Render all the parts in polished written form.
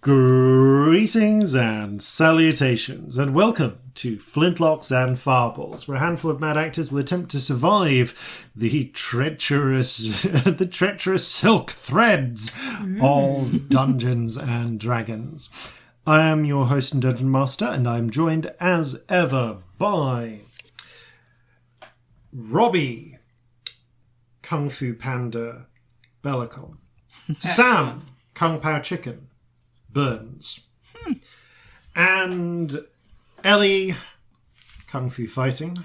Greetings and salutations, and welcome to Flintlocks and Fireballs, where a handful of mad actors will attempt to survive the treacherous silk threads of Dungeons and Dragons. I am your host and Dungeon Master, and I'm joined as ever by Robbie Kung Fu Panda Bellekom, Sam Kung Pao Chicken Burns, and Ellie Kung Fu Fighting.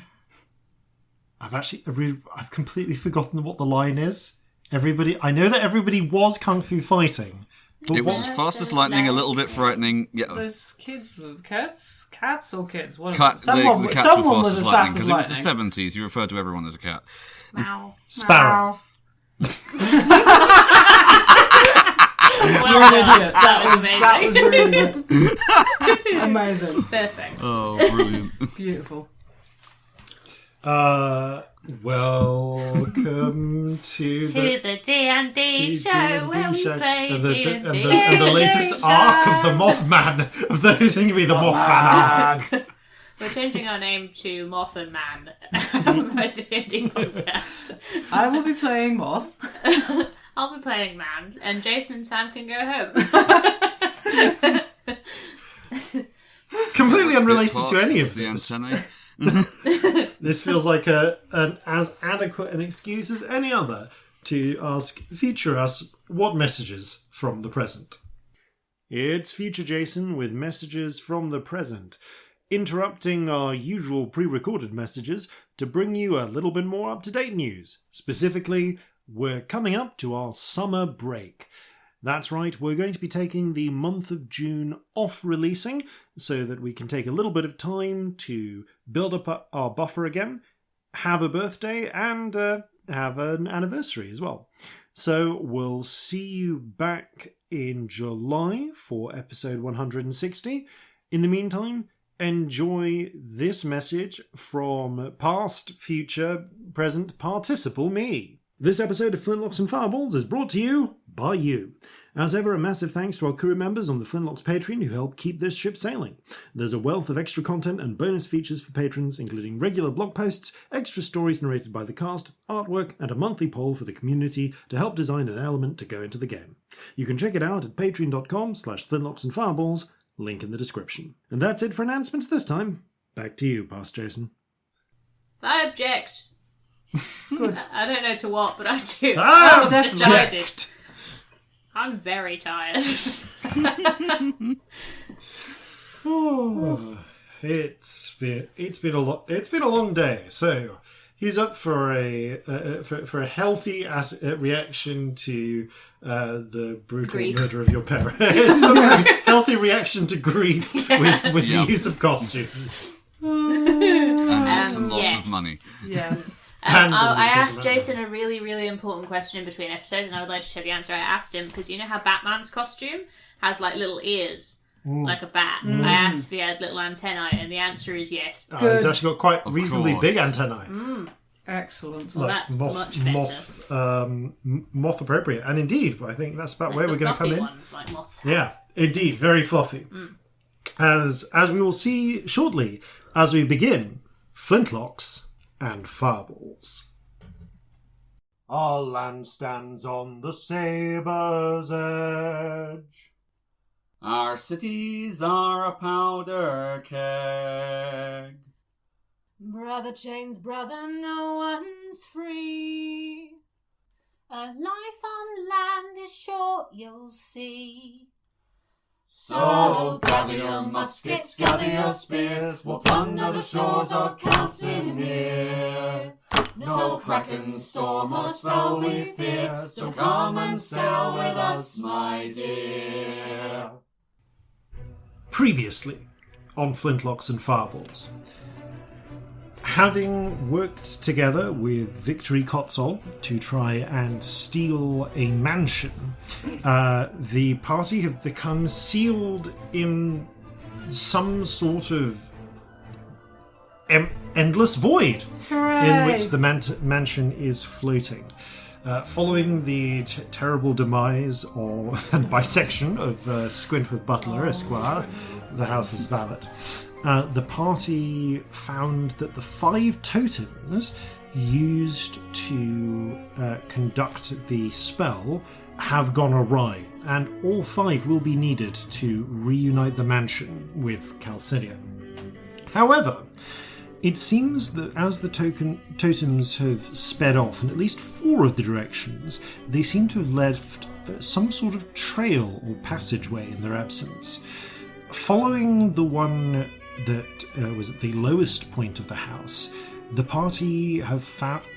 I've completely forgotten what the line is. I know that everybody was Kung Fu Fighting. But it was as fast as lightning, a little bit frightening. Yeah. Those kids with cats or kids? The cats were fast as lightning, because it was the 70s. You referred to everyone as a cat. Meow. Sparrow. You're an idiot. That was really good. Amazing. Perfect. Oh, brilliant. Beautiful. Welcome to the D&D show where we play D&D. And the latest arc of the MOTH-MAN. Of those going to be the MOTH-MAN arc. We're changing our name to MOTH-MAN. D&D podcast. I will be playing Moth. I'll be playing Man, and Jason and Sam can go home. Completely unrelated to any of the this. antennae. This feels like an as adequate an excuse as any other to ask future us what messages from the present. It's future Jason with messages from the present, interrupting our usual pre-recorded messages to bring you a little bit more up-to-date news. Specifically, we're coming up to our summer break. That's right, we're going to be taking the month of June off releasing so that we can take a little bit of time to build up our buffer again, have a birthday, and have an anniversary as well. So we'll see you back in July for episode 160. In the meantime, enjoy this message from past, future, present participle me. This episode of Flintlocks and Fireballs is brought to you by you. As ever, a massive thanks to our crew members on the Flintlocks Patreon who help keep this ship sailing. There's a wealth of extra content and bonus features for patrons, including regular blog posts, extra stories narrated by the cast, artwork, and a monthly poll for the community to help design an element to go into the game. You can check it out at patreon.com/Flintlocks and Fireballs, link in the description. And that's it for announcements this time. Back to you, Past Jason. I object. Good. I don't know to what, but I do. I've decided. I'm very tired. Oh, it's been a long day. So he's up for a healthy reaction to the brutal murder of your parents. He's up for a healthy reaction to grief with the use of costumes And lots and lots of money. Yes. I asked Jason a really, really important question in between episodes, and I would like to share the answer. I asked him, because you know how Batman's costume has like little ears, like a bat? I asked if he had little antennae, and the answer is yes. He's actually got quite reasonably big antennae. Excellent. Well, that's much better. Moth appropriate. And indeed, I think that's about where we're going to come in. Ones, like moths. Yeah, indeed, very fluffy. As we will see shortly, as we begin, Flintlocks and Fireballs. Our land stands on the sabre's edge. Our cities are a powder keg. Brother chains brother, no one's free. A life on land is short, you'll see. So gather your muskets, gather your spears, we'll plunder the shores of Calcinea. No kraken, storm or spell we fear, so come and sail with us, my dear. Previously on Flintlocks and Fireballs. Having worked together with Victory Kotzol to try and steal a mansion, the party have become sealed in some sort of endless void in which the mansion is floating. Following the terrible demise and bisection of Squintworth Butler, Esquire, the house's valet, the party found that the 5 totems used to conduct the spell have gone awry, and all 5 will be needed to reunite the mansion with Calcinea. However, it seems that as the totems have sped off in at least 4 of the directions, they seem to have left some sort of trail or passageway in their absence. Following the one that was at the lowest point of the house, the party have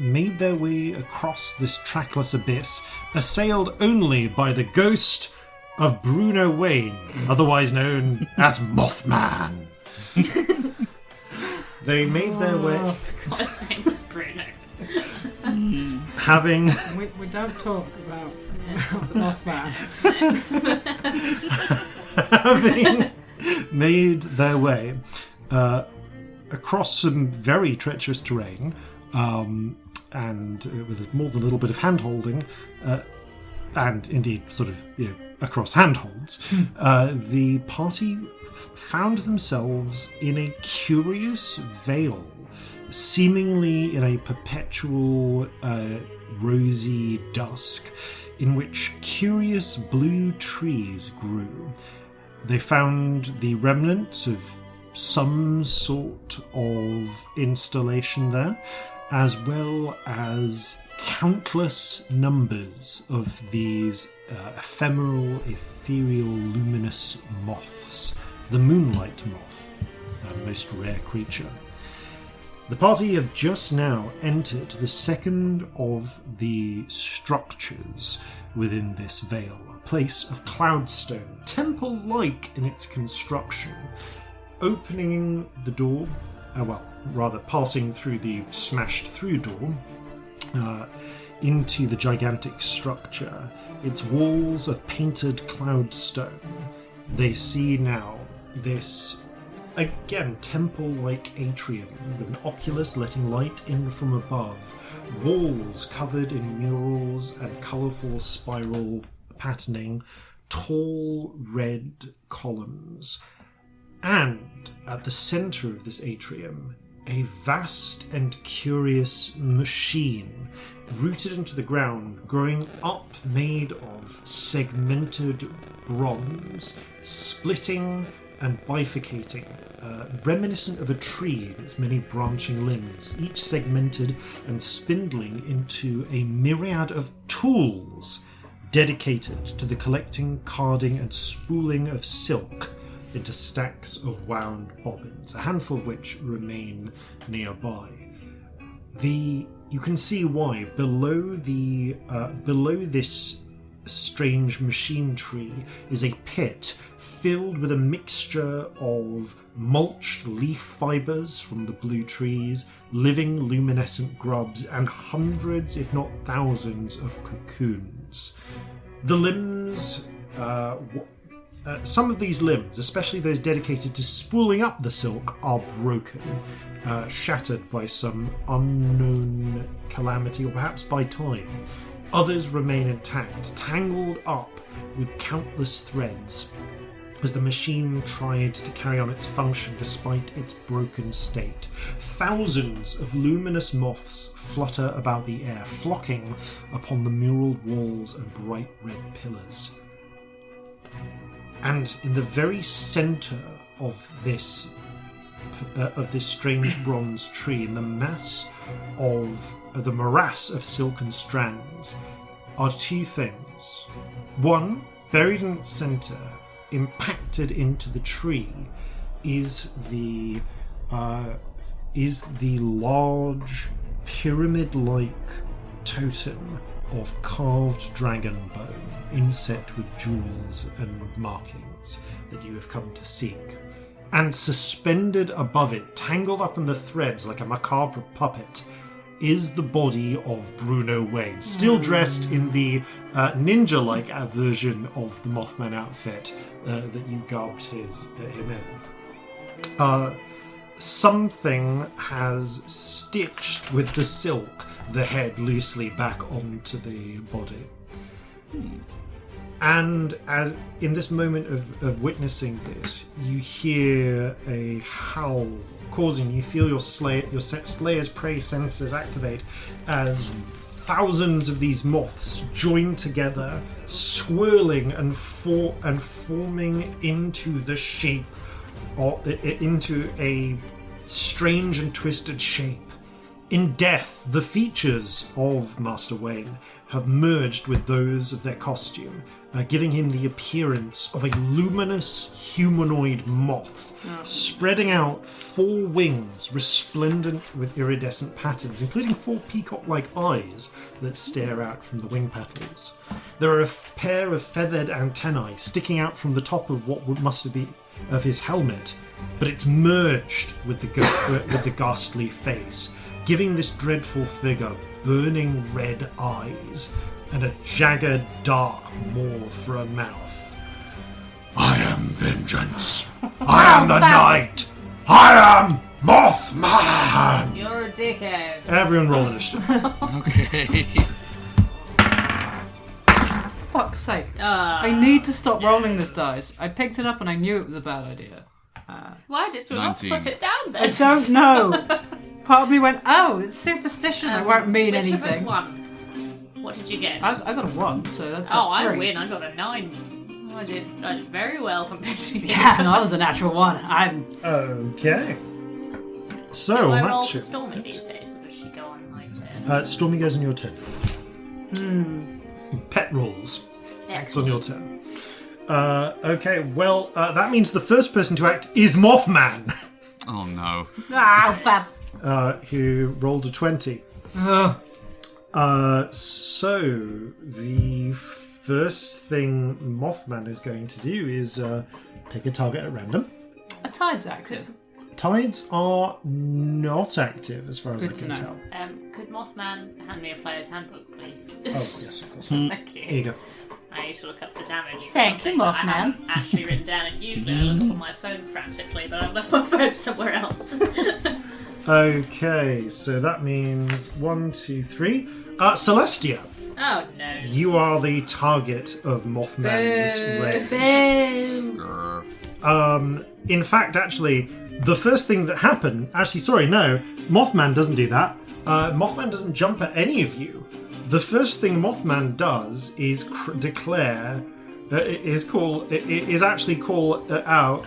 made their way across this trackless abyss, assailed only by the ghost of Bruno Wayne, otherwise known as MOTH-MAN. They made their way... His name was Bruno. Having... We don't talk about the MOTH-MAN. Having made their way across some very treacherous terrain, and with more than a little bit of hand-holding, and indeed sort of, across handholds, the party found themselves in a curious vale, seemingly in a perpetual rosy dusk, in which curious blue trees grew. They found the remnants of some sort of installation there, as well as countless numbers of these ephemeral, ethereal, luminous moths. The moonlight moth, a most rare creature. The party have just now entered the second of the structures within this vale, a place of cloudstone, temple-like in its construction. Opening the door, passing through the smashed-through door, into the gigantic structure, its walls of painted cloudstone. They see now this, again, temple-like atrium with an oculus letting light in from above, walls covered in murals and colourful spiral patterning, tall red columns. And at the centre of this atrium, a vast and curious machine rooted into the ground, growing up, made of segmented bronze, splitting and bifurcating, reminiscent of a tree in its many branching limbs, each segmented and spindling into a myriad of tools dedicated to the collecting, carding and spooling of silk into stacks of wound bobbins, a handful of which remain nearby. You can see why below this strange machine tree is a pit filled with a mixture of mulched leaf fibers from the blue trees, living luminescent grubs, and hundreds, if not thousands, of cocoons. The limbs, some of these limbs, especially those dedicated to spooling up the silk, are broken, shattered by some unknown calamity, or perhaps by time. Others remain intact, tangled up with countless threads, as the machine tried to carry on its function despite its broken state. Thousands of luminous moths flutter about the air, flocking upon the muralled walls and bright red pillars. And in the very centre of this strange bronze tree, in the mass of the morass of silken strands, are two things. One, buried in its centre, impacted into the tree, is the large pyramid-like totem of carved dragon bone, inset with jewels and markings that you have come to seek. And suspended above it, tangled up in the threads like a macabre puppet, is the body of Bruno Wayne, still dressed in the ninja-like version of the MOTH-MAN outfit that you garbed him in. Something has stitched with the silk the head loosely back onto the body. And as in this moment of witnessing this, you hear a howl. Corzin, you feel your Slayer's prey senses activate as thousands of these moths join together, swirling and forming into the shape, or into a strange and twisted shape. In death, the features of Master Wayne have merged with those of their costume, giving him the appearance of a luminous humanoid moth, spreading out 4 wings resplendent with iridescent patterns, including 4 peacock-like eyes that stare out from the wing petals. There are a pair of feathered antennae sticking out from the top of what must be of his helmet, but it's merged with the ghastly face, giving this dreadful figure burning red eyes and a jagged dark maw for a mouth. I am vengeance. I am the night. I am MOTH-MAN. You're a dickhead. Everyone roll initiative. Okay. Fuck's sake. I need to stop rolling this dice. I picked it up and I knew it was a bad idea. Why did you not 19. put it down then? I don't know. Part of me went, oh, it's superstition. It won't mean which anything. Which of us won? What did you get? I got a 1, so that's Oh, a 3. I win. I got a 9. I did very well compared to you. Yeah, no, I was a natural 1. Okay. So, Do I roll that's for it. Stormy these days, or does she go on my turn? Stormy goes on your turn. Pet rolls. It's on your turn. Okay, well, that means the first person to act is MOTH-MAN, Oh no. Ah, fab. who rolled a 20. So, the first thing MOTH-MAN is going to do is pick a target at random. A tide's active. Tides are not active, as far as I Good to can know. tell. Could MOTH-MAN hand me a player's handbook, please? Oh, yes, of course. Thank Here you. you go. I need to look up the damage. for Thank you, something that I MOTH-MAN. haven't actually written down, and usually I look up on my phone frantically, but I've left my phone somewhere else. Okay, so that means 1, 2, 3. Celestia, Oh no. you are the target of MOTH-MAN's rage. Boom. In fact, actually, the first thing that happened... Actually, sorry, no. MOTH-MAN doesn't do that. MOTH-MAN doesn't jump at any of you. The first thing MOTH-MAN does is declare... is actually call out,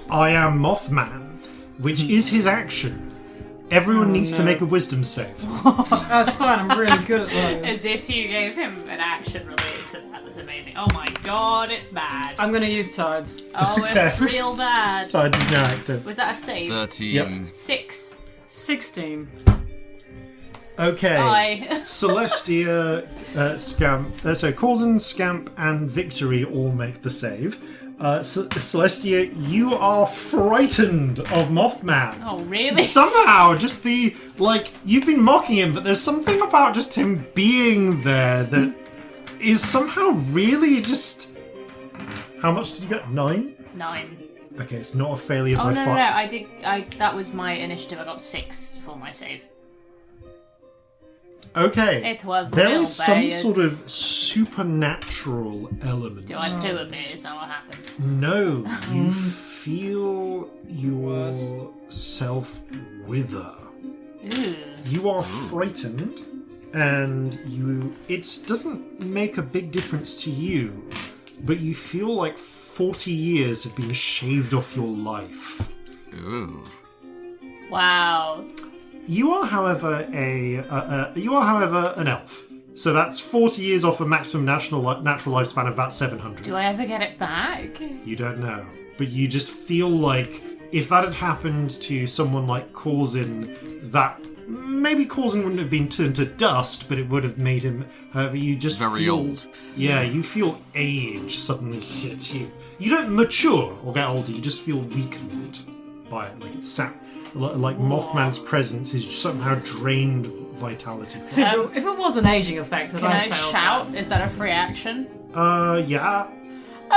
I am MOTH-MAN, which is his action. Everyone needs to make a wisdom save. That's fine, I'm really good at those. As if you gave him an action related to that. That's amazing. Oh my god, it's bad. I'm going to use tides. Oh, it's real bad. Tides is now active. Was that a save? 13. Yep. 6. 16. Okay. Bye. Celestia, Scamp, so Corzin, Scamp, and Victory all make the save. Celestia, you are frightened of MOTH-MAN. Oh, really? Somehow, just you've been mocking him, but there's something about just him being there that is somehow really just... How much did you get? 9? 9. Okay, it's not a failure Oh, by no, far. that was my initiative. I got 6 for my save. Okay. It was There real is some bad. sort of supernatural element. Do I poo a bit? Is that what happens? No, you feel yourself wither. Ooh. You are frightened, and it doesn't make a big difference to you, but you feel like 40 years have been shaved off your life. Ooh. Wow. You are, however, an elf. So that's 40 years off a maximum natural lifespan of about 700. Do I ever get it back? You don't know. But you just feel like if that had happened to someone like Corzin, that maybe Corzin wouldn't have been turned to dust, but it would have made him... you just Very old. Yeah, you feel age suddenly hit you. You don't mature or get older, you just feel weakened by it. Like it's sat... Like MOTH-MAN's presence is somehow drained vitality. If it was an aging effect, Can I shout? Is that a free action? Yeah.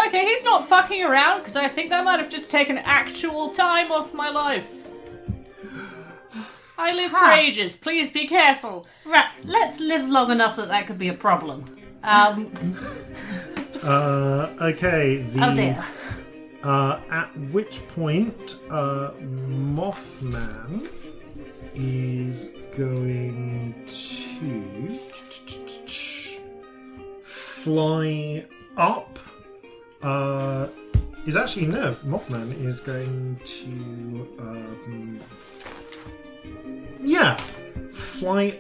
Okay, he's not fucking around, because I think that might have just taken actual time off my life. I live for ages. Please be careful. Right, let's live long enough that could be a problem. Okay. Oh dear. At which point, MOTH-MAN is going to fly up. MOTH-MAN is going to fly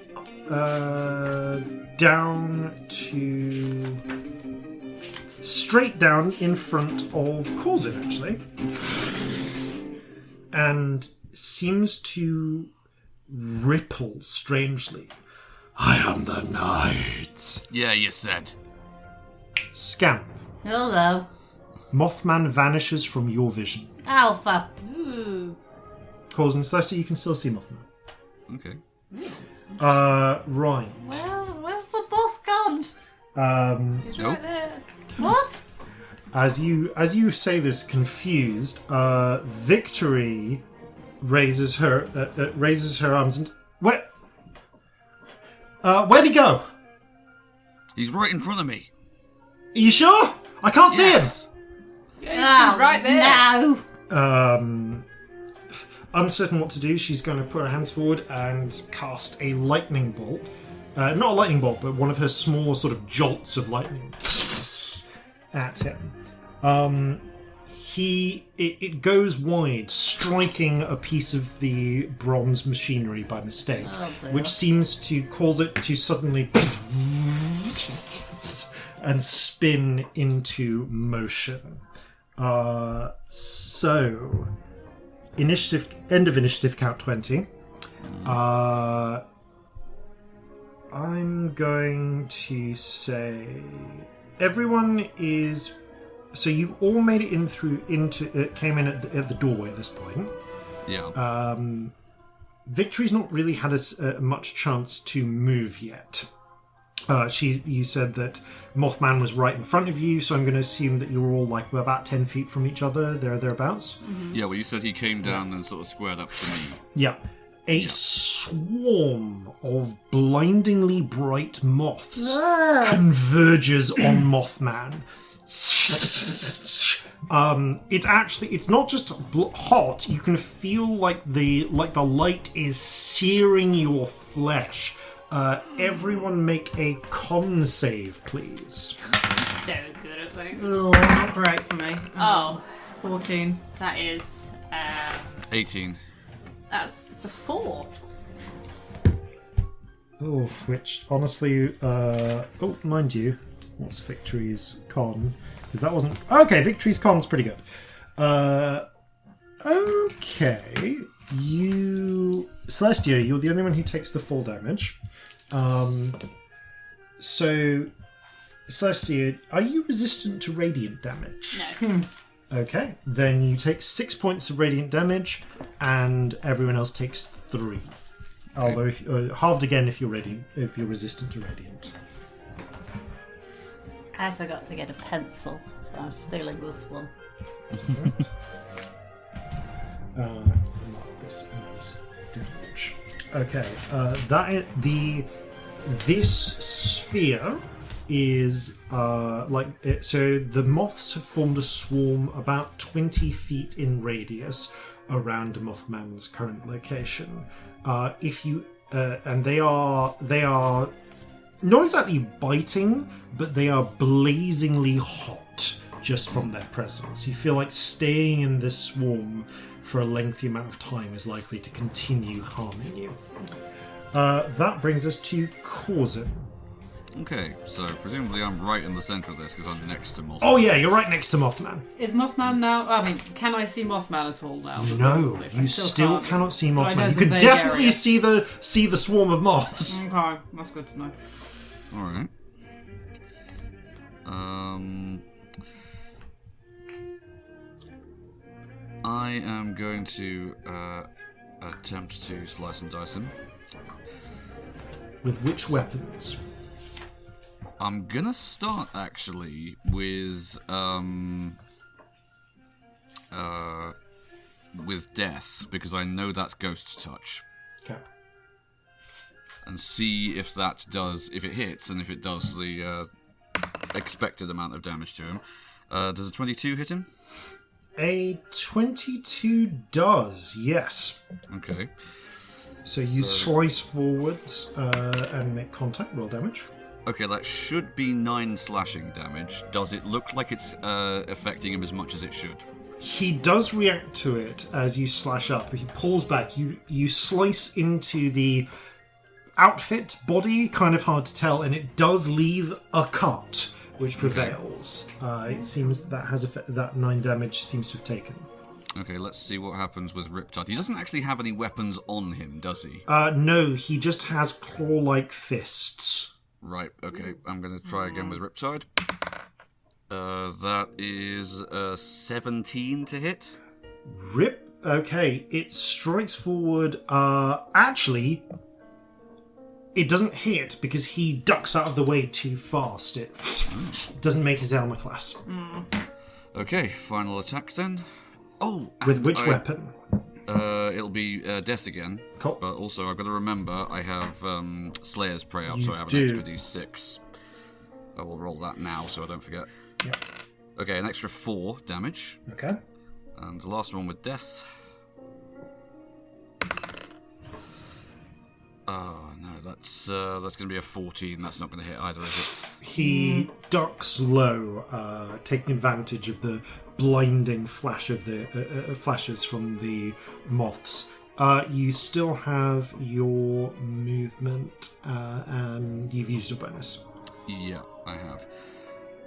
down to straight down in front of Corzin, actually, and seems to ripple strangely. I am the night. Yeah, you said. Scamp. Hello. MOTH-MAN vanishes from your vision. Alpha. Ooh. Corzin, Celestia, you can still see MOTH-MAN. Okay. Right. Where's the boss gone? He's right there. What? As you say this, confused, Victory raises her arms and where'd he go? He's right in front of me. Are you sure? I can't see him. Yeah, he's right there. No. Uncertain what to do, she's going to put her hands forward and cast a lightning bolt. Not a lightning bolt, but one of her small sort of jolts of lightning at him. It goes wide, striking a piece of the bronze machinery by mistake, which seems to cause it to suddenly and spin into motion. So, end of initiative, count 20. I'm going to say everyone is. So you've all made it came in at the doorway at this point. Yeah. Victory's not really had much chance to move yet. You said that MOTH-MAN was right in front of you, so I'm going to assume that you're all like about 10 feet from each other, thereabouts. Mm-hmm. Yeah, well, you said he came down and sort of squared up to me. Yeah. A swarm of blindingly bright moths converges on MOTH-MAN. It's not just hot. You can feel like the light is searing your flesh. Everyone make a con save, please. So good at things. Oh, not great for me. Oh. 14. That is 18. That's a 4. Oh, which honestly, mind you, what's Victory's con? Because that wasn't okay. Victory's con's pretty good. Okay, Celestia, you're the only one who takes the full damage. So, Celestia, are you resistant to radiant damage? No. Okay, then you take 6 points of radiant damage, and everyone else takes 3. Although, if, halved again if you're resistant to radiant. I forgot to get a pencil, so I'm stealing this one. Mark this as damage. Okay, this sphere is so the moths have formed a swarm about 20 feet in radius around MOTH-MAN's current location. And they are not exactly biting, but they are blazingly hot just from their presence. You feel like staying in this swarm for a lengthy amount of time is likely to continue harming you. That brings us to Corzin. Okay, so presumably I'm right in the centre of this because I'm next to MOTH-MAN. Oh yeah, you're right next to MOTH-MAN. Is MOTH-MAN now? I mean, can I see MOTH-MAN at all now? No, you still cannot see MOTH-MAN. You can vague definitely area. see the swarm of moths. Okay, that's good to know. Alright. I am going to attempt to slice and dice him. With which weapons? I'm gonna start actually with death because I know that's ghost touch. Okay. And see if if it hits, and if it does the expected amount of damage to him. Does a 22 hit him? A 22 does, yes. Okay. So you slice forwards and make contact, roll damage. Okay, that should be 9 slashing damage. Does it look like it's affecting him as much as it should? He does react to it as you slash up. He pulls back. You slice into the outfit, body, kind of hard to tell, and it does leave a cut, which prevails. It seems that 9 damage seems to have taken. Okay, let's see what happens with Riptide. He doesn't actually have any weapons on him, does he? No, he just has claw-like fists. Right, okay. I'm going to try again with Riptide. That is 17 to hit. Okay, it strikes forward. Actually, it doesn't hit because he ducks out of the way too fast. It doesn't make his armor class. Okay, final attack then. Oh, with which weapon? It'll be death again. Cool. But also, I've got to remember I have Slayer's Prey up, so I have do. an extra d6. I will roll that now, so I don't forget. Yep. Okay, an extra 4 damage. Okay. And the last one with death. Oh no, that's going to be a 14. That's not going to hit either, is it? He ducks low, taking advantage of the blinding flash of the flashes from the moths. You still have your movement, and you've used your bonus. Yeah, I have.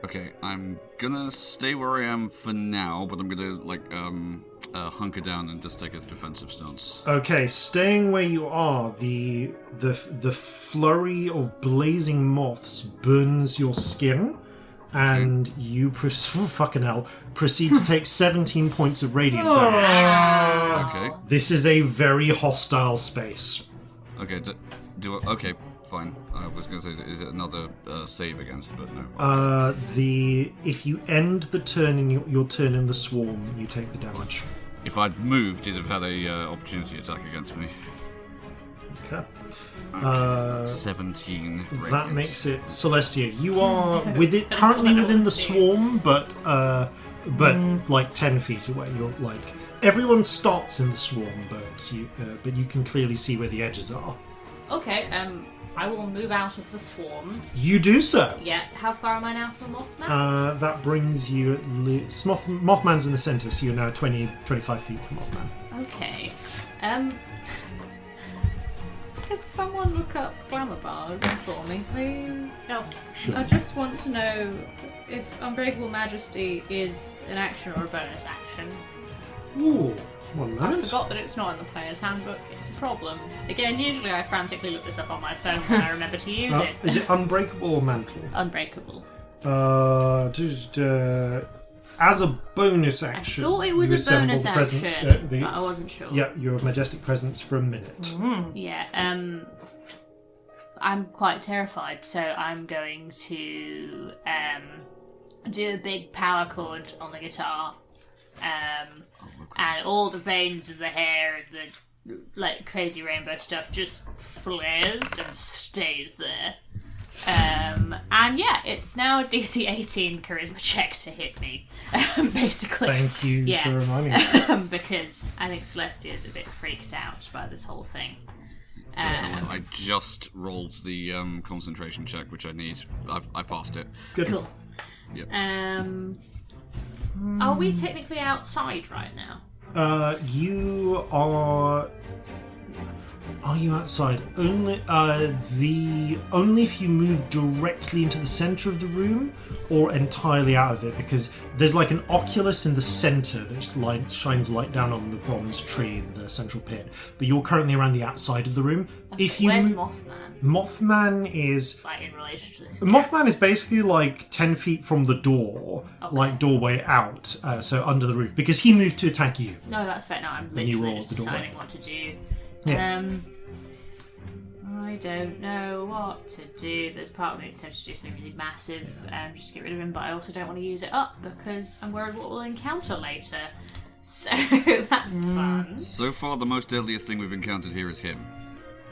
Okay, I'm gonna stay where I am for now, but I'm gonna hunker down and just take a defensive stance. Okay, staying where you are, the flurry of blazing moths burns your skin, and you proceed to take 17 points of radiant damage. Okay. This is a very hostile space. Okay, okay, fine. I was going to say, is it another save against it, but no. If you end the turn in your turn in the swarm, you take the damage. If I'd moved, he'd have had a opportunity attack against me. Okay. That's 17. That makes it Celestia. You are currently within the swarm, but like 10 feet away. You're like everyone starts in the swarm, but you can clearly see where the edges are. Okay. I will move out of the swarm. You do so. Yeah. How far am I now from MOTH-MAN? That brings you at least... MOTH-MAN's in the centre, so you're now 25 feet from MOTH-MAN. Okay. Could someone look up glamour bars for me, please? Sure. I just want to know if Unbreakable Majesty is an action or a bonus action. Ooh, 1 I moment. forgot that it's not in the player's handbook. It's a problem. Again, usually I frantically look this up on my phone when I remember to use it. Is it Unbreakable or Mantle? Unbreakable. As a bonus action. I thought it was you a assemble bonus the action, present, but I wasn't sure. Yeah, your majestic presence for a minute. Yeah, I'm quite terrified, so I'm going to do a big power chord on the guitar, and all the veins of the hair and the crazy rainbow stuff just flares and stays there. And yeah, it's now a DC 18 charisma check to hit me, basically. Thank you for reminding me. Because I think Celestia is a bit freaked out by this whole thing. I just rolled the concentration check, which I need. I passed it. Good. Cool. Yep. Are we technically outside right now? You are. Are you outside? Only if you move directly into the center of the room, or entirely out of it, because there's like an oculus in the center that shines light down on the bronze tree in the central pit. But you're currently around the outside of the room. Where's Moth-Man? Moth-Man is In relation to this. Moth-Man is basically like 10 feet from the door, Okay. doorway out, so under the roof, because he moved to attack you. No, that's fair. No, I'm And you literally rolled just the doorway. deciding what to do. Yeah. I don't know what to do. There's part of me that's tempted to do something really massive, just get rid of him, but I also don't want to use it up because I'm worried what we'll encounter later. So that's fun. So far, the most deadliest thing we've encountered here is him.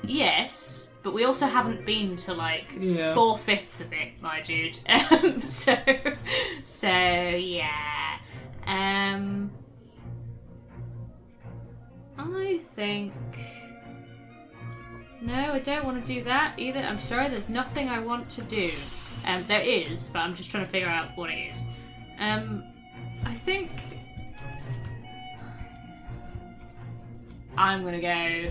Yes, but we also haven't been to like Yeah. 4/5 of it, my dude. So yeah. I think. No, I don't want to do that either. I'm sorry, there's nothing I want to do. There is, but I'm just trying to figure out what it is. I think I'm gonna go.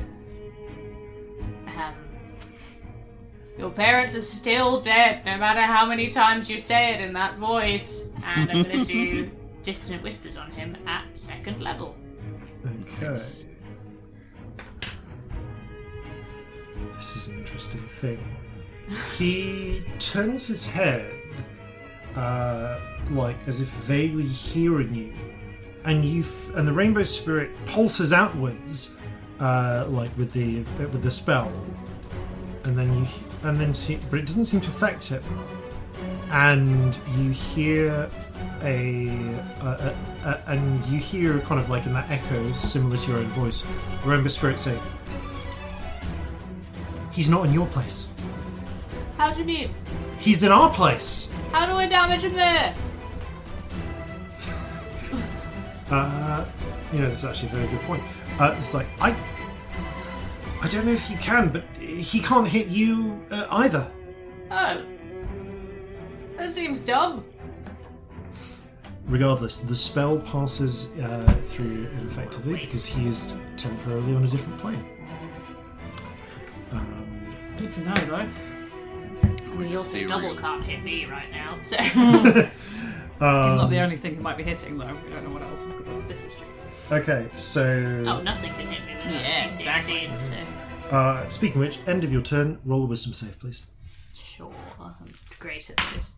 Your parents are still dead, no matter how many times you say it in that voice. And I'm gonna do Dissonant Whispers on him at 2nd level. Okay. This is an interesting thing. He turns his head, like as if vaguely hearing you, and and the rainbow spirit pulses outwards, like with the spell, and then but it doesn't seem to affect him, and you hear and you hear kind of like in that echo similar to your own voice, the rainbow spirit say, "He's not in your place. How do you mean? He's in our place." How do I damage him there? That's actually a very good point. It's like, I don't know if you can, but he can't hit you either. Oh. That seems dumb. Regardless, the spell passes through him effectively because he is temporarily on a different plane. Good to know, though. He's also double can't hit me right now, so. He's not the only thing he might be hitting, though. We don't know what else is going on. This is true. Okay, so... Oh, nothing can hit me with Yeah, that. exactly. So. Speaking of which, end of your turn, roll a wisdom save, please. Sure, I'm great at this.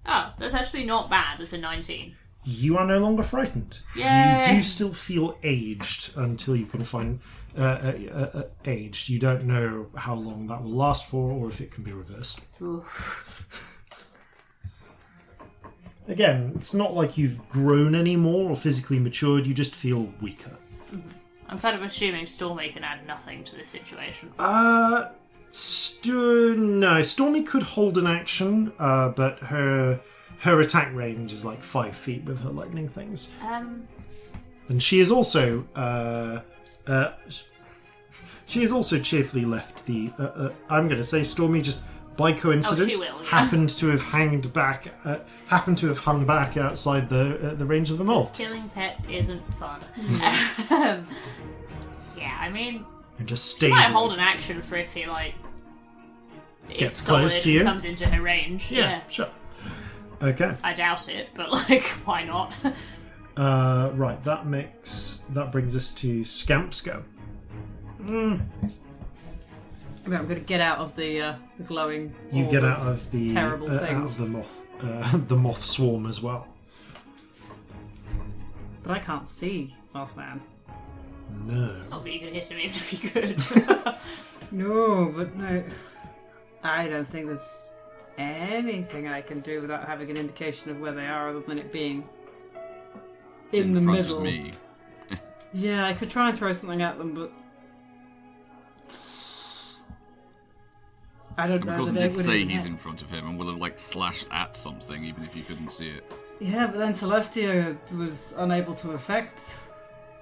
Oh, that's actually not bad. That's a 19. You are no longer frightened. Yay! You do still feel aged until you can find aged. You don't know how long that will last for or if it can be reversed. Oof. Again, it's not like you've grown anymore or physically matured, you just feel weaker. I'm kind of assuming Stormy can add nothing to this situation. No, Stormy could hold an action, but her attack range is like 5 feet with her lightning things. And she is also cheerfully left the. I'm going to say Stormy just by coincidence happened to have hung back outside the range of the moths. Killing pets isn't fun. Yeah, I mean, And just she stays. might hold an action for if he like Gets is close solid to you. and comes into her range. Yeah, sure. Okay. I doubt it, but like, why not? Right, that brings us to Scamp's go. I'm going to get out of the glowing. You orb get out of the terrible out things. of the moth swarm as well. But I can't see MOTH-MAN. No. Oh, but you could hit him even if you could. No, but no. I don't think there's anything I can do without having an indication of where they are, other than it being in the front middle. Of me. Yeah, I could try and throw something at them, but I don't know. Because it that did would say even he's hit. in front of him and will have like slashed at something even if you couldn't see it. Yeah, but then Celestia was unable to affect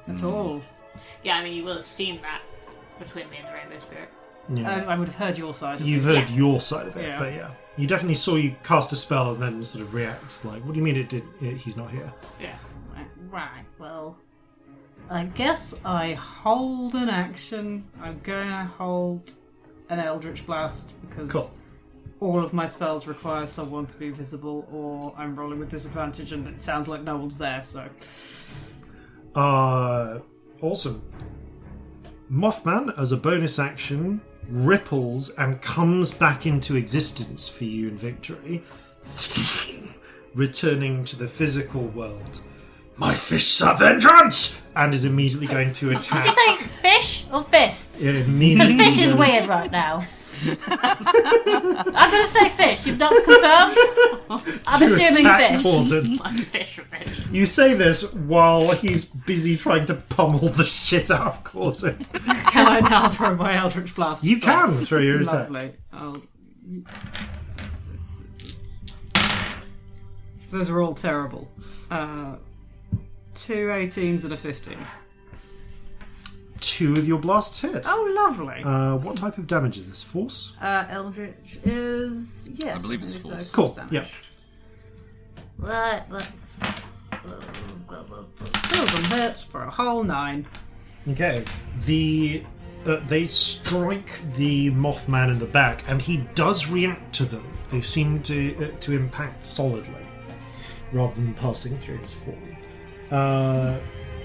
at all. Yeah, I mean, you will have seen that between me and the Rainbow Spirit. Yeah. I would have heard your side. You've heard your side of it, Yeah. but yeah. You definitely saw you cast a spell and then sort of react like, what do you mean he's not here? Yeah. Right, well, I guess I hold an action. I'm going to hold an Eldritch Blast because Cool. all of my spells require someone to be visible or I'm rolling with disadvantage and it sounds like no one's there, so... Awesome. MOTH-MAN, as a bonus action, ripples and comes back into existence for you in victory, returning to the physical world. My fists are vengeance! And is immediately going to attack. Did you say fish or fists? It Because immediately fish is goes- weird right now. I'm going to say fish. You've not confirmed? I'm assuming fish. Corzin. Fish revenge. You say this while he's busy trying to pummel the shit out of Corzin. Can I now throw my Eldritch Blast? You can throw your attack. Lovely. Those are all terrible. 2 18s and a 15. 2 of your blasts hit. Oh, lovely. What type of damage is this? Force? Eldritch is... Yes. I believe it's so force. Cool. damage. Yeah. Right, Two of them hit for a whole 9. Okay. They strike the Moth-Man in the back, and he does react to them. They seem to impact solidly, rather than passing through his form.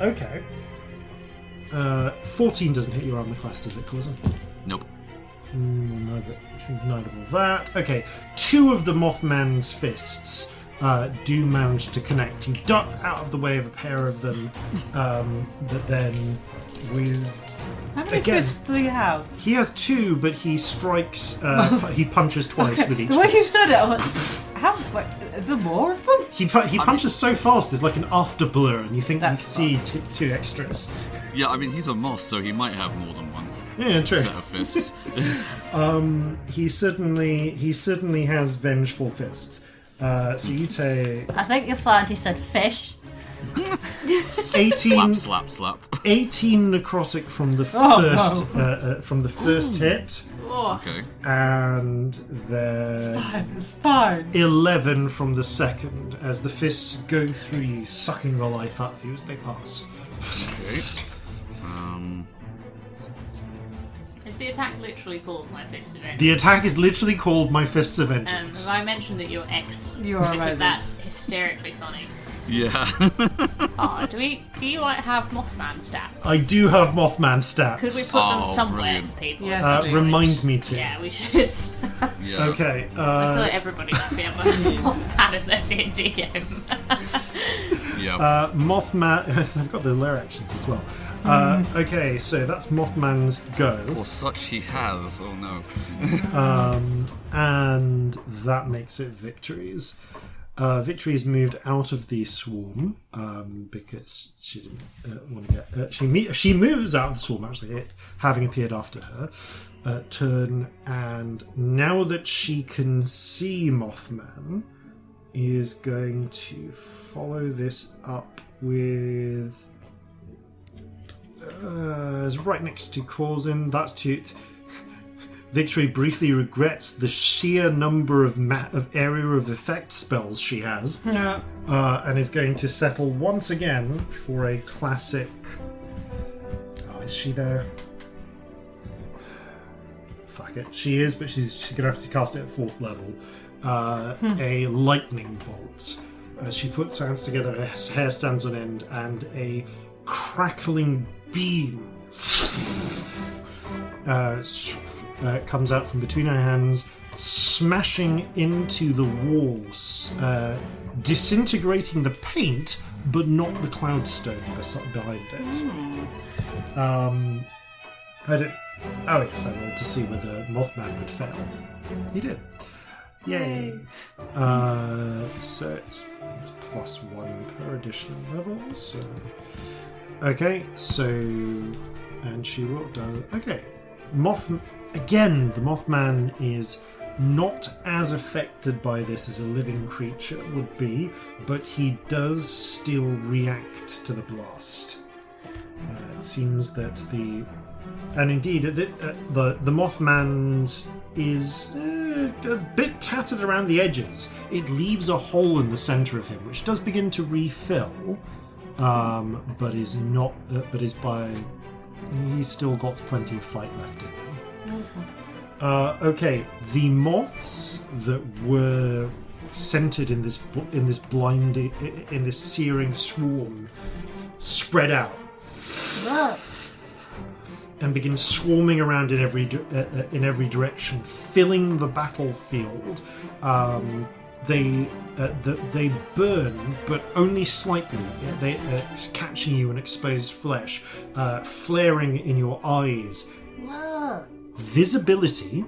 Okay. 14 doesn't hit your armor class, does it, Corzin? Nope. Neither, which means neither of that. Okay, 2 of the Moth-Man's fists do manage to connect. You duck out of the way of a pair of them, but then with... How many Again. fists do you have? He has 2, but he strikes... he punches twice with each The way you fist. said it, I was like, how? Like, are there more of them? He punches so fast, there's like an after blur, and you think you That's see 2 extras. Yeah, I mean, he's a moth, so he might have more than one Yeah, true. set of fists. He certainly has vengeful fists. So you take I think you'll find he said fish. 18, slap, slap, slap. 18 necrotic from the first hit, Okay. and then It's fine. 11 from the second, as the fists go through you, sucking the life out of you as they pass. Okay. Is the attack literally called My Fists of Vengeance? The attack is literally called My Fists of Vengeance. Have I mentioned that you're excellent? You are because amazing. that's hysterically funny. Yeah. Oh, do you like have MOTH-MAN stats? I do have Moth-Man stats. Could we put them somewhere brilliant. for people? Yes. please. Remind me to. Yeah, we should. Yeah. Okay. I feel like everybody should be able to have MOTH-MAN in their D&D game. Yeah. Moth-Man... I've got the lair actions as well. Okay, so that's Moth-Man's go. For such he has. Oh no. And that makes it Victory's. Victory's moved out of the swarm because she didn't want to get. She moves out of the swarm, actually, having appeared after her turn. And now that she can see Moth-Man, is going to follow this up with. Is right next to Corzin. That's to. Victory briefly regrets the sheer number of area of effect spells she has, and is going to settle once again for a classic. Oh, is she there? Fuck it, she is, but she's gonna have to cast it at 4th level. A lightning bolt. She puts her hands together, her hair stands on end, and a crackling beam comes out from between her hands, smashing into the walls, disintegrating the paint, but not the cloudstone behind it. I don't. Oh yes, I rolled to see whether Moth-Man would fail. He did. Yay! So it's +1 per additional level. So okay, so and she rolled. Okay, the Moth-Man is not as affected by this as a living creature would be, but he does still react to the blast. It seems that the Moth-Man is a bit tattered around the edges. It leaves a hole in the center of him, which does begin to refill, but is not. He's still got plenty of fight left in him. Okay, the moths that were centered in this searing swarm spread out and begin swarming around in every direction, filling the battlefield. They burn, but only slightly. They catching you in exposed flesh, flaring in your eyes. Visibility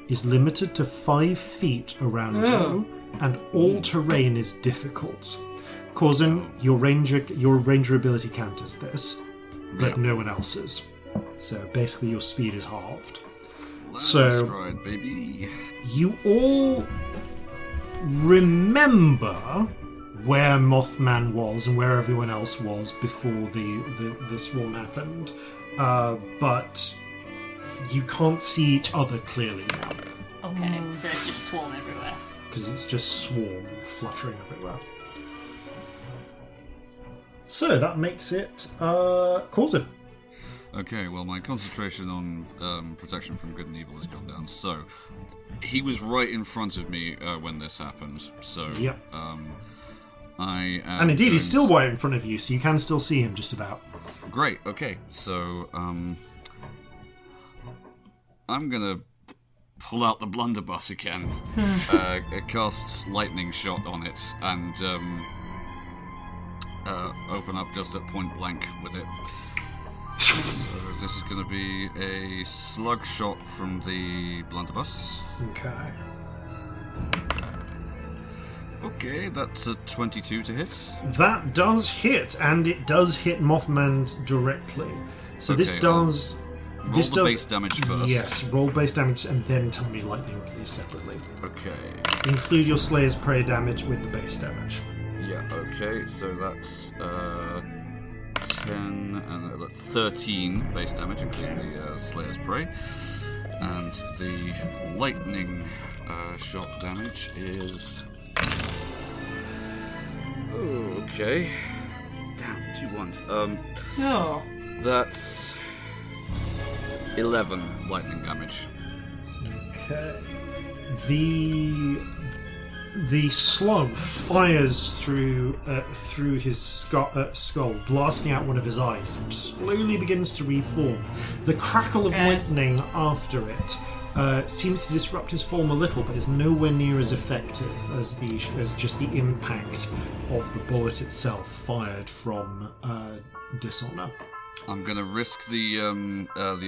is limited to 5 feet around you, and all terrain is difficult. Corzin, your ranger ability counters this, but no one else's. So basically your speed is halved. Stride, baby. You all remember where MOTH-MAN was and where everyone else was before the swarm happened, but you can't see each other clearly now. Okay, so it's just swarm everywhere. Because it's just swarm fluttering everywhere. So that makes it Corzin. Okay, well, my concentration on protection from good and evil has gone down. So, he was right in front of me when this happened. So, Yep. I am And indeed, he's going still right in front of you, so you can still see him just about. Great, okay. So, I'm gonna pull out the blunderbuss again. It casts lightning shot on it, and open up just at point blank with it. So this is going to be a slug shot from the blunderbuss. Okay. Okay, that's a 22 to hit. That does hit, and it does hit MOTH-MAN directly. So Okay, this does... Roll this the does, base damage first. Yes, roll base damage and then tell me lightning, please, separately. Okay. Include your Slayer's Prey damage with the base damage. Yeah, okay, so that's 10 and 13 base damage, including the Slayer's Prey. And the lightning shot damage is... Oh, okay. Damn, 2 ones. No. That's 11 lightning damage. Okay. The slug fires through his skull, blasting out one of his eyes, which slowly begins to reform. The crackle of lightning after it seems to disrupt his form a little, but is nowhere near as effective as just the impact of the bullet itself fired from Dishonor. I'm gonna risk the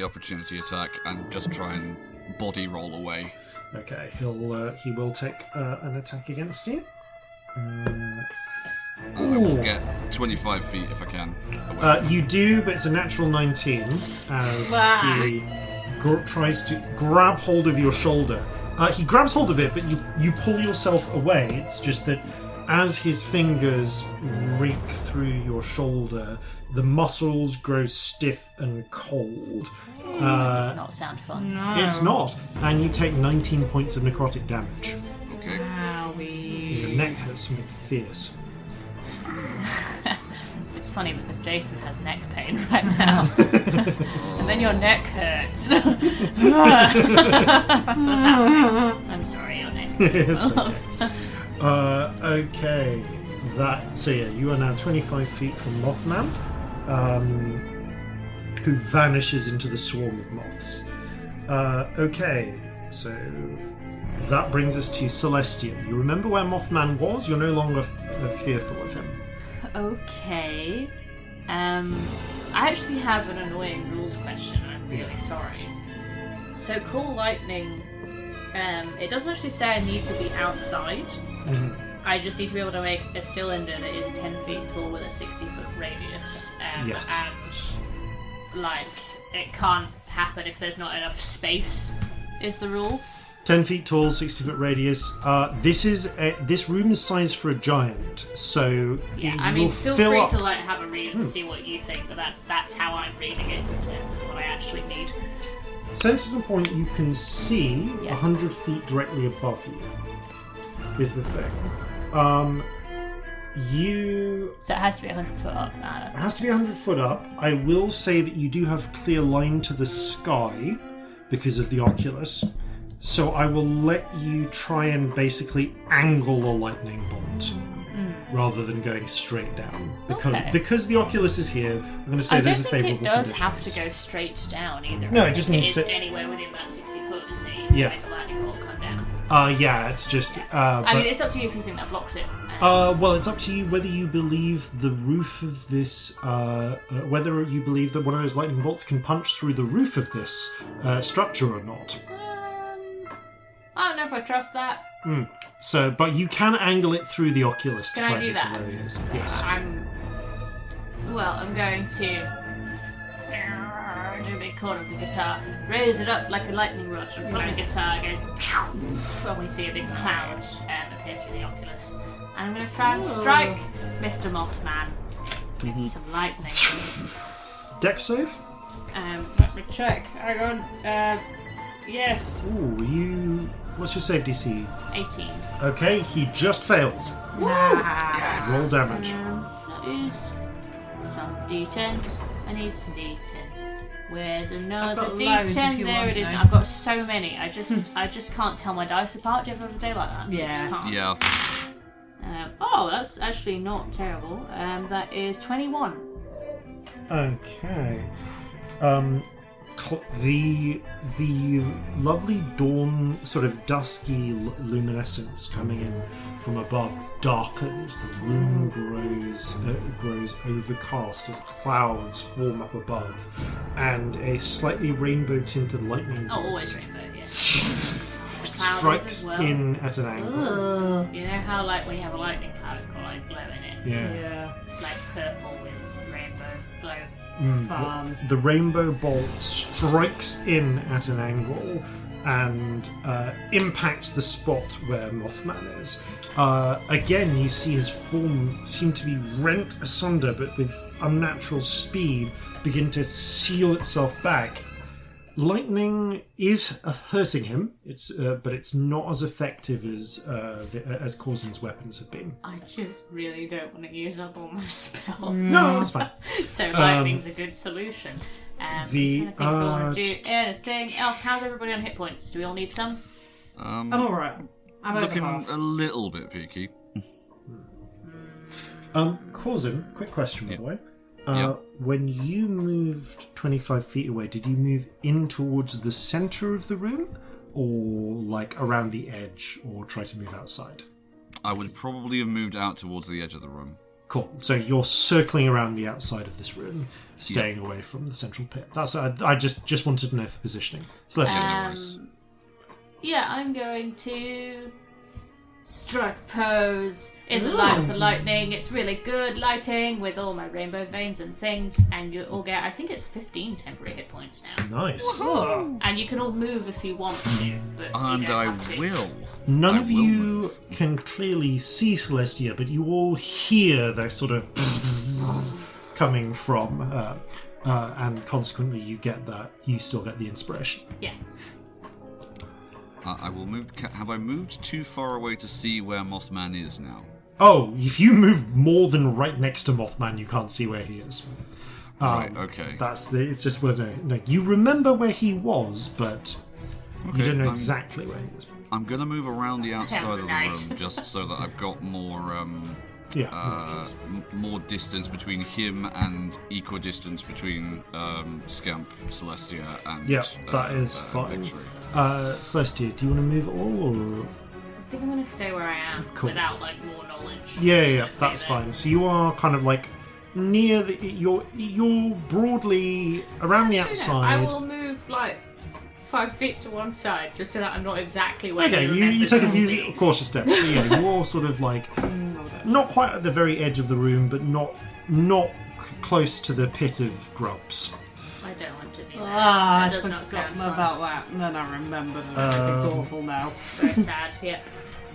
opportunity attack and just try and body roll away. Okay, he will take an attack against you. I will get 25 feet if I can. You do, but it's a natural 19 as he tries to grab hold of your shoulder. He grabs hold of it, but you pull yourself away. It's just that as his fingers rake through your shoulder, the muscles grow stiff and cold. That does not sound fun. No. It's not. And you take 19 points of necrotic damage. Okay. Owie. Your neck hurts something fierce. It's funny because Jason has neck pain right now. And then your neck hurts. That's what's happening. I'm sorry, your neck hurts. Okay. So you are now 25 feet from MOTH-MAN, who vanishes into the swarm of moths. Okay, so that brings us to Celestia. You remember where MOTH-MAN was? You're no longer fearful of him. Okay. I actually have an annoying rules question. I'm really sorry. So, cool lightning. It doesn't actually say I need to be outside. Mm-hmm. I just need to be able to make a cylinder that is 10 feet tall with a 60-foot radius. Yes. And, it can't happen if there's not enough space, is the rule. 10 feet tall, 60-foot radius. This room is sized for a giant, so Yeah, you I mean, will feel fill free up. to have a read and see what you think, but that's how I'm reading it in terms of what I actually need. Centre to point, you can see Yeah. 100 feet directly above you. Is the thing. So it has to be 100 foot up. It has to be 100 foot up. I will say that you do have clear line to the sky because of the Oculus. So I will let you try and basically angle a lightning bolt rather than going straight down. Because the Oculus is here, I'm going to say I don't there's a think favourable it does conditions. have to go straight down either. No, I it just think needs it is to- anywhere within that 60 foot, isn't it? You Yeah. can make a lightning bolt come down. Yeah, it's just... I mean, it's up to you if you think that blocks it. well, it's up to you whether you believe the roof of this, whether you believe that one of those lightning bolts can punch through the roof of this structure or not. I don't know if I trust that. So, but you can angle it through the oculus to Can I try and do get to that? where he is. Yes. I'm going to do a big chord on the guitar, raise it up like a lightning rod in front of the guitar, it goes, and we see a big cloud appear through the oculus. And I'm going to try and strike Mr. Moth-Man with some lightning. Dex save? Let me check. Hang on. Yes. Ooh, what's your save DC? 18. Okay, he just fails. Roll damage. That is some D10s. I need some D10s. Where's another I've got loads if D10? you There want it is. to. I've got so many. I just can't tell my dice apart. Do you ever have a day like that? Yeah. I just can't. Yeah. That's actually not terrible. That is 21. Okay. The lovely dawn, sort of dusky luminescence coming in from above darkens. The room grows overcast as clouds form up above, and a slightly rainbow tinted lightning Oh, bolt always rainbow. Yeah. strikes as well. in at an angle. You know how like when you have a lightning cloud, it's got like glow in it. Yeah. It's like purple with rainbow glow. Fun. The rainbow bolt strikes in at an angle and impacts the spot where Moth-Man is. Again, you see his form seem to be rent asunder, but with unnatural speed begin to seal itself back. Lightning is hurting him, but it's not as effective as Corzin's weapons have been. I just really don't want to use up all my spells. No, that's fine. So lightning's a good solution. The, I'm trying to think if I want to do anything else. How's everybody on hit points? Do we all need some? I'm alright. I'm over Looking half. a little bit peaky. Corzin, quick question by the way. Yeah. When you moved 25 feet away, did you move in towards the center of the room, or like around the edge, or try to move outside? I would probably have moved out towards the edge of the room. Cool. So you're circling around the outside of this room, staying away from the central pit. That's I just wanted to know for positioning. So let's No worries. Yeah, I'm going to strike pose in the light of the lightning. It's really good lighting with all my rainbow veins and things, and you all get, I think it's 15 temporary hit points now. nice. And you can all move if you want to, but you And don't I have to. will. None I of will you move. can clearly see Celestia, but you all hear the sort of coming from, and consequently you get that. You still get the inspiration. Yes. I will move. Have I moved too far away to see where Moth-Man is now? Oh, if you move more than right next to Moth-Man, you can't see where he is. Right, okay. It's just worth noting. No, you remember where he was, but you Okay, don't know I'm- exactly where he is. I'm going to move around the outside of the Nice. room just so that I've got more Yeah. more distance between him and equal distance between Scamp, Celestia, and Yeah, that is fine. Victory. Celestia, do you want to move at all, or? I think I'm going to stay where I am Cool. without like more knowledge. Yeah, Just gonna that's stay there. fine. So you are kind of like near the. You're broadly around the Actually, no, outside. I will move like 5 feet to one side just so that I'm not exactly where Okay, you you remembered take a me few being. cautious steps. But yeah, you're all sort of like not quite at the very edge of the room, but not close to the pit of grubs. I don't want to be there. Ah, that I does not sound forgot fun. about that. And then I remembered, and everything's awful now. Very sad. Yep.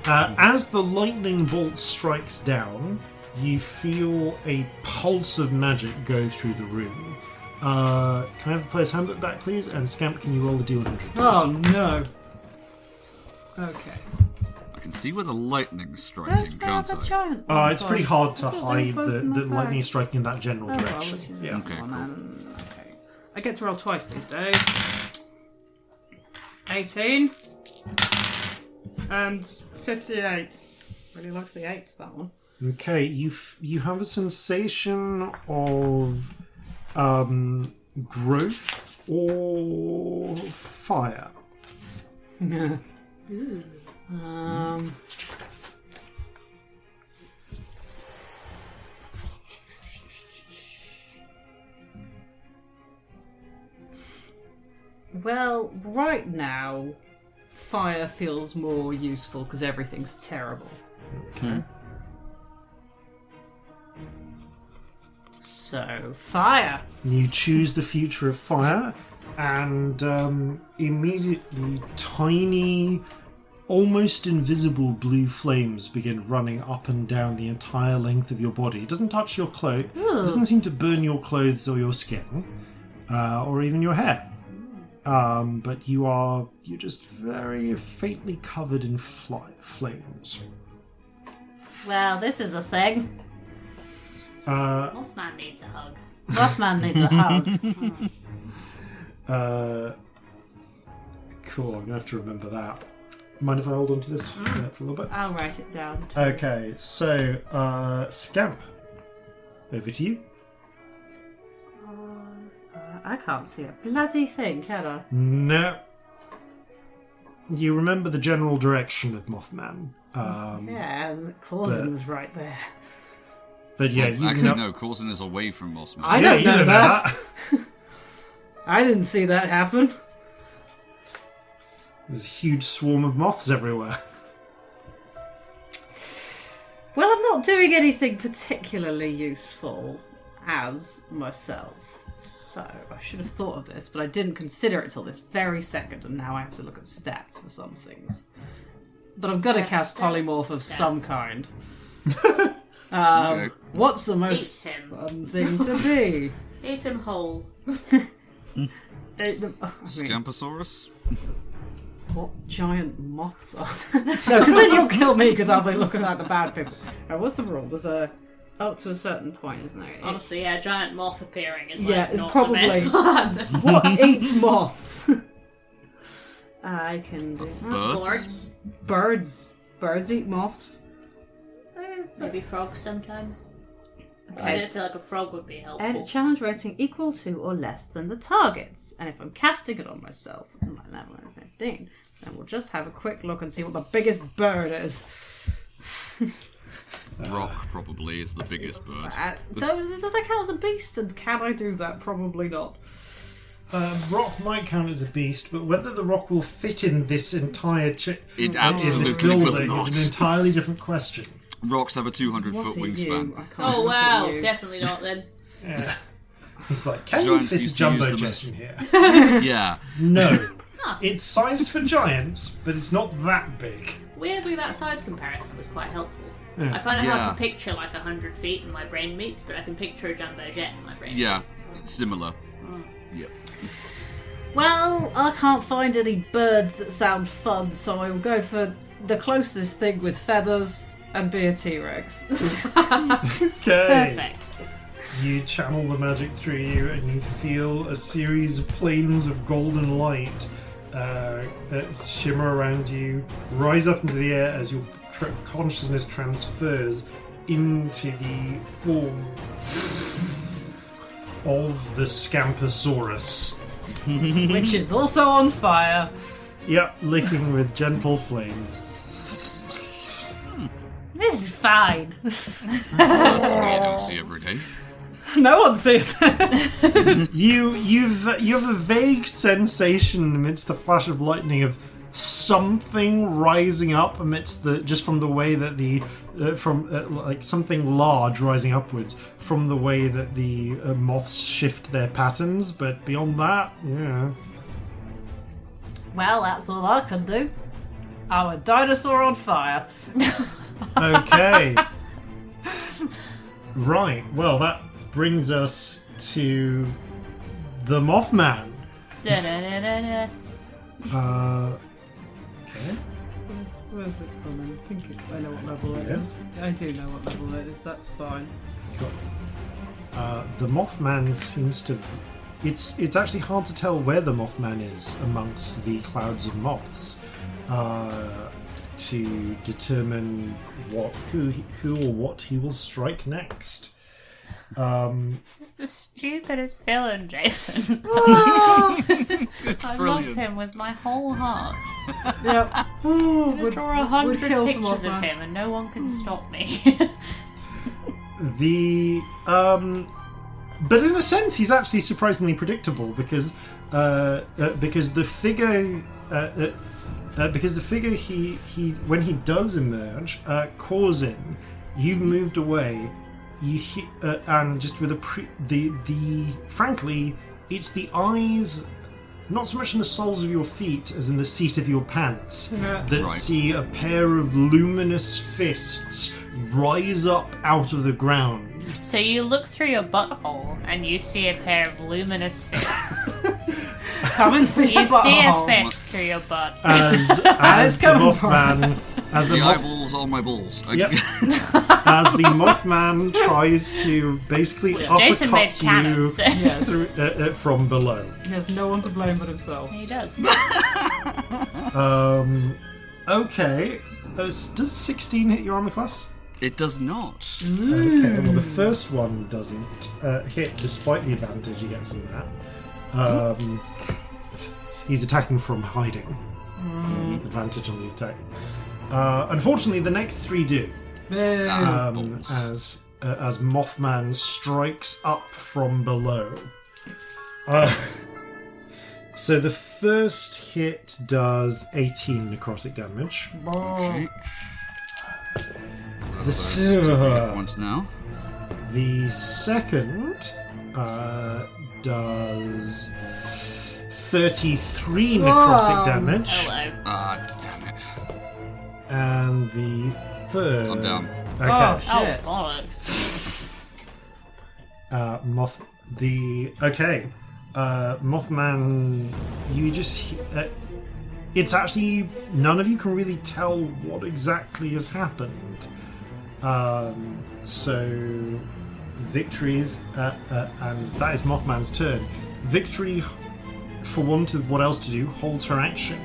As the lightning bolt strikes down, you feel a pulse of magic go through the room. Can I have the player's handbook back, please? And Scamp, can you roll the D100, please? Oh no. Okay. I can see where the lightning's striking, can't I? giant. It's pretty hard to hide both the in my lightning bag. striking in that general Oh, well, direction. let's use Yeah. that Okay, one cool. then. Okay. I get to roll twice these days. 18 and 58. Really likes the 8s, that one. Okay, you have a sensation of growth or fire. Well, right now, fire feels more useful because everything's terrible. Okay. So, fire. You choose the future of fire, and immediately tiny, almost invisible blue flames begin running up and down the entire length of your body. It doesn't touch your clothes. It doesn't seem to burn your clothes or your skin, or even your hair. But you're just very faintly covered in flames. Well, this is a thing. MOTH-MAN needs a hug. MOTH-MAN needs a hug. Cool, I'm going to have to remember that. Mind if I hold on to this for a little bit? I'll write it down. Okay, so, Scamp, over to you. I can't see a bloody thing, can I? No. You remember the general direction of MOTH-MAN. Yeah, and Corzin was right there. But yeah, Well, you actually, know... no, Corzin is away from MOTH-MAN. I Yeah, don't you know don't that. I didn't see that happen. There's a huge swarm of moths everywhere. Well, I'm not doing anything particularly useful as myself. So, I should have thought of this, but I didn't consider it till this very second, and now I have to look at stats for some things. But I'm going to cast polymorph of some kind. Okay. What's the most Eat him. fun thing to be? Eat him whole. Scamposaurus? What giant moths are there? No, because then you'll kill me because I'll be looking at the bad people. Now, what's the rule? There's a up to a certain point, isn't there? Honestly, yeah, giant moth appearing is Yeah, like it's not probably- the best plan. What eats moths? I can do Birds? Birds eat moths. Maybe frogs sometimes. I Okay. don't feel like a frog would be helpful. And challenge rating equal to or less than the target's. And if I'm casting it on myself, at my level of 15, then we'll just have a quick look and see what the biggest bird is. Rock probably is the biggest bird. Does that count as a beast? And can I do that? Probably not. Rock might count as a beast, but whether the rock will fit in this entire It in this absolutely will building not. is an entirely different question. Rocks have a What 200-foot are wingspan. you? I can't Oh look wow, at you. definitely not then. Yeah. It's like, can you Giants fit a used to jumbo use them jet as- in here? Yeah. No. It's sized for giants, but it's not that big. Weirdly, that size comparison was quite helpful. Yeah. I find it Yeah. hard to picture like 100 feet and my brain meets, but I can picture a jumbo jet and my brain Yeah. meets. Similar. Yep. Well, I can't find any birds that sound fun, so I will go for the closest thing with feathers and be a T-Rex. Okay. Perfect. You channel the magic through you, and you feel a series of planes of golden light shimmer around you, rise up into the air as your consciousness transfers into the form of the Scamposaurus. Which is also on fire. Yep, licking with gentle flames. This is fine. That's something you don't see every day. No one sees it. You have a vague sensation amidst the flash of lightning of something rising up amidst the from the way that the like something large rising upwards from the way that the moths shift their patterns, but beyond that, yeah. Well, that's all I can do. I'm a dinosaur on fire. Okay. Right. Well, that brings us to the MOTH-MAN. Da-da-da-da-da. Okay. Where's it from? I know what level it is. I do know what level it is, that's fine. Cool. The MOTH-MAN seems to... It's actually hard to tell where the MOTH-MAN is amongst the clouds of moths to determine who or what he will strike next. This is the stupidest villain, Jason. I love brilliant. him with my whole heart. Yep. I'm gonna draw 100 kill for pictures of MOTH-MAN. him and no one can stop me. But in a sense, he's actually surprisingly predictable because the figure because the figure he when he does emerge, Corzin, you've moved away. And just with frankly, it's the eyes, not so much in the soles of your feet as in the seat of your pants, that see a pair of luminous fists rise up out of the ground. So you look through your butthole and you see a pair of luminous fists. Coming through your You see a butthole. fist through your butt. As the Moth-Man, The eyeballs on my balls. Yep. As the Moth-Man tries to basically Jason made uppercut cannon, you so- Yes. through, from below. He has no one to blame but himself. He does. Okay. Does 16 hit your armor class? It does not. Okay, well the first one doesn't hit despite the advantage he gets on that. He's attacking from hiding. Advantage on the attack. Unfortunately, the next 3 do. As Moth-Man strikes up from below. So the first hit does 18 necrotic damage. Okay. The Once now. The second does 33 necrotic damage. Hello. Damn it. And the third... I'm down. Okay. Oh, Oh, shit. bollocks. Moth-Man, you just... it's actually... None of you can really tell what exactly has happened. So... Victories, and that is Moth-Man's turn. Victory, for want of what else to do, holds her action.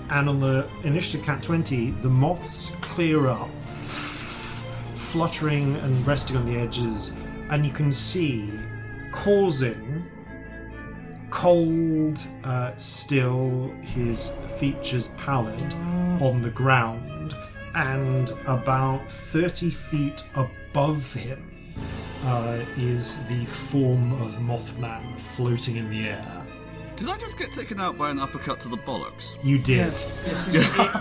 And on the initiative count 20, the moths clear up, fluttering and resting on the edges, and you can see Corzin, cold, still, his features pallid, on the ground, and about 30 feet above him is the form of Moth-Man floating in the air. Did I just get taken out by an uppercut to the bollocks? You did. Yes,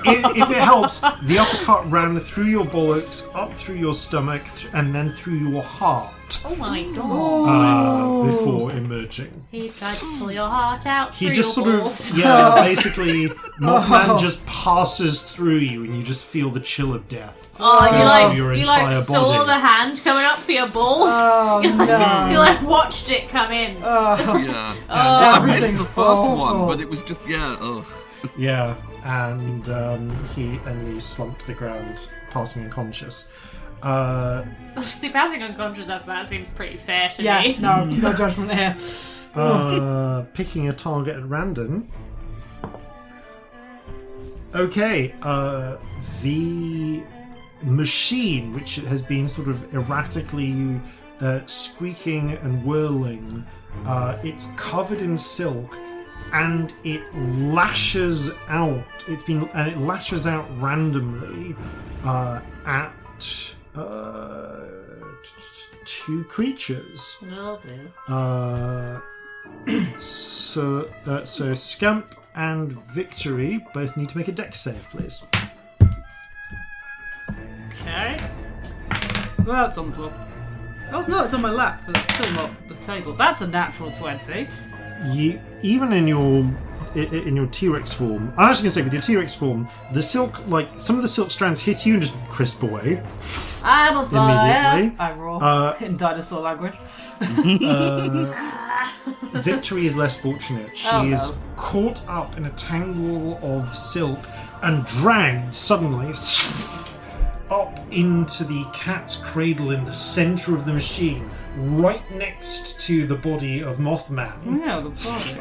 If it helps, the uppercut ran through your bullocks, up through your stomach, and then through your heart Oh my god. before emerging. He tried to pull your heart out He through just your sort balls. of, basically, Mothman just passes through you, and you just feel the chill of death. Oh, Your you entire saw body. the hand coming up for your balls. Oh, You no. watched it come in. Yeah. I missed the Everything's first awful. one, but it was just, ugh. Yeah, and you slumped to the ground, passing unconscious. The passing unconscious after that seems pretty fair to Yeah, me. no judgment here. Picking a target at random. Okay, the machine, which has been sort of erratically squeaking and whirling, it's covered in silk, and it lashes out. It lashes out randomly at 2 creatures. Will do. So Scamp and Victory both need to make a dex save, please. Okay. Well, it's on the floor. Oh, no, it's on my lap, but it's still not the table. That's a natural 20. You, even in your T-Rex form, I'm actually going to say with your T-Rex form, the silk, some of the silk strands hit you and just crisp away I'm on fire! immediately. I roar in dinosaur language. Victory is less fortunate. She is caught up in a tangle of silk and dragged suddenly up into the cat's cradle in the center of the machine, right next to the body of Moth-Man, Yeah, the body.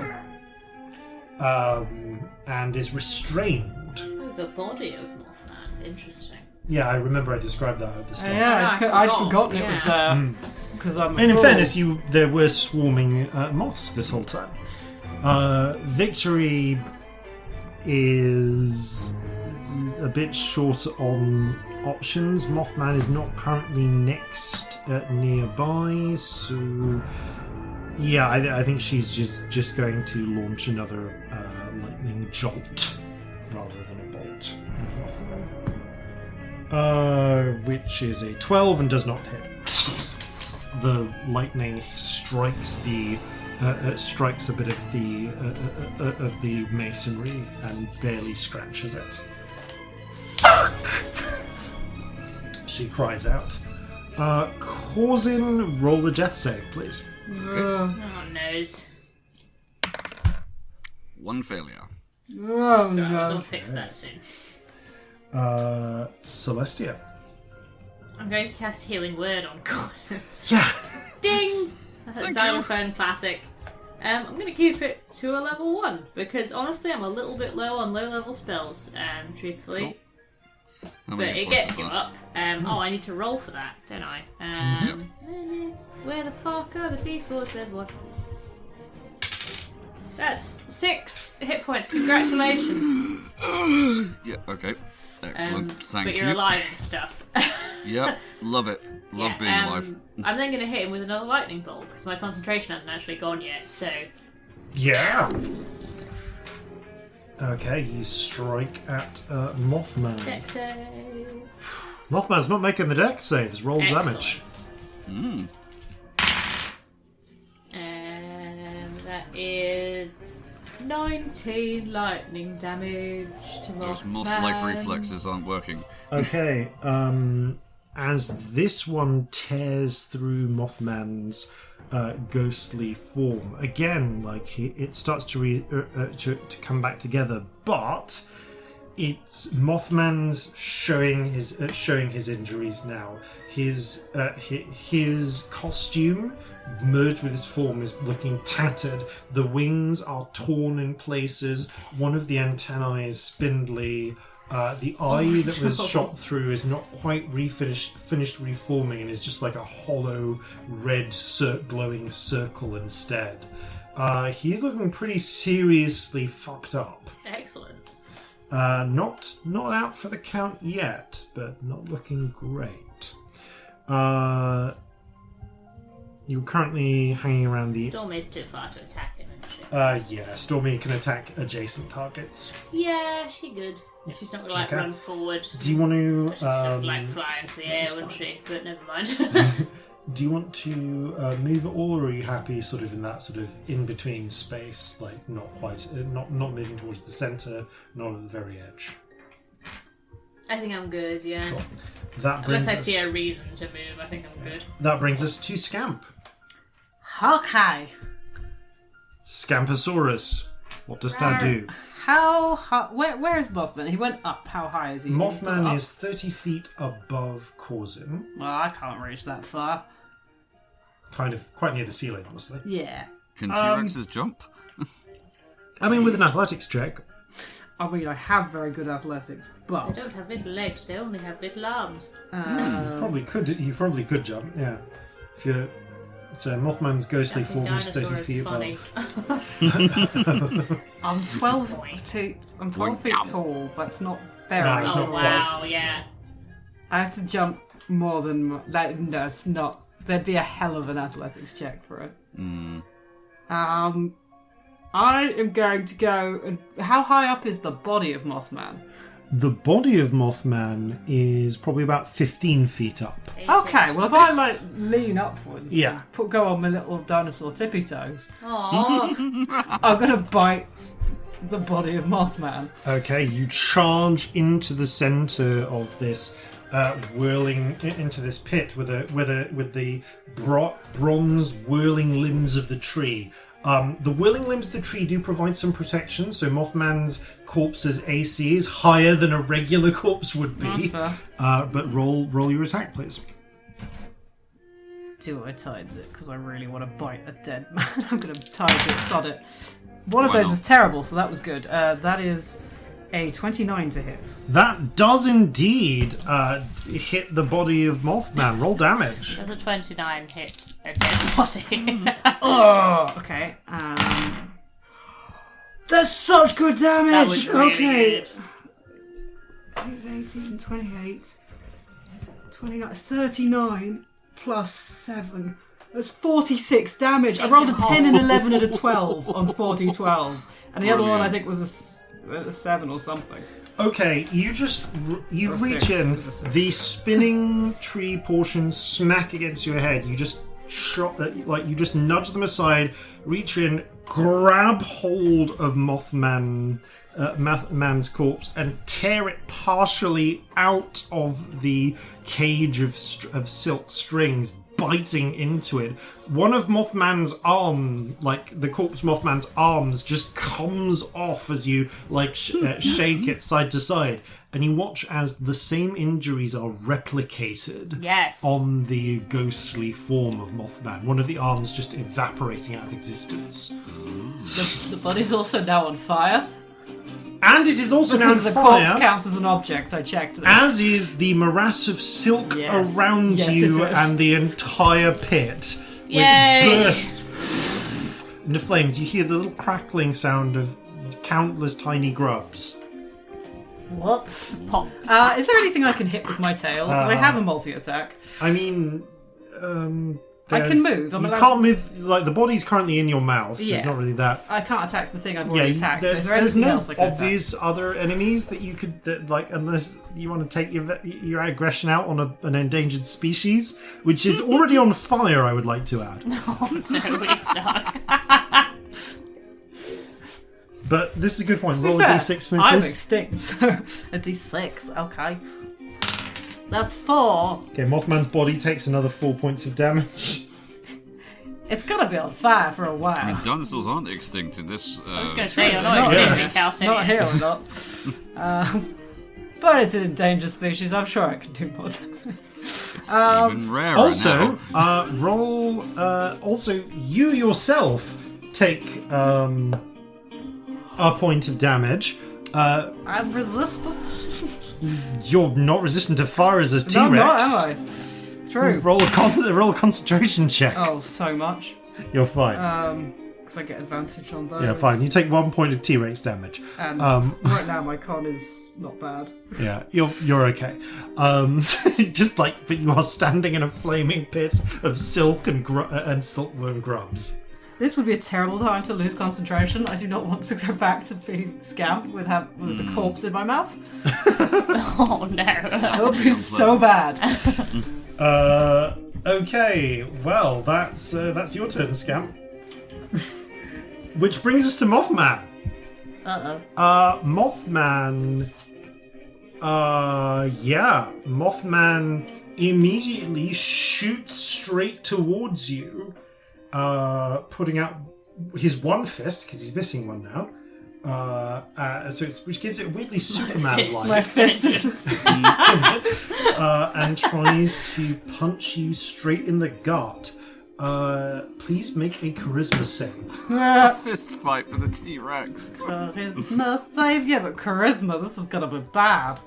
and is restrained. Oh, the body of Moth-Man. Interesting. Yeah, I remember I described that at the start. Yeah, I I'd forgot. forgotten it was there. Because I'm a And in fool. fairness, there were swarming moths this whole time. Victory is a bit short on options. Moth-Man is not currently nearby, so yeah, I think she's just going to launch another lightning jolt rather than a bolt. Which is a 12 and does not hit. The lightning strikes strikes a bit of the masonry and barely scratches it. Fuck! She cries out. Corzin, roll a death save, please. Oh, noes. 1 failure. Oh, So no. we'll fix that soon. Celestia. I'm going to cast Healing Word on Corzin. Yeah. Ding! Thank Xylophone classic. I'm going to keep it to a level 1 because honestly I'm a little bit low on low level spells, truthfully. Cool. How But many it points gets is you that? up. I need to roll for that, don't I? Where the fuck are the d4s? There's one. That's 6 hit points. Congratulations. Yeah, okay. Excellent. Thank but you. you're alive and stuff. Yep, love it. Love being alive. I'm then going to hit him with another lightning bolt because my concentration hasn't actually gone yet. So Yeah. Okay, you strike at Moth-Man. dex save. Moth-Man's not making the dex saves. Roll Excellent. damage. That is 19 lightning damage to Those Moth-Man. moth-like reflexes aren't working. Okay, as this one tears through Mothman's ghostly form, again, like it starts to come back together, but it's Mothman's showing his injuries now. His costume merged with his form is looking tattered. The wings are torn in places. One of the antennae is spindly. The eye that was shot through is not quite finished reforming and is just like a hollow red glowing circle instead. He's looking pretty seriously fucked up. Excellent. Not out for the count yet, but not looking great. You're currently hanging around the... Stormy's too far to attack him, isn't she? Yeah, Stormy can attack adjacent targets. Yeah, she good. She's not gonna Okay. run forward. Do you want to... She'd have to fly into the air, that's wouldn't fine. she? But never mind. Do you want to move at all, or are you happy sort of in that sort of in-between space, like not quite, not moving towards the centre, not at the very edge? I think I'm good, yeah. Cool. That brings Unless I us, see a reason to move, I think I'm good. That brings us to Scamp. Okay. Scamposaurus. What does that do? How high? Where is Mothman? He went up. How high is he? Mothman Up? is 30 feet above Corzin. Well, I can't reach that far. Kind of quite near the ceiling, honestly. Yeah. Can T-Rexes jump? I mean, with an athletics check. I mean, I have very good athletics, but They don't have little legs, they only have little arms. You probably could jump, yeah. If you're... So Mothman's ghostly I think form is 30 dinosaurs feet funny. above. I'm 12 feet tall. That's not very No, it's tall. not Oh quite. wow, yeah. I had to jump more than that. No, it's not. There'd be a hell of an athletics check for it. I am going to go. And how high up is the body of Mothman? The body of Mothman is probably about 15 feet up. Okay, well if I lean upwards, Yeah. go on my little dinosaur tippy toes, Aww. I'm gonna bite the body of Mothman. Okay, you charge into the centre of this, whirling into this pit with the bronze whirling limbs of the tree. The whirling limbs of the tree do provide some protection, so Mothman's corpse's AC is higher than a regular corpse would be. That's fair. But roll your attack, please. Do I tides it? Because I really want to bite a dead man. I'm going to tides it, sod it. One of Why those not? was terrible, so that was good. That is a 29 to hit. That does indeed hit the body of Mothman. Roll damage. Does a 29 hit a dead body? Oh, okay. That's such good damage! That was really okay. good. 18, 28, 29, 39 plus 7. That's 46 damage. I rolled a 10 and 11 and a 12 on 40-12. And the other one I think was a 7 or something. Okay, you Or reach 6. in, It was a 6. the spinning tree portions smack against your head. You just you just nudge them aside, reach in, grab hold of Man's corpse, and tear it partially out of the cage of silk strings, biting into it. One of Mothman's arm, the corpse Mothman's arms, just comes off as you shake it side to side, and you watch as the same injuries are replicated on the ghostly form of Mothman. One of the arms just evaporating out of existence. The body's also now on fire. And it is also now on Because the fire. corpse counts as an object, I checked this. As is the morass of silk around you it is. and the entire pit, which Yay! bursts into flames. You hear the little crackling sound of countless tiny grubs. Whoops. Is there anything I can hit with my tail? Because I have a multi-attack. I mean, I can move. You can't move. The body's currently in your mouth, so Yeah. it's not really that. I can't attack the thing I've already attacked. There's Is there anything no else I can obvious other enemies that you could unless you want to take your aggression out on an endangered species, which is already on fire. I would like to add. Oh no, we suck. But this is a good point. To be Roll fair, a d6 for me, I'm please. extinct, so a d6. Okay. That's 4. Okay, Mothman's body takes another 4 points of damage. It's gonna be on fire for a while. I mean, dinosaurs aren't extinct in this. I was going to say, you're not not extinct in yes. Calcinea. Not here or not. But it's an endangered species. I'm sure I can do more damage. It's even rarer Also, now. roll. Also, you yourself take a point of damage. I'm resistant. You're not resistant to fire as a T-Rex. No, I'm not, am I? True. Roll a concentration check. Oh, so much. You're fine. Because I get advantage on those. Yeah, fine. You take 1 point of T-Rex damage. And right now my con is not bad. Yeah, you're okay. But you are standing in a flaming pit of silk and silkworm grubs. This would be a terrible time to lose concentration. I do not want to go back to being Scamp with the corpse in my mouth. Oh no. That would be so bad. Okay, well, that's your turn, Scamp. Which brings us to Moth-Man. Moth-Man... Moth-Man immediately shoots straight towards you, putting out his one fist, because he's missing one now. Which gives it weirdly Superman-like. My fist is... And tries to punch you straight in the gut. Please make a charisma save. Fist fight with a T-Rex. Charisma save? Yeah, but charisma, this is gonna be bad.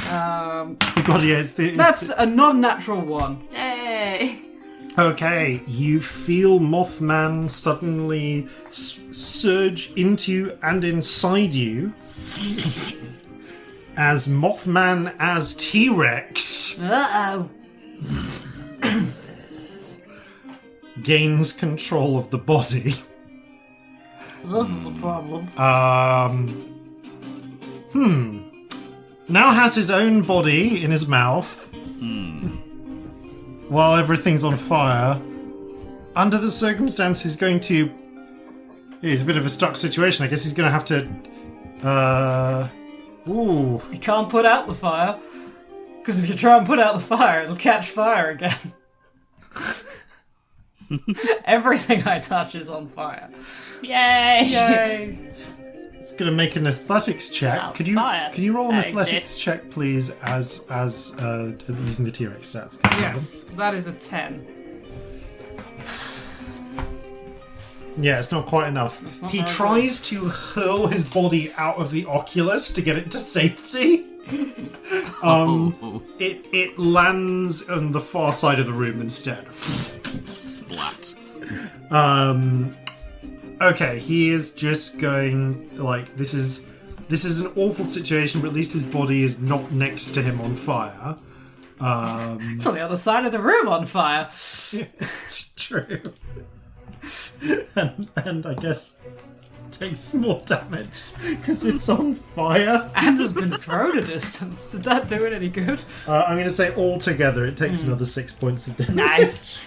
God, yeah, That's a non-natural one. Yay. Okay, you feel Mothman suddenly surge into and inside you as Mothman as T-Rex Uh-oh. gains control of the body. This is a problem. Now has his own body in his mouth. While everything's on fire. Under the circumstances, it's a bit of a stuck situation. I guess he's going to have to... You can't put out the fire. Because if you try and put out the fire, it'll catch fire again. Everything I touch is on fire. Yay. Yay! It's going to make an athletics check. Wow, Can you roll an that athletics exists. check, please, as for using the T-Rex stats? Yes, that is a 10. Yeah, it's not quite enough. not He very tries to hurl his body out of the Oculus to get it to safety. It lands on the far side of the room instead. Splat. Okay, he is just going this is an awful situation, but at least his body is not next to him on fire. It's on the other side of the room on fire. It's true. and I guess takes more damage because it's on fire. And has been thrown a distance. Did that do it any good? I'm going to say altogether it takes another 6 points of damage. Nice.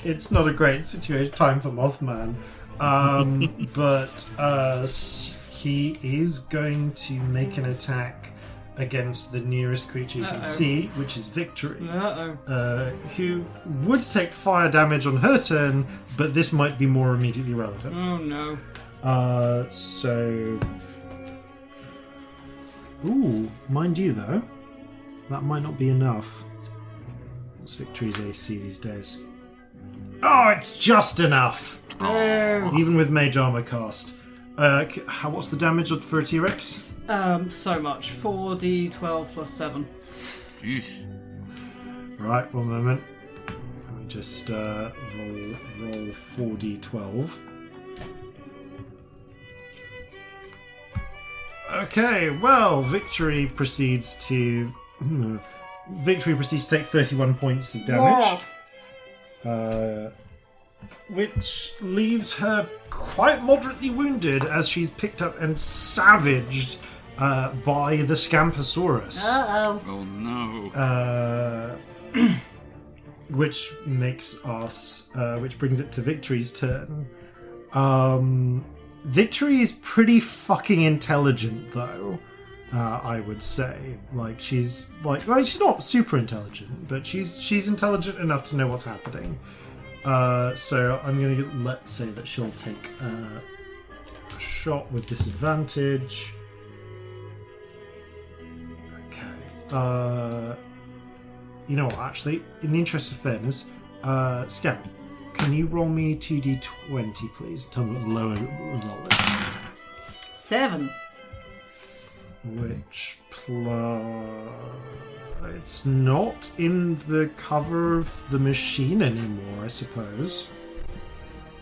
It's not a great time for MOTH-MAN. But he is going to make an attack against the nearest creature you can see, which is Victory, who would take fire damage on her turn, but this might be more immediately relevant. Oh no. So... Ooh, mind you though, that might not be enough. What's Victory's AC these days? Oh, it's just enough! Oh. Even with Mage Armor cast. What's the damage for a T-Rex? So much. 4d12 plus 7. Yeesh. Right, one moment. Let me just roll 4d12. Okay, well, Victory proceeds to take 31 points of damage. Which leaves her quite moderately wounded as she's picked up and savaged by the Scamposaurus. Uh-oh. Oh no. Which brings it to Victory's turn. Victory is pretty fucking intelligent, though. I would say, she's not super intelligent, but she's intelligent enough to know what's happening. So I'm going to let's say that she'll take a shot with disadvantage. Okay. You know what? Actually, in the interest of fairness, Scamp, can you roll me 2d20, please? Tell me what the lower roll is. 7. Which it's not in the cover of the machine anymore, I suppose.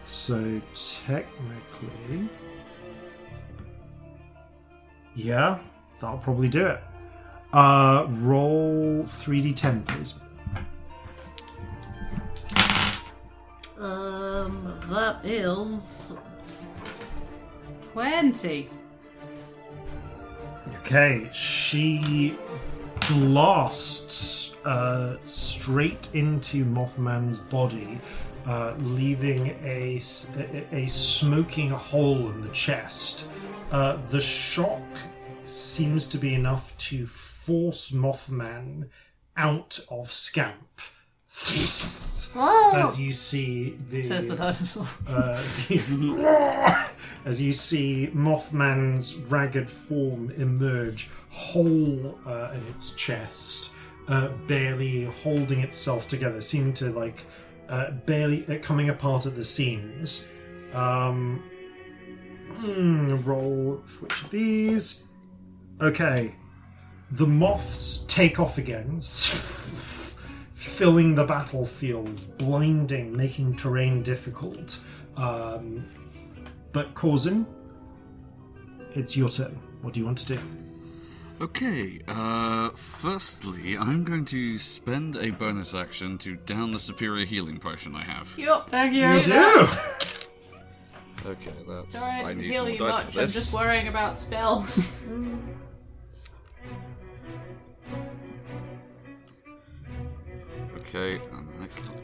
So technically, yeah, that'll probably do it. Roll 3d10, please. That is 20. Okay, she blasts straight into MOTH-MAN's body, leaving a smoking hole in the chest. The shock seems to be enough to force MOTH-MAN out of Scamp. As you see Says the dinosaur. As you see MOTH-MAN's ragged form emerge, whole in its chest, barely holding itself together, seeming to barely coming apart at the seams. Roll for which of these? Okay, the moths take off again. Filling the battlefield, blinding, making terrain difficult. But Corzin, it's your turn. What do you want to do? Okay, firstly, I'm going to spend a bonus action to down the superior healing potion I have. Yup. Thank you. You do! Okay, that's... Sorry, I I didn't need heal more you dice much. for I'm this. just worrying about spells. Okay, and the next one.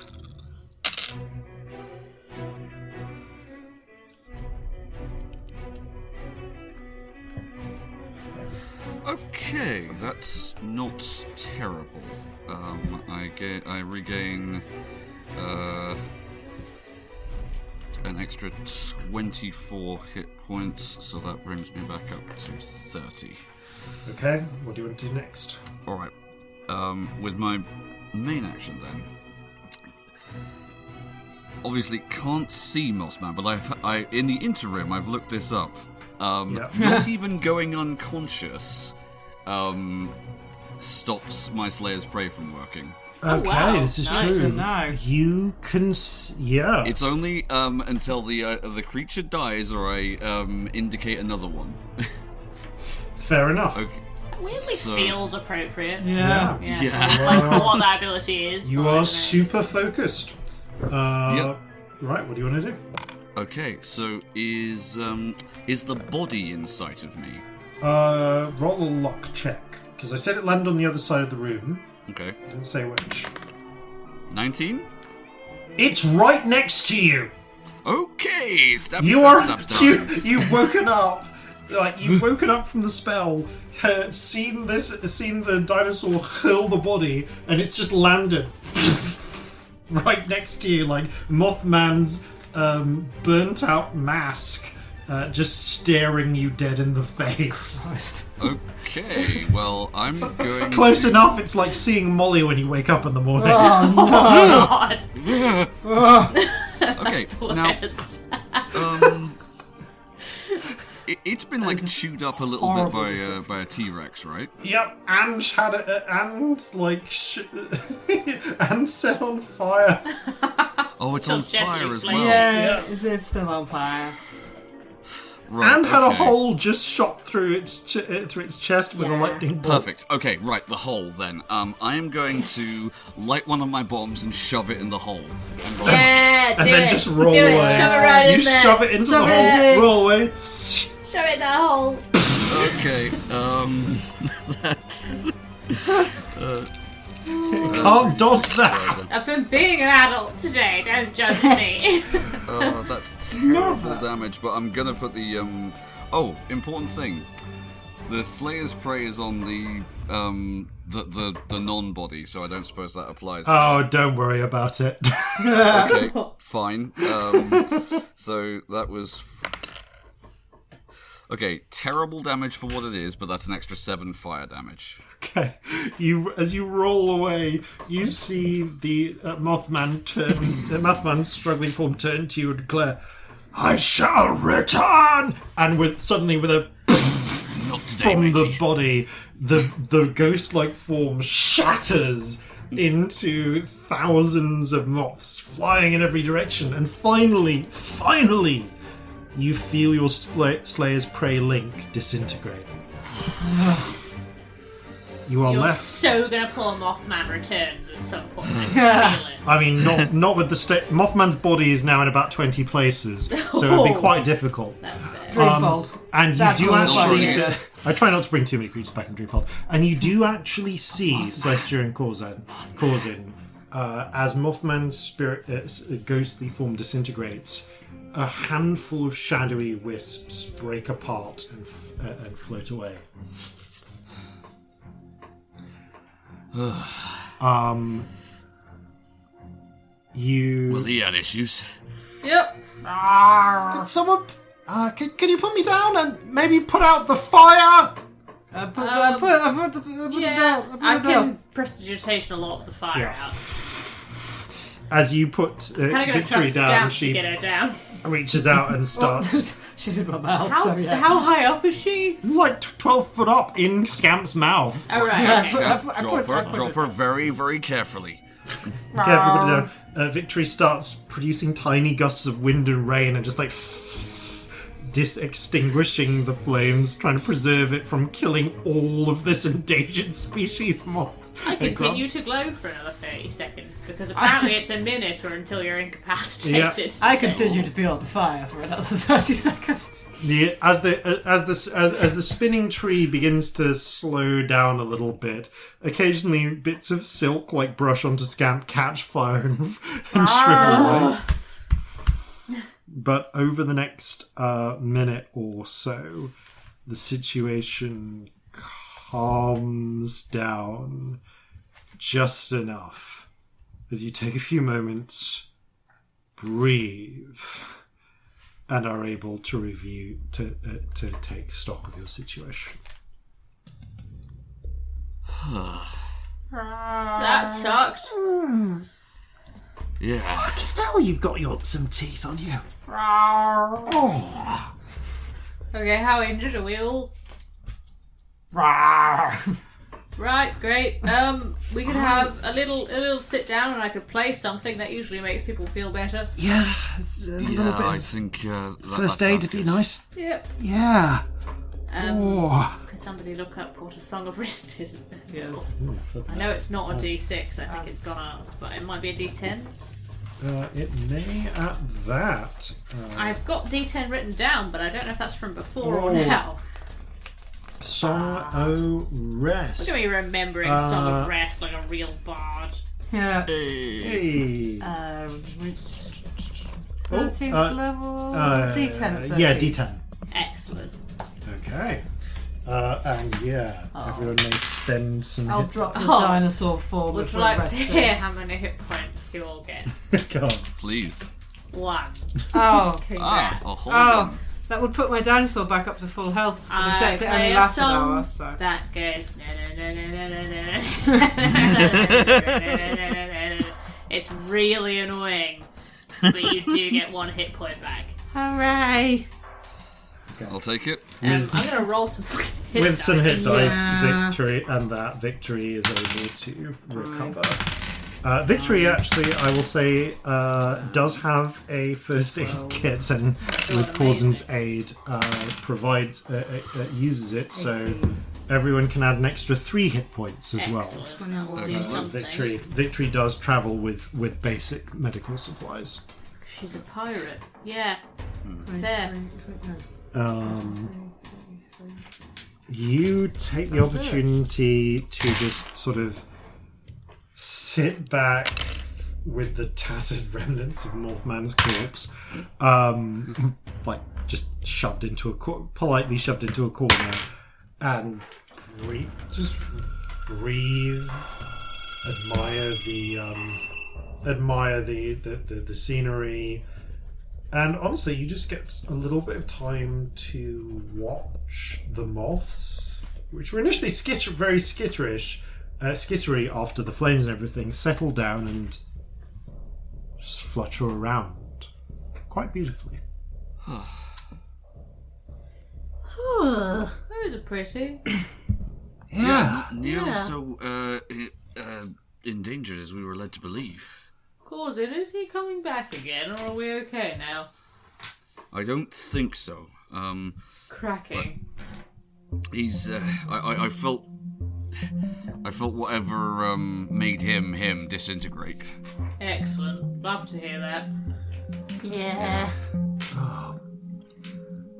Okay, that's not terrible. I regain an extra 24 hit points, so that brings me back up to 30. Okay, what do you want to do next? Alright, with my main action then. Obviously can't see MOTH-MAN, but I in the interim I've looked this up. Not even going unconscious stops my Slayer's Prey from working. Okay, wow. this is Nice. true. No. You can, yeah. It's only until the creature dies or I indicate another one. Fair enough. Okay. That weirdly So- feels appropriate. Yeah. Yeah. Like for what that ability is. You I are don't know. super focused. Yep. Right, what do you want to do? Okay, so is the body in sight of me? Roll a lock check. Because I said it landed on the other side of the room. Okay. I didn't say which. 19? It's right next to you! Okay! Stab. You've woken up. Like, you've woken up from the spell, seen the dinosaur hurl the body, and it's just landed right next to you, like MOTH-MAN's burnt out mask, just staring you dead in the face. Okay, well, I'm going Close enough, it's like seeing Molly when you wake up in the morning. Oh, God. Okay, now, it's been like chewed up a little bit by a T-Rex, right? Yep, and had and set on fire. Oh, it's So on fire gently as flamed. well. yeah, it's still on fire. Right, And had a okay. hole just shot through its chest with a lightning bolt. Perfect. Okay, right, the hole then. I am going to light one of my bombs and shove it in the hole. And roll. Yeah, And do then it. just roll do away. It. Shove it right You in there. shove it into Shove the it hole, into- roll away. Shove it in that hole. Okay, that's... Can't dodge that. I've been being an adult today. Don't judge me. Oh, that's terrible damage, but I'm gonna put the, Oh, important thing. The Slayer's Prey is on the non-body, so I don't suppose that applies. Oh, don't worry about it. Okay, fine. So that was... Okay, terrible damage for what it is, but that's an extra 7 fire damage. Okay, as you roll away, you see the MOTH-MAN's struggling form turn to you and declare, "I shall return!" And with a Not today, from the matey. body, the ghost-like form shatters into thousands of moths flying in every direction, and finally, you feel your Slayer's Prey link disintegrate. You are You're left. so gonna pull Moth-Man Returns at some point. I can feel it. I mean, not with the MOTH-MAN's body is now in about 20 places, so it would be quite difficult. That's fair. Dreamfold. And you That's do what I'm actually. saying. I try not to bring too many creatures back in Dreamfold. And you do actually see Celestia and Corzin, as Moth-MAN's spirit, ghostly form disintegrates. A handful of shadowy wisps break apart and float away. You. Well, he had issues. Yep. Someone. Can you put me down and maybe put out the fire? I put it Yeah, down. I can prestidigitation a lot of the fire Yeah. out. As you put Kind of gonna Victory trust down, Scamp to she get her down. reaches out and starts She's in my mouth, How, so yeah. how high up is she? like 12 foot up in Scamp's mouth. Oh, right. Yeah, Okay. Scamp, I drop her very, very carefully. Careful, put it down. Victory starts producing tiny gusts of wind and rain and just like extinguishing the flames, trying to preserve it from killing all of this endangered species moth. I and continue grubs. to glow for another 30 seconds because apparently it's a minute or until you're incapacitated. I so- continue to be on fire for another 30 seconds. As the spinning tree begins to slow down a little bit, occasionally bits of silk like brush onto Scamp catch fire and shrivel away. But over the next minute or so, the situation calms down just enough as you take a few moments, breathe, and are able to review to take stock of your situation. That sucked. Yeah. Hell, you've got some teeth on you. Okay, how injured are we all? Right, great. We could have a little sit down, and I could play something that usually makes people feel better. Yeah, it's a little Yeah, bit I of think first aid would be nice. Yep. Yeah. Could somebody look up what a Song of Wrist is at this level? I know it's not a D6. I think it's gone up, but it might be a D10. it may at that. I've got D10 written down, but I don't know if that's from before or Oh. now. Song O' Rest. Look at me remembering Song of Rest like a real bard. Yeah. Hey. 13th level. D10 at 13th. Yeah, D10. Excellent. Okay. And yeah, everyone may spend some. I'll hit drop the Oh. dinosaur form Would you before like to resting. hear how many hit points you all get? Go on. Please. 1. Oh. Congrats. A whole Oh. one. That would put my dinosaur back up to full health. But I it play only a lasts an song hour, so. that goes. It's really annoying, but you do get 1 hit point back. Hooray! I'll take it. With- I'm gonna roll some fucking hit With some dice. hit dice, Yeah. victory is able to recover. Victory, actually, I will say, does have a first aid kit, and with Corzin's aid, uses it, so everyone can add an extra 3 hit points as well. Excellent. We'll do something. Victory does travel with basic medical supplies. She's a pirate. Yeah. Fair. You take the opportunity to just sort of sit back with the tattered remnants of MOTH-MAN's corpse, like just politely shoved into a corner, and breathe, admire the scenery. And honestly, you just get a little bit of time to watch the moths, which were initially very skittery after the flames and everything, settle down and just flutter around quite beautifully. Those are pretty. Yeah. Not nearly so endangered as we were led to believe. Corzin, is he coming back again, or are we okay now? I don't think so. Cracking. He's. I felt whatever made him disintegrate. Excellent. Love to hear that. Yeah.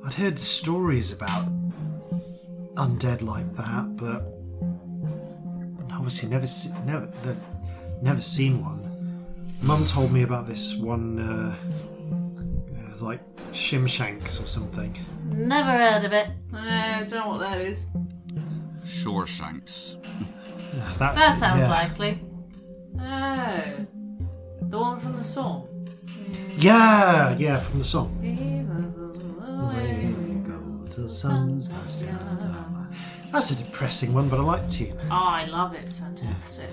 I'd heard stories about undead like that, but obviously never seen one. Mum told me about this one, like Shimshanks or something. Never heard of it. I don't know what that is. Shore shanks. That's That it, sounds yeah. likely. Oh. The one from the song. Yeah, from the song. Away. Go to the sun's bastard. That's a depressing one, but I like the tune. Oh, I love it. It's fantastic.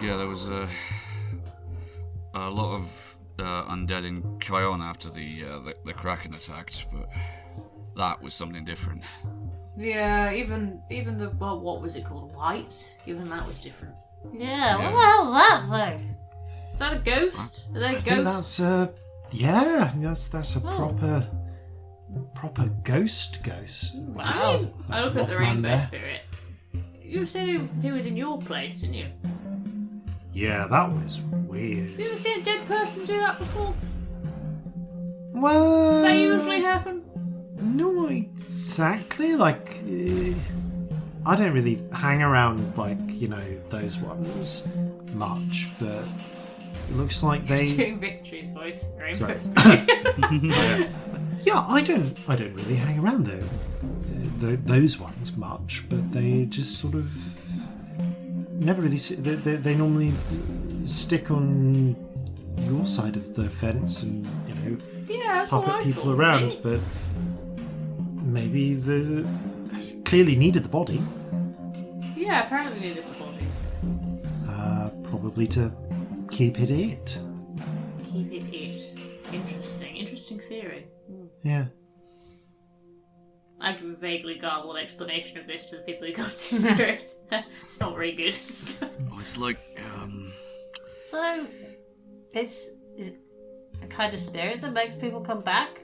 Yeah, there was a lot of undead in Cryon after the Kraken attacked, but that was something different. Yeah, even the what was it called? White. Even that was different. Yeah, what the hell's that thing? Is that a ghost? Are they I think ghosts? that's a proper ghost. I look at the Mothman rainbow there. spirit. You said he was in your place, didn't you? Yeah, that was weird. Have you ever seen a dead person do that before? Well, Does that usually happen? not exactly. Like, I don't really hang around those ones much, but it looks like they. Doing Victory's voice for rainbow Sorry. spirit. Yeah, I don't really hang around those ones much, but they just sort of never really. They normally stick on your side of the fence and Yeah, that's what I puppet people thought, around, see? but maybe clearly needed the body, Yeah, apparently needed the body. probably to keep it. Keep it. Interesting theory. Yeah. I give a vaguely garbled explanation of this to the people who can't see spirit. It's not very good. Oh, it's like So, is it a kind of spirit that makes people come back?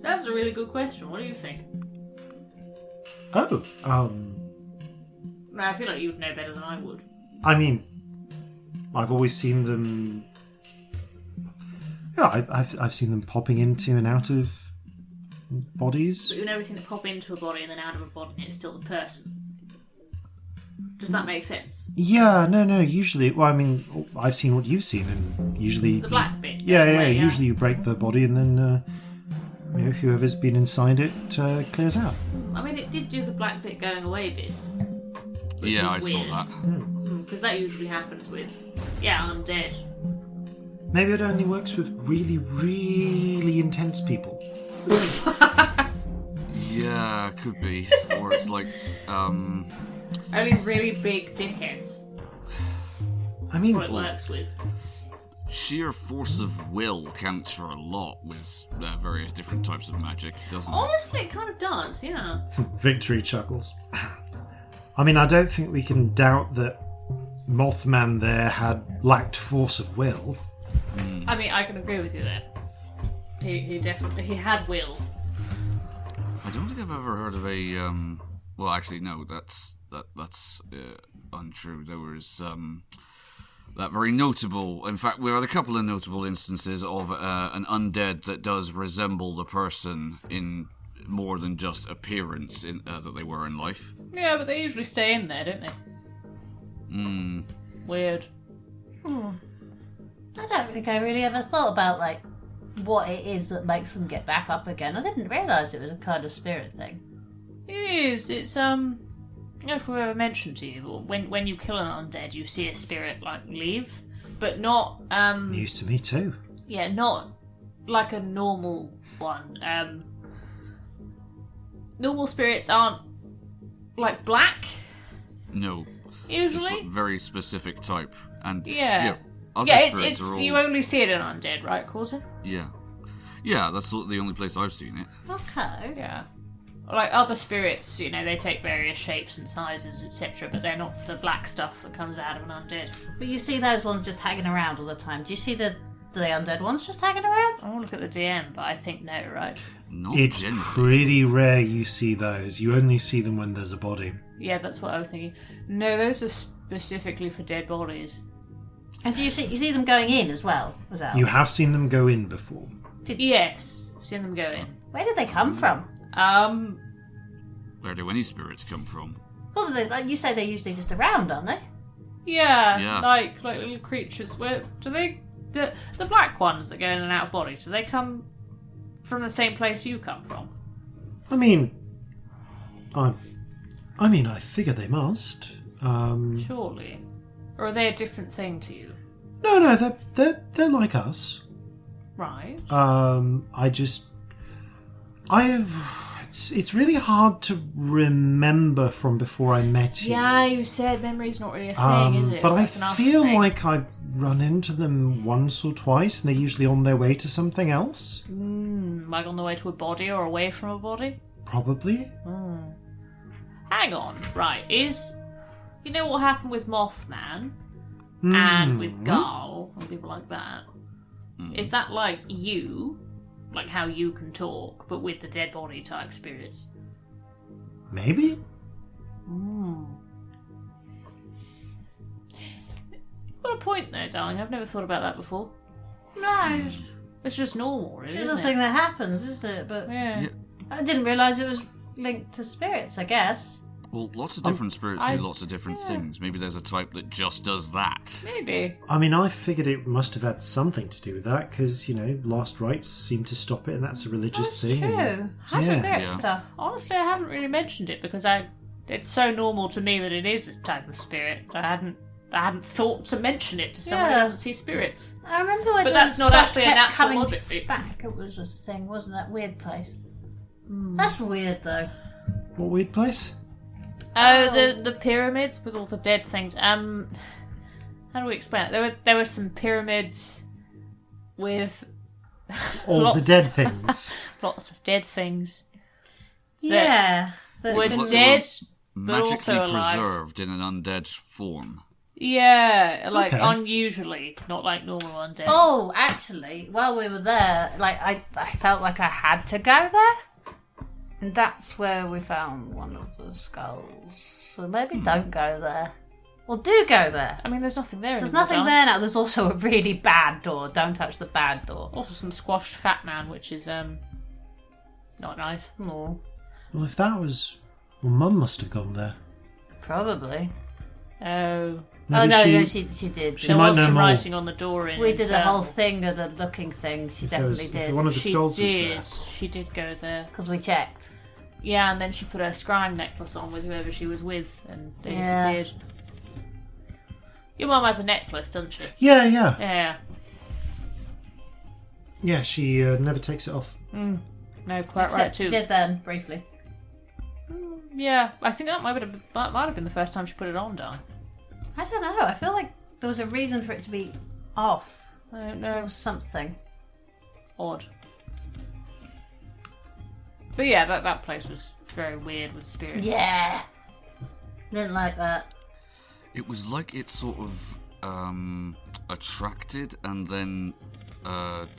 That's a really good question. What do you think? Oh, I feel like you would know better than I would. I mean, I've always seen them. Yeah, I've seen them popping into and out of bodies. But you've never seen it pop into a body and then out of a body and it's still the person. Does that make sense? Yeah, no. Usually, well, I mean, I've seen what you've seen, and usually The black bit. Yeah. Usually, you break the body, and then whoever's been inside it clears out. I mean, it did do the black bit going away bit. Yeah, I saw weird. that. Because that usually happens with, undead. Maybe it only works with really, really intense people. Yeah, could be. Or it's like, Only really big dickheads. I mean, That's what it works with. sheer force of will counts for a lot with various different types of magic, doesn't it? Honestly, it kind of does, yeah. Victory chuckles. I mean, I don't think we can doubt that MOTH-MAN there lacked force of will. I mean, I can agree with you there. He definitely had will. I don't think I've ever heard of a. Well, actually, no. That's untrue. There was that very notable. In fact, we had a couple of notable instances of an undead that does resemble the person in more than just appearance that they were in life. Yeah, but they usually stay in there, don't they? Weird. I don't think I really ever thought about, like, what it is that makes them get back up again. I didn't realise it was a kind of spirit thing. It is. It's I don't know if we ever mentioned to you, when you kill an undead, you see a spirit like leave, but not News to me too. yeah, not like a normal one. Normal spirits aren't like black No, usually. it's a very specific type, and Yeah. other Yeah, spirits it's are all. you only see it in undead, right, Corzin? Yeah, that's the only place I've seen it. Okay. Yeah. Like other spirits, they take various shapes and sizes, etc., but they're not the black stuff that comes out of an undead. But you see those ones just hanging around all the time. Do you see the undead ones just hanging around? I want to look at the DM, but I think no, right? Not It's generally. pretty rare you see those. You only see them when there's a body. Yeah, that's what I was thinking. No, those are specifically for dead bodies. And do you see them going in as well? You have seen them go in before. Yes, seen them go in. Where did they come from? Where do any spirits come from? What do they? Like you say they're usually just around, aren't they? Yeah. Like little creatures. Where do they? The black ones that go in and out of bodies. Do they come from the same place you come from? I mean, I figure they must. Surely, or are they a different thing to you? No, they're like us. Right. It's really hard to remember from before I met you. Yeah, you said memory's not really a thing, is it? But That's I an us feel thing. like I've run into them once or twice, and they're usually on their way to something else. Like on the way to a body or away from a body. Probably. Hang on, right? You know what happened with MOTH-MAN and with Garl and people like that? Is that like you? Like how you can talk, but with the dead body type spirits? Maybe. What a point there, darling. I've never thought about that before. No, It's just normal, really, it's just isn't a it? thing that happens, isn't it? But Yeah. I didn't realise it was linked to spirits. I guess. Well, lots of different spirits do lots of different things. Maybe there's a type that just does that. Maybe. I mean, I figured it must have had something to do with that, because, last rites seem to stop it, and that's a religious That's thing. true. How's Yeah. spirit Yeah. stuff? Honestly, I haven't really mentioned it because it's so normal to me that it is this type of spirit. I hadn't thought to mention it to someone who Yeah. doesn't see spirits. I remember when But the that's not stuff actually a kept natural coming logic thing. back. It was a thing, wasn't that weird place? That's weird though. What weird place? Oh, the pyramids with all the dead things. How do we explain it? There were some pyramids with All the Lots. dead things. lots of dead things. Yeah. But Were Lots of dead, but Magically also alive. preserved in an undead form. Yeah, like Okay. unusually, not like normal undead. oh, actually, while we were there, like I felt like I had to go there, and that's where we found one of the skulls. So maybe don't go there. Well, do go there. I mean, there's nothing there. There's anymore, nothing John. there now. There's also a really bad door. Don't touch the bad door. Also, some squashed fat man, which is not nice. Oh, Well, if that was... Well, Mum must have gone there. probably. Oh, Maybe no, she did. she there might was know some more. writing on the door. In We did a Infernal. whole thing of the looking thing. She If there was- definitely if did. one of the She skulls was did. there. She did go there. Because we checked. Yeah, and then she put her scrying necklace on with whoever she was with, and they Yeah. disappeared. Your mum has a necklace, doesn't she? Yeah. Yeah. Yeah, she never takes it off. No, quite right Except too. she did then, briefly. Yeah, I think that might have been the first time she put it on, Don. I don't know. I feel like there was a reason for it to be off. I don't There know. was something. Odd. But yeah, that place was very weird with spirits. Yeah. Didn't like that. It was like it sort of attracted and then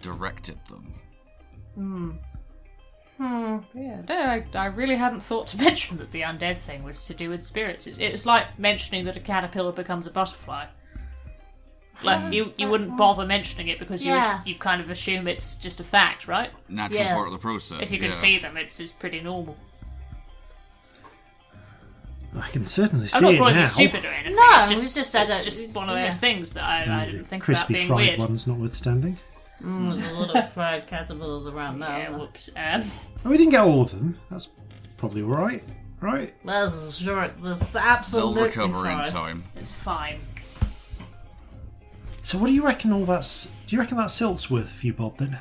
directed them. Yeah, no, I really hadn't thought to mention that the undead thing was to do with spirits. It's like mentioning that a caterpillar becomes a butterfly. Like, you wouldn't bother mentioning it because Yeah. you kind of assume it's just a fact, right? Natural Yeah. part of the process. If you can yeah. see them, it's pretty normal. I can certainly see I'm not it calling now. you stupid or anything. No, it's it's just I it's don't- just one of yeah. those things that I didn't think about Crispy being fried weird. ones notwithstanding. There's a lot of fried caterpillars around now. Yeah, whoops. Oh, we didn't get all of them. That's probably all right. Right? That's sure. It's They'll absolutely recover in fried. time. It's fine. So what do you reckon all that's... Do you reckon that silk's worth a few bob then?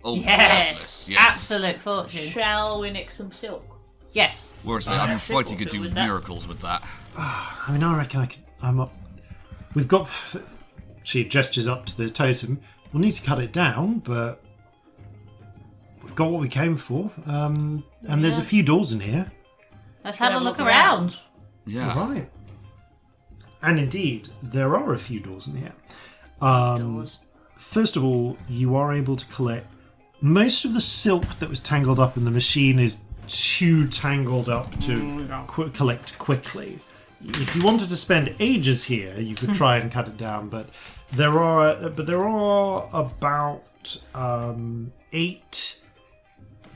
Oh, Yes. doubtless, yes. Absolute fortune. Shall we nick some silk? Yes. Worth it. I'm Triple afraid you could two do with that. miracles with that. I mean, I reckon I could... I'm up... We've got... She gestures up to the totem. We'll need to cut it down, but... We've got what we came for. And there's a few doors in here. Let's have a look around. Yeah. Right. And indeed, there are a few doors in here. Doors. First of all, you are able to collect... Most of the silk that was tangled up in the machine is too tangled up to collect quickly. If you wanted to spend ages here, you could try and cut it down, but there are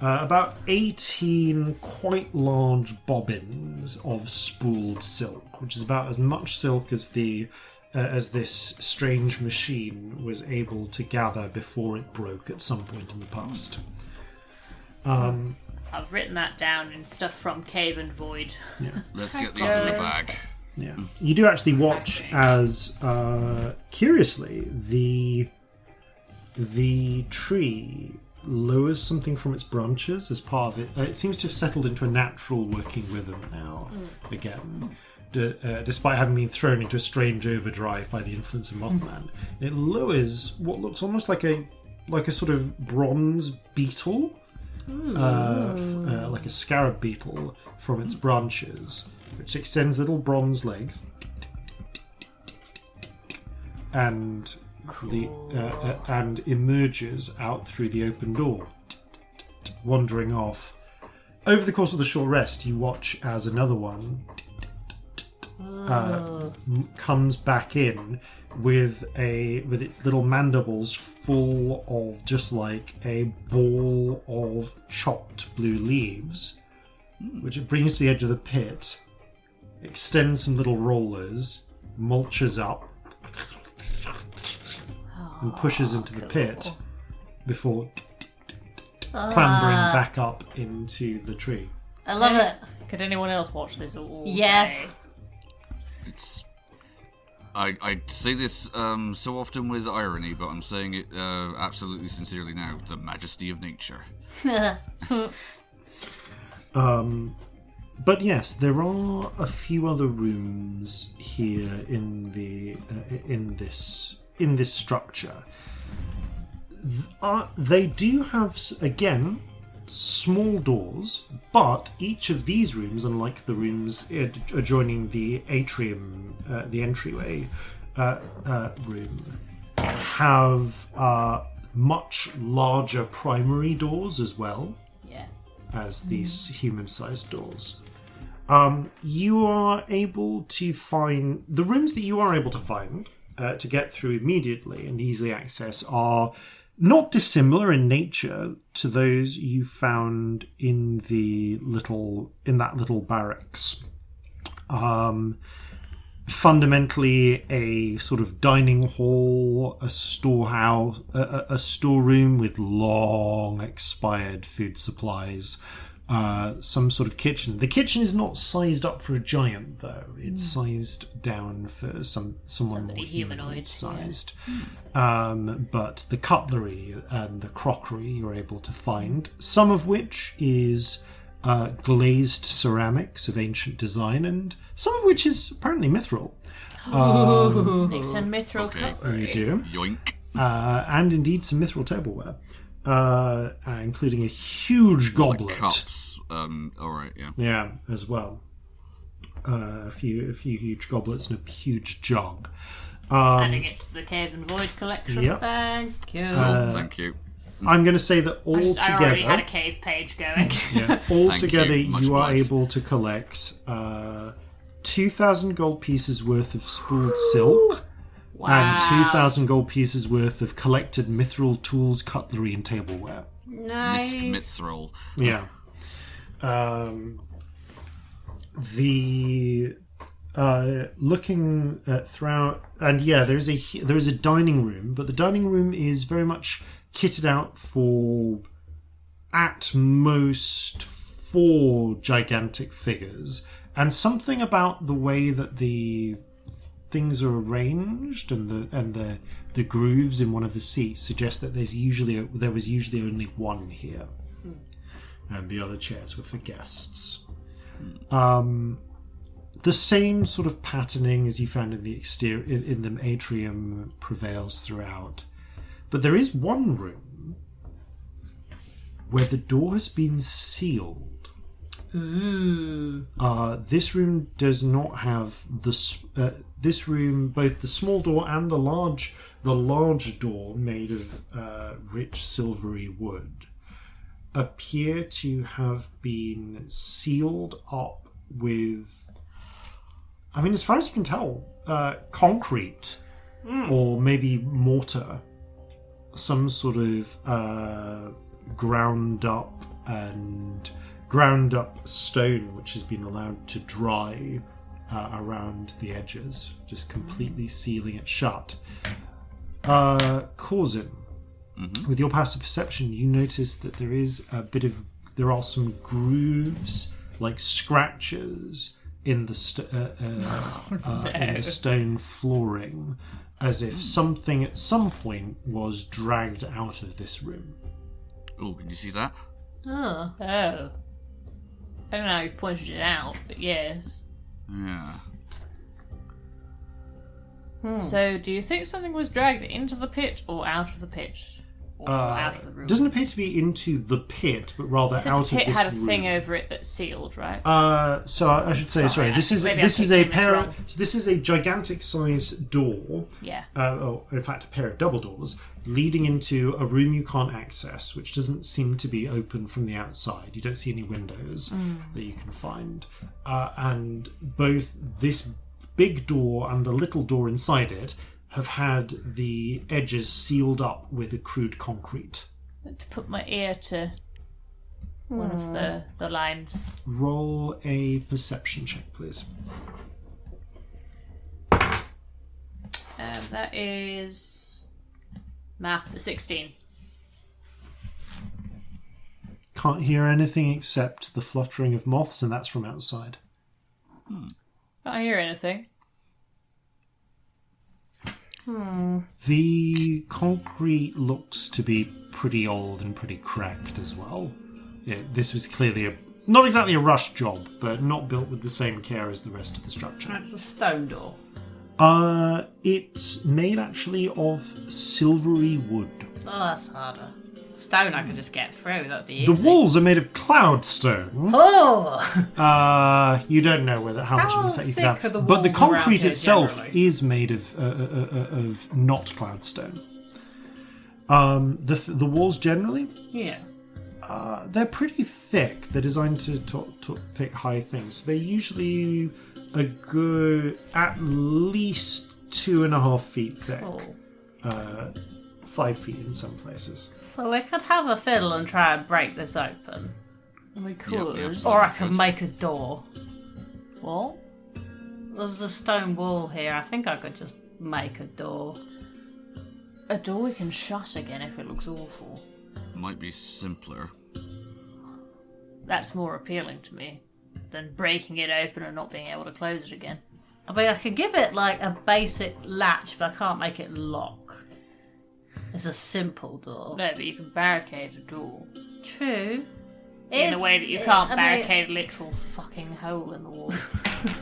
about 18 quite large bobbins of spooled silk, which is about as much silk as this strange machine was able to gather before it broke at some point in the past. I've written that down in stuff from Cave and Void. Let's get these in the bag. Yeah, you do actually watch as, curiously, the tree lowers something from its branches as part of it. It seems to have settled into a natural working rhythm now again, despite having been thrown into a strange overdrive by the influence of MOTH-MAN. It lowers what looks almost like a sort of bronze beetle, like a scarab beetle, from its branches, which extends little bronze legs and and emerges out through the open door, wandering off. Over the course of the short rest, you watch as another one comes back in with its little mandibles full of just like a ball of chopped blue leaves, which it brings to the edge of the pit, extends some little rollers, mulches up, and pushes into the pit before clambering back up into the tree. I love it. Could anyone else watch this all Yes. day? It's. I say this so often with irony, but I'm saying it absolutely sincerely now. The majesty of nature. But yes, there are a few other rooms here in this structure. They do have, again, small doors, but each of these rooms, unlike the rooms adjoining the atrium, the entryway room, have much larger primary doors as well Yeah. as these human-sized doors. You are able to find... The rooms that you are able to find to get through immediately and easily access are not dissimilar in nature to those you found in that little barracks. Fundamentally a sort of dining hall, a storehouse, a storeroom with long expired food supplies, some sort of kitchen. The kitchen is not sized up for a giant, though. It's sized down for someone Somebody more humanoid sized. But the cutlery and the crockery you're able to find, some of which is glazed ceramics of ancient design, and some of which is apparently mithril. Make some mithril cutlery. You do. Yoink. And indeed some mithril tableware, including a huge goblet. Like cups. Alright, yeah. Yeah, as well. A few huge goblets and a huge jug. Adding it to the Cave and Void collection. Yep. Thank you. Thank you. I'm going to say that all I already had a together, cave page going. all Thank together, you. Much you are obliged. able to collect 2,000 gold pieces worth of spooled silk. And 2,000 gold pieces worth of collected mithril tools, cutlery, and tableware. Nice. Mithril. Yeah. Looking throughout, and yeah, there is a dining room, but the dining room is very much kitted out for at most 4 gigantic figures, and something about the way that the things are arranged and the grooves in one of the seats suggest that there was usually only one here, and the other chairs were for guests. The same sort of patterning as you found in the exterior in the atrium prevails throughout, but there is one room where the door has been sealed. This room does not have this room, both the small door and the large door made of rich silvery wood, appear to have been sealed up with, I mean, as far as you can tell, concrete or maybe mortar, some sort of ground up stone which has been allowed to dry around the edges, just completely sealing it shut. Corzin, with your passive perception, you notice that there are some grooves, like scratches in the in the stone flooring, as if something at some point was dragged out of this room. Oh, can you see that? Oh. I don't know how you've pointed it out, but yes. Yeah. So, do you think something was dragged into the pit or out of the pit? Or out of the room? Doesn't appear to be into the pit, but rather So out the pit of this had a room. thing over it that's sealed, right? So I should say, sorry. This is maybe this I'm is a picturing this pair. wrong. So this is a gigantic sized door. Yeah. In fact, a pair of double doors leading into a room you can't access, which doesn't seem to be open from the outside. You don't see any windows that you can find, and both this big door and the little door inside it have had the edges sealed up with a crude concrete. To put my ear to one of the lines. Roll a perception check, please. That is maths at 16. Can't hear anything except the fluttering of moths, and that's from outside. Can't hear anything. The concrete looks to be pretty old and pretty cracked as well. Yeah, this was clearly not exactly a rush job, but not built with the same care as the rest of the structure. That's a stone door. It's made actually of silvery wood. Oh, that's harder. Stone I could just get through, that'd be easy. The walls are made of cloudstone. Oh! You don't know how much of an effect you can thick are the have. But the walls around concrete here itself generally? is made of not cloudstone. The walls generally, Yeah. They're pretty thick. They're designed to pick high things. They're usually a good at least 2.5 feet thick. Cool. 5 feet in some places. So we could have a fiddle and try and break this open. We could. Yeah, we absolutely Or I could could. make a door. What? There's a stone wall here. I think I could just make a door. A door we can shut again if it looks awful. Might be simpler. That's more appealing to me than breaking it open and not being able to close it again. I mean, I could give it like a basic latch, but I can't make it lock. It's a simple door. No, but you can barricade a door. True. In a way that you can't I mean- barricade a literal fucking hole in the wall.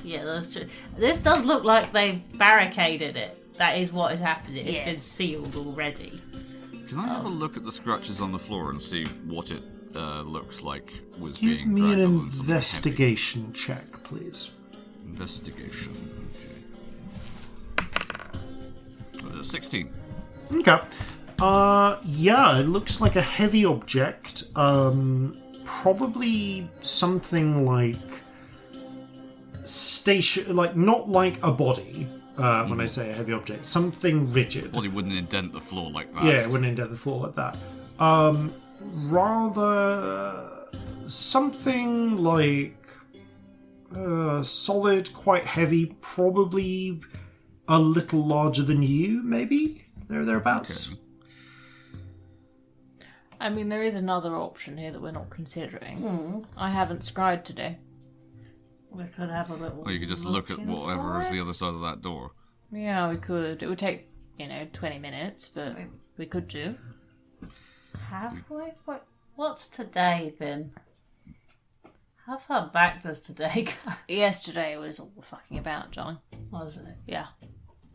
Yeah, that's true. This does look like they've barricaded it. That is what is happening. It's Yeah. been sealed already. Can I have a look at the scratches on the floor and see what it looks like was Give being me an dragged on something investigation check, please. heavy? Investigation. Okay. 16. Okay. Yeah, it looks like a heavy object. Probably something like not like a body. When I say a heavy object, something rigid. Body wouldn't indent the floor like that. Yeah, it wouldn't indent the floor like that. Rather something like solid, quite heavy, probably a little larger than you, maybe thereabouts. Okay. I mean, there is another option here that we're not considering. I haven't scryed today. We could have a little. Or you could just look at whatever is the other side of that door. Yeah, we could. It would take, 20 minutes, but we could do. Have we? What's today been? How far back does today go? Yesterday was all fucking about, Johnny. Was it? Yeah.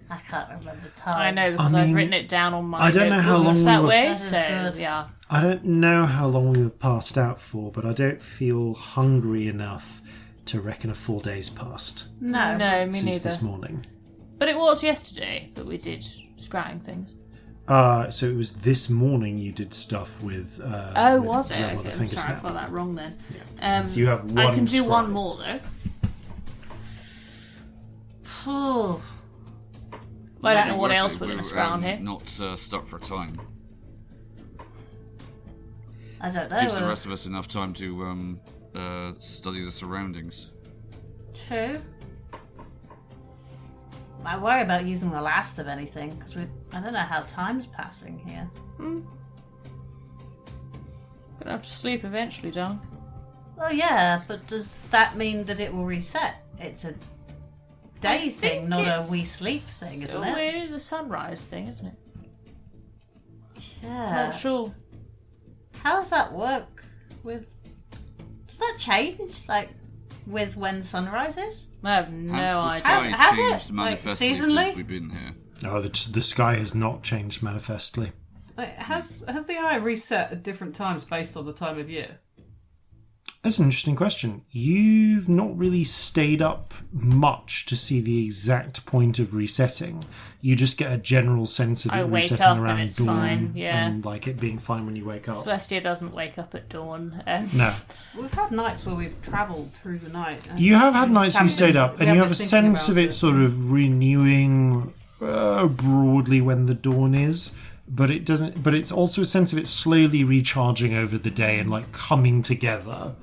I can't remember time. I know because I I've mean, written it down on my I don't know how notebook long that we were- way, That is so good. yeah. I don't know how long we were passed out for, but I don't feel hungry enough to reckon a full day's passed No. No, me since neither. this morning. But it was yesterday that we did scrying things. So it was this morning you did stuff with. Oh, with was it? Realm of Okay, the I'm Finger sorry, I Snap. got that wrong then. So you have one. I can do scry. one more though. Oh, I don't know Might be what worth else it. we're going to We're, scry on here. Not stuck for time. I don't know. Gives the rest of us enough time to study the surroundings. True. I worry about using the last of anything because I don't know how time's passing here. Gonna have to sleep eventually, darling. Well, yeah, but does that mean that it will reset? It's a day thing, not a we sleep thing, isn't it? It is a sunrise thing, isn't it? Yeah. Not sure. How does that work with... Does that change, like, with when sunrise is? I have no Has the idea. sky Has it? changed Like, manifestly seasonally? since we've been here? Oh, the sky has not changed manifestly. Like, has the eye reset at different times based on the time of year? That's an interesting question. You've not really stayed up much to see the exact point of resetting. You just get a general sense of I it wake resetting up and around it's dawn fine, yeah. and like it being fine when you wake up. Celestia doesn't wake up at dawn. No. We've had nights where we've travelled through the night. You have had nights where you haven't been- stayed up, we and you haven't have a been thinking sense of about it sort of renewing broadly when the dawn is, but it doesn't. But it's also a sense of it slowly recharging over the day and like coming together.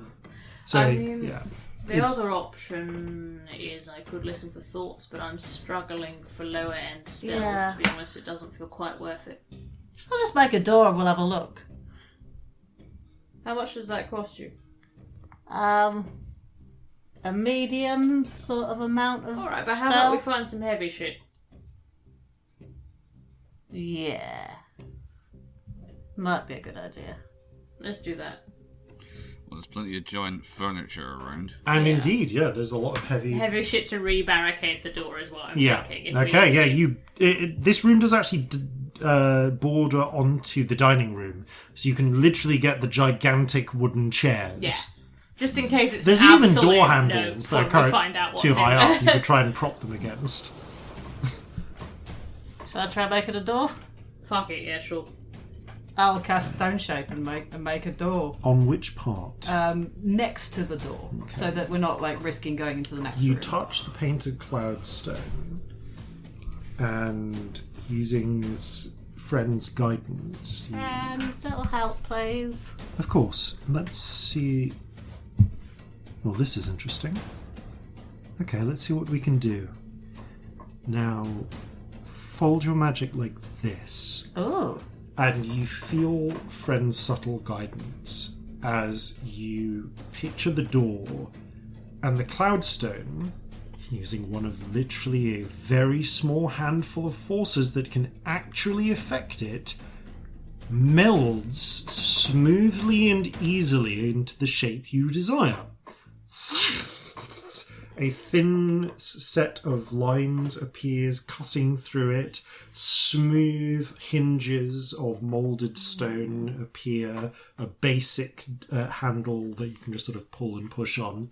So I mean, yeah, The It's- other option is I could listen for thoughts, but I'm struggling for lower end spells. Yeah. To be honest, it doesn't feel quite worth it. I'll just make a door and we'll have a look. How much does that cost you? A medium sort of amount of Alright, but spell. how about we find some heavy shit? Yeah. Might be a good idea. Let's do that. Well, there's plenty of giant furniture around. and Yeah. indeed, yeah, there's a lot of heavy. Heavy shit to re-barricade the door is what I'm Yeah. thinking. if we Okay. need Yeah. to. This room does actually border onto the dining room, so you can literally get the gigantic wooden chairs. Yeah. Just in case it's There's an even absolute door handles no, that we'll are find out what's too in high there. up. You could try and prop them against. Shall I try making a door? Fuck it, yeah, sure. I'll cast Stone Shape and make a door. On which part? Next to the door, so that we're not risking going into the next You room. touch the painted cloud stone, and using his friend's guidance. And little help, please. Of course. Let's see. Well, this is interesting. Okay, let's see what we can do. Now, fold your magic like this. Ooh. And you feel friend's subtle guidance as you picture the door and the cloudstone, using one of literally a very small handful of forces that can actually affect it, melds smoothly and easily into the shape you desire. A thin set of lines appears cutting through it. Smooth hinges of moulded stone appear. A basic handle that you can just sort of pull and push on.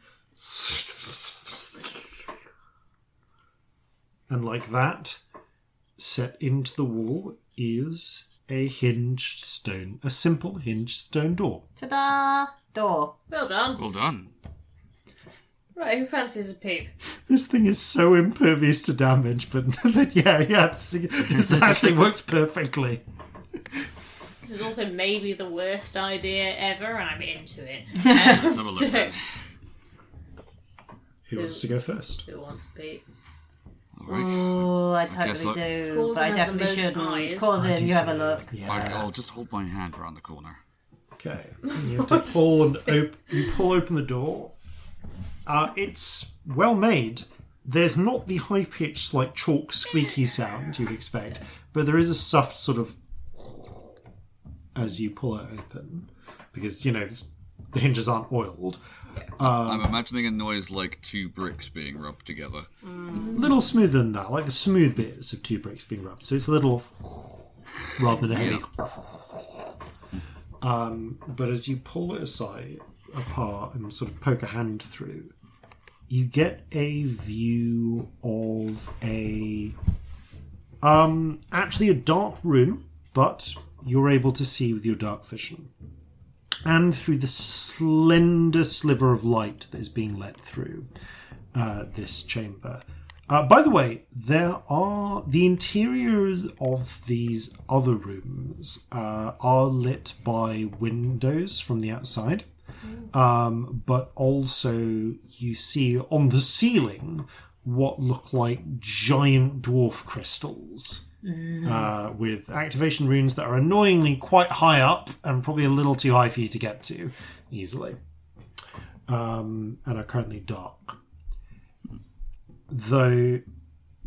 And like that, set into the wall is a hinged stone. A simple hinged stone door. Ta-da! Door. Well done. Well done. Right, who fancies a peep? This thing is so impervious to damage, but this actually works perfectly. This is also maybe the worst idea ever, and I'm into it. Let's have a look then. Who wants to go first? Who wants a peep? Alright. Oh, I guess totally do, Corzin but I has the definitely most shouldn't. eyes. Corzin, you have a look. I'll just hold my hand around the corner. Okay. You have to pull open the door. It's well made. There's not the high-pitched, chalk squeaky sound you'd expect, but there is a soft sort of as you pull it open, because, the hinges aren't oiled. I'm imagining a noise like two bricks being rubbed together. A little smoother than that, like the smooth bits of two bricks being rubbed. So it's a little rather than a heavy. But as you pull it apart and sort of poke a hand through, you get a view of actually a dark room, but you're able to see with your dark vision. And through the slender sliver of light that is being let through this chamber. By the way, the interiors of these other rooms are lit by windows from the outside. But also you see on the ceiling what look like giant dwarf crystals. With activation runes that are annoyingly quite high up and probably a little too high for you to get to easily, and are currently dark. Though,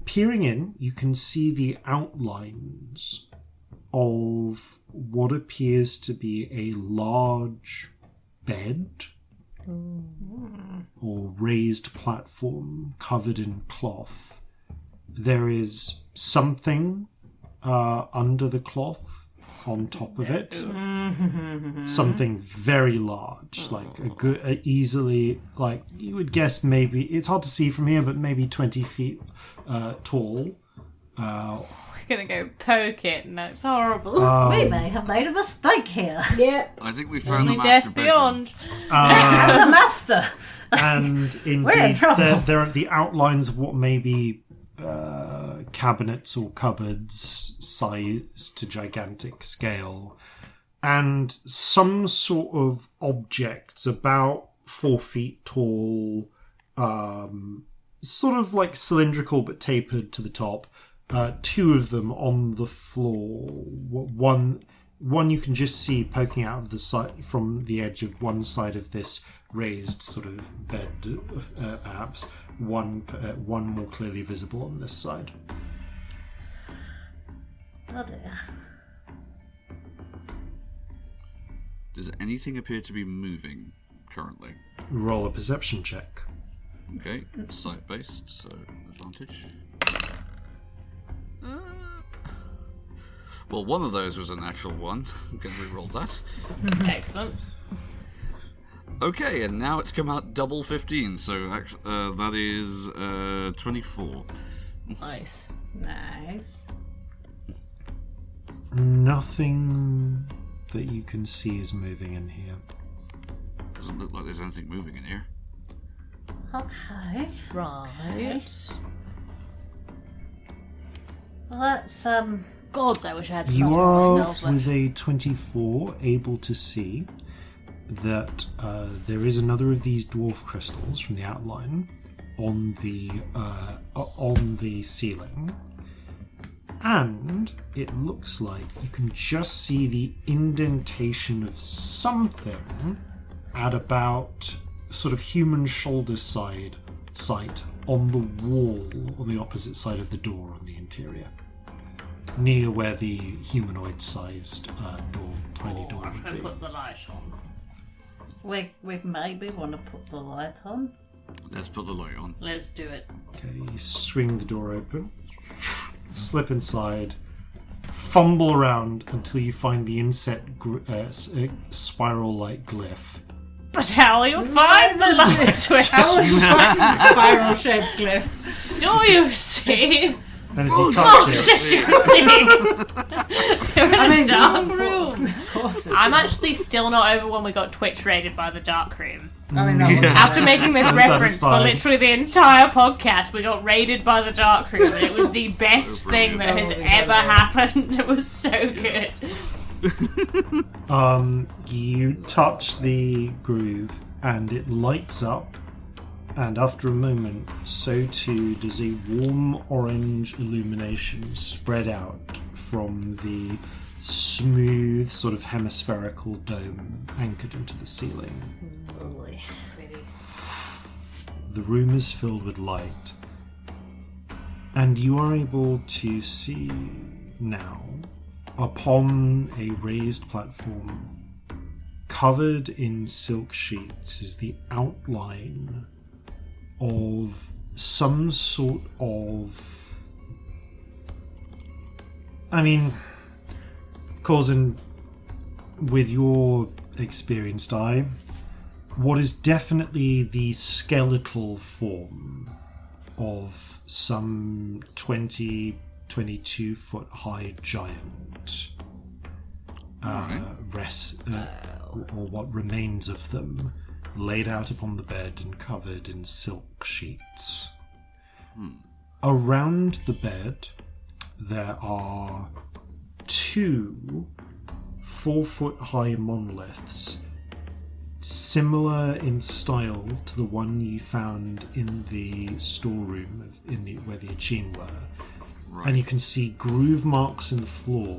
peering in, you can see the outlines of what appears to be a large bed or raised platform covered in cloth. There is something under the cloth on top of it. Something very large, like a good, easily, you would guess maybe, it's hard to see from here, but maybe 20 feet tall. We're gonna go poke it, and that's horrible. We may have made a mistake here. Yeah. I think we found the Only master death bedroom. beyond. The master. And We're in indeed, trouble. there are the outlines of what may be cabinets or cupboards sized to gigantic scale, and some sort of objects about 4 feet tall, sort of like cylindrical but tapered to the top. Two of them on the floor. One you can just see poking out of the side from the edge of one side of this raised sort of bed, perhaps. One more clearly visible on this side. Oh dear. Does anything appear to be moving currently? Roll a perception check. Okay, sight-based, so advantage. Well, one of those was a natural one. I'm going to re-roll that. Excellent. Okay, and now it's come out double 15, so that is 24. Nice. Nice. Nothing that you can see is moving in here. Doesn't look like there's anything moving in here. Okay. Right. Well, that's Gods, I wish I had some You small are, smells left. with a 24, able to see that there is another of these dwarf crystals from the outline on the ceiling, and it looks like you can just see the indentation of something at about sort of human shoulder sight on the wall on the opposite side of the door on the interior, near where the humanoid-sized tiny door I'm would going be. to put the light on. we maybe want to put the light on. Let's put the light on. Let's do it. Okay, you swing the door open, slip inside, fumble around until you find the inset spiral-like glyph. But how will you find the light switch? How was fucking spiral-shaped glyph? Do you see? And as you touch it, I'm in a dark room. Of course. I'm actually still not over when we got Twitch raided by the dark room. I mean, that was After making this So reference for satisfying. literally the entire podcast, we got raided by the dark room, and it was the best thing that has brilliant. ever happened. It was so good. you touch the groove and it lights up, and after a moment, so too does a warm orange illumination spread out from the smooth, sort of hemispherical dome anchored into the ceiling. Lovely. The room is filled with light, and you are able to see now, upon a raised platform covered in silk sheets, is the outline of some sort of... I mean, Corzin, with your experienced eye, what is definitely the skeletal form of some 22 foot high giant, or what remains of them, laid out upon the bed and covered in silk sheets. Around the bed there are 2 4-foot high monoliths, similar in style to the one you found in the storeroom where the Achene were. Right. And you can see groove marks in the floor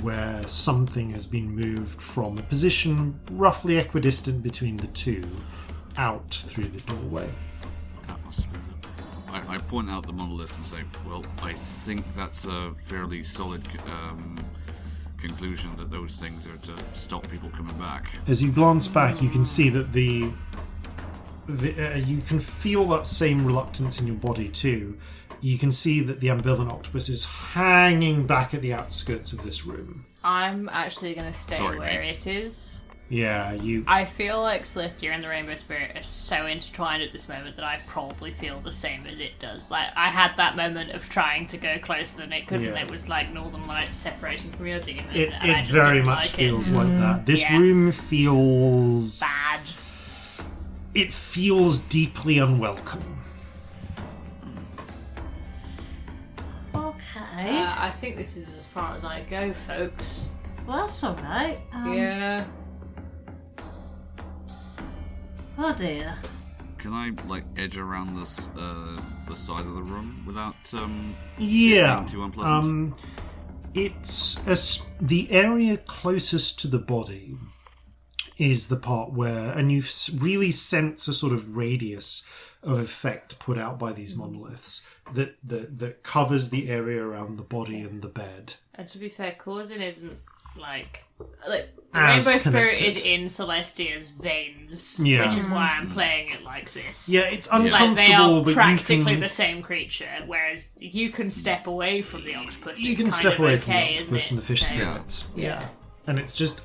where something has been moved from a position roughly equidistant between the two out through the doorway. That must be it. I point out the monoliths and say, well, I think that's a fairly solid conclusion that those things are to stop people coming back. As you glance back, you can see that you can feel that same reluctance in your body too. You can see that the ambivalent octopus is hanging back at the outskirts of this room. I'm actually going to stay Sorry, where mate. it is. Yeah, I feel like Celestia and the Rainbow Spirit are so intertwined at this moment that I probably feel the same as it does. Like, I had that moment of trying to go closer than it could, and Yeah. it was like Northern Lights separating from your demon. It and I just very didn't much like feels it. like that. This Yeah. room feels... Bad. It feels deeply unwelcome. Okay. I think this is as far as I go, folks. Well, that's all right. Yeah. Oh dear. Can I, edge around this, the side of the room without, Yeah. being too unpleasant? The area closest to the body is the part where, and you really sense a sort of radius of effect put out by these monoliths that covers the area around the body and the bed. And to be fair, Corzin isn't the As Rainbow Spirit connected. is in Celestia's veins, Yeah. which is why I'm playing it like this. Yeah, it's Like, uncomfortable, they are but practically you can... the same creature, whereas you can step away from the octopus. You It's can kind step of away okay, from the isn't octopus it? and the fish So, spirits. Yeah. And it's just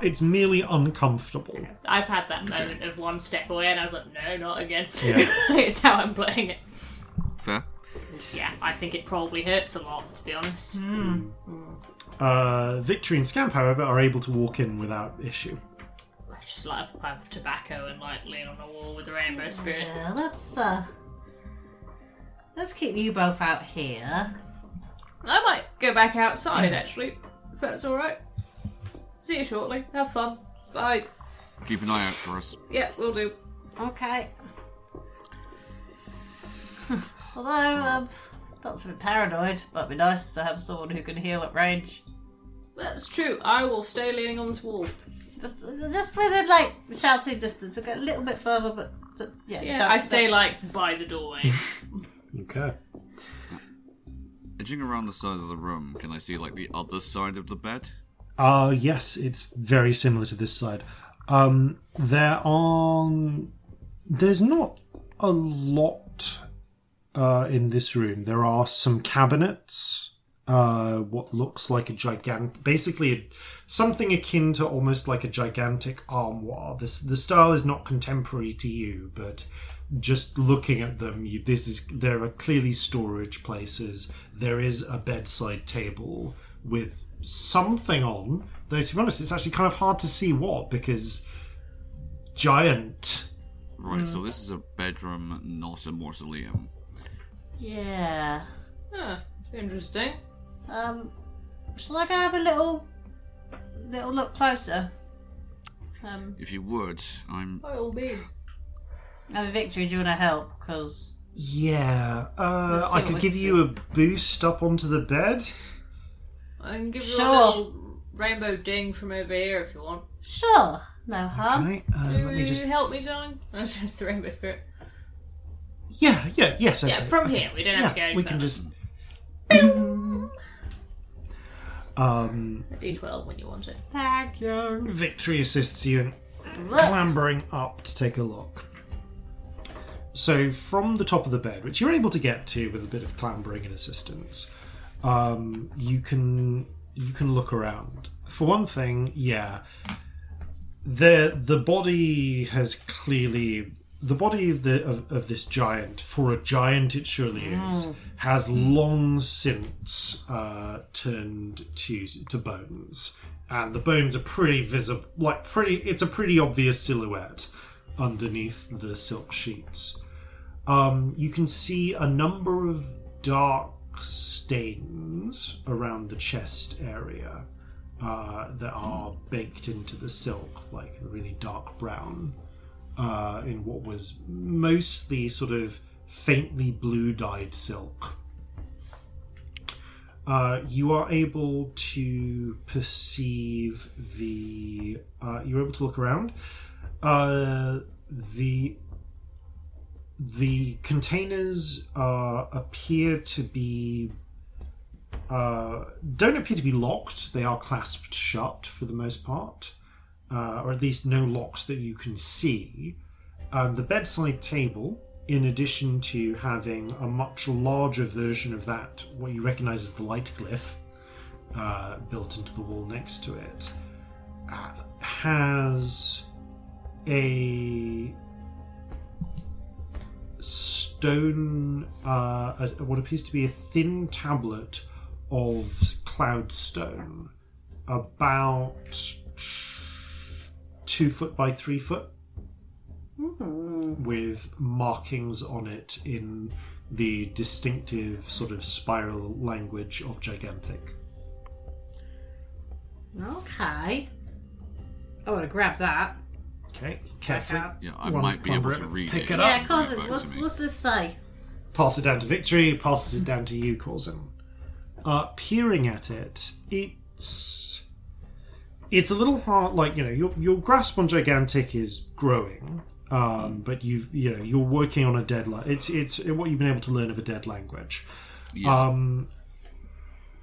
it's merely uncomfortable. I've had that moment of one step away, and I was like, no, not again. Yeah. It's how I'm playing it. Fair. Yeah, I think it probably hurts a lot, to be honest. Victory and Scamp, however, are able to walk in without issue. I just light up a pipe of tobacco and like lean on the wall with the rainbow spirit. Yeah, let's keep you both out here. I might go back outside, actually, if that's alright. See you shortly. Have fun. Bye. Keep an eye out for us. Yeah, we'll do. Okay. Although, that's a bit paranoid. Might be nice to have someone who can heal at range. That's true. I will stay leaning on this wall. Just within, like, shouting distance. I'll get a little bit further, but... Yeah, I stay, like, by the doorway. Okay. Edging around the side of the room, can I see, like, the other side of the bed? Yes, it's very similar to this side. There's not a lot in this room. There are some cabinets, what looks like a gigantic... Basically, something akin to almost like a gigantic armoire. The style is not contemporary to you, but just looking at them, there are clearly storage places. There is a bedside table with something on, though to be honest, it's actually kind of hard to see what, because giant. Right, so this is a bedroom, not a mausoleum. Yeah. Huh, interesting. Shall I go have a little look closer? If you would, By all means. Victory, do you want to help? Because... Yeah, Let's see I what could we give can you a boost up onto the bed. I can give you Sure. a little rainbow ding from over here if you want. Sure. No harm. Okay, Do let me just... help me, darling? Oh, it's just the rainbow spirit. Yes, okay. Yeah, from okay. here. We don't have to go any we can further. just... A D12 when you want it. Thank you. Victory assists you in clambering up to take a look. So from the top of the bed, which you're able to get to with a bit of clambering and assistance, you can look around. For one thing, yeah, the body has clearly... The body of this giant, for a giant it surely is, has long since turned to bones, and the bones are pretty visible. It's a pretty obvious silhouette underneath the silk sheets. You can see a number of dark stains around the chest area that are baked into the silk, like a really dark brown. In what was mostly sort of faintly blue-dyed silk. You are able to perceive you're able to look around. The containers appear to be... don't appear to be locked. They are clasped shut for the most part. Or at least no locks that you can see. The bedside table, in addition to having a much larger version of that, what you recognise as the light glyph, built into the wall next to it, has a stone, what appears to be a thin tablet of cloudstone, about 2 foot by 3 foot, with markings on it in the distinctive sort of spiral language of gigantic. Okay. I want to grab that. Okay, carefully. out. Yeah, I One might be able to clamber it, read pick it. it Yeah, up. Corzin, Back to me. what's this say? Pass it down to Victory, passes it down to you, Corzin. Peering at it, it's a little hard. Like, your grasp on gigantic is growing, but you're working on a dead it's what you've been able to learn of a dead language. Yeah.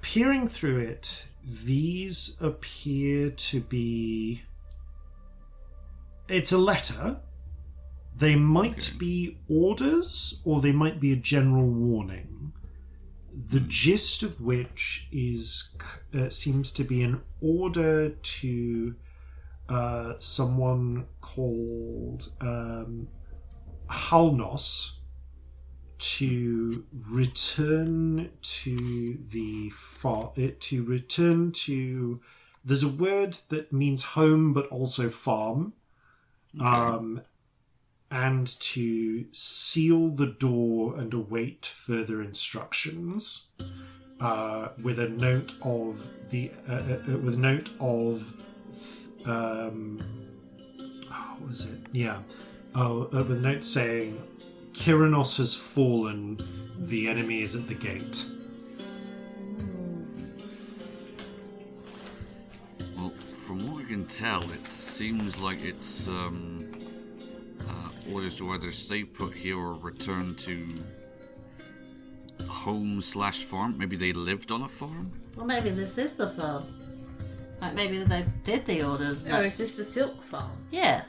Peering through it, these appear to be... It's a letter. They might be orders, or they might be a general warning. The gist of which is seems to be an order to someone called Hallows to return to the there's a word that means home but also farm. Okay. And to seal the door and await further instructions, with a note of what was it? Yeah, with a note saying, "Kyranos has fallen. The enemy is at the gate." Well, from what we can tell, it seems like it's orders to either stay put here or return to home/farm. Maybe they lived on a farm? Well, maybe this is the farm. Like, maybe they did the orders. Oh, is this the silk farm? Yeah.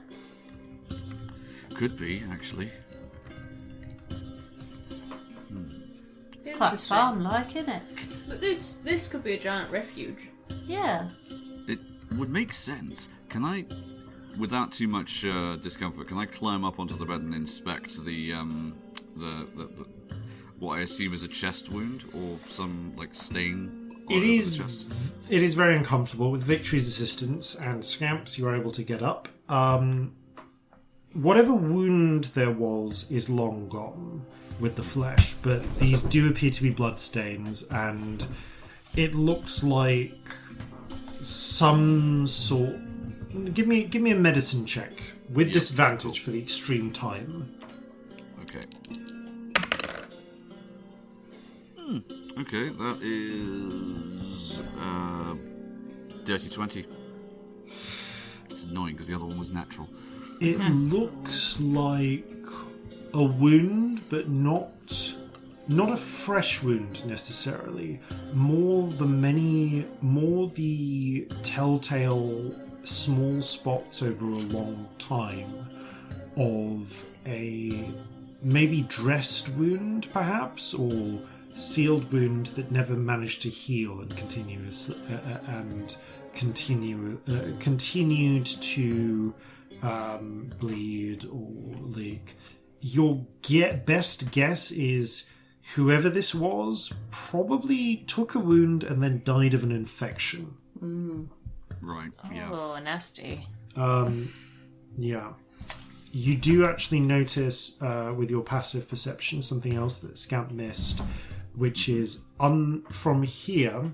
Could be, actually. Quite farm-like, isn't it? But this could be a giant refuge. Yeah. It would make sense. Can I, without too much discomfort, can I climb up onto the bed and inspect the what I assume is a chest wound or some like stain? It is very uncomfortable. With Victory's assistance and Scamp's, you are able to get up. Whatever wound there was is long gone with the flesh, but these do appear to be bloodstains, and it looks like some sort. Give me a medicine check with disadvantage for the extreme time. Okay. Okay, that is dirty 20. It's annoying because the other one was natural. It looks like a wound, but not a fresh wound necessarily. More the telltale small spots over a long time of a maybe dressed wound, perhaps, or sealed wound that never managed to heal and continued to bleed or leak. Your best guess is whoever this was probably took a wound and then died of an infection. Right, yeah. Oh, nasty. Yeah. You do actually notice with your passive perception something else that Scamp missed, which is from here,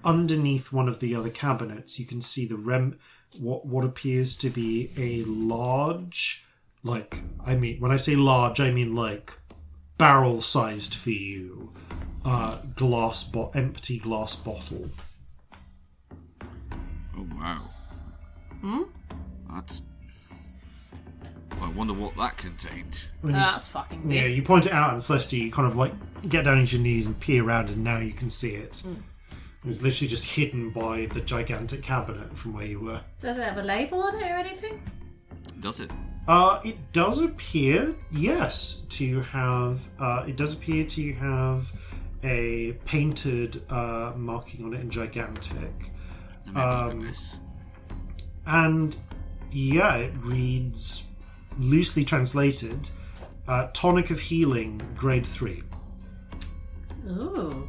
underneath one of the other cabinets, you can see what appears to be a large, when I say large, I mean like barrel-sized for you, empty glass bottle. Oh, wow. That's... I wonder what that contained. That's fucking big. Yeah, you point it out, and Celestia, you kind of like get down on your knees and peer around, and now you can see it. It was literally just hidden by the gigantic cabinet from where you were. Does it have a label on it or anything? Does it? It does appear, yes, to have. It does appear to have a painted marking on it in gigantic. Let me have a look at this. And yeah, it reads, loosely translated, tonic of healing, grade 3. Ooh.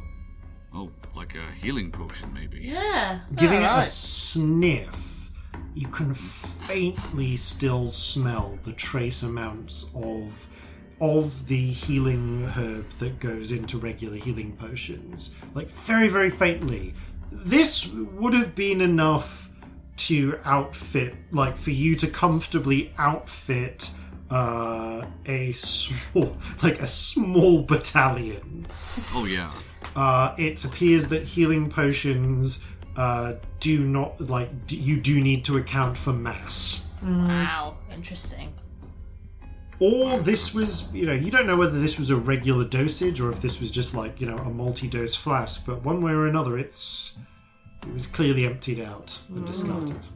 Oh, like a healing potion, maybe. Yeah. Giving it a sniff, you can faintly still smell the trace amounts of the healing herb that goes into regular healing potions. Like, very, very faintly. This would have been enough to outfit, like, for you to comfortably outfit a small battalion. Oh, yeah. It appears that healing potions do not, you do need to account for mass. Wow, interesting. Or this was, you don't know whether this was a regular dosage or if this was just like, a multi-dose flask, but one way or another, it was clearly emptied out and discarded.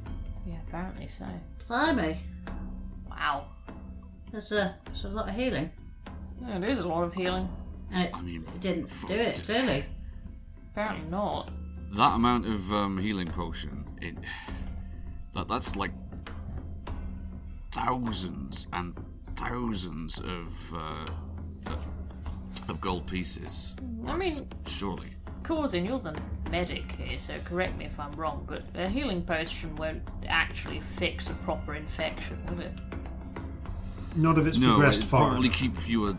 Yeah, apparently so. Blimey. Wow. That's a lot of healing. Yeah, it is a lot of healing. And it didn't do it, clearly. Apparently not. That amount of healing potion, that's like thousands and thousands of of gold pieces. I mean, surely. Corzin, you're the medic here, so correct me if I'm wrong, but a healing potion won't actually fix a proper infection, will it? Not if it's progressed far. Probably keep you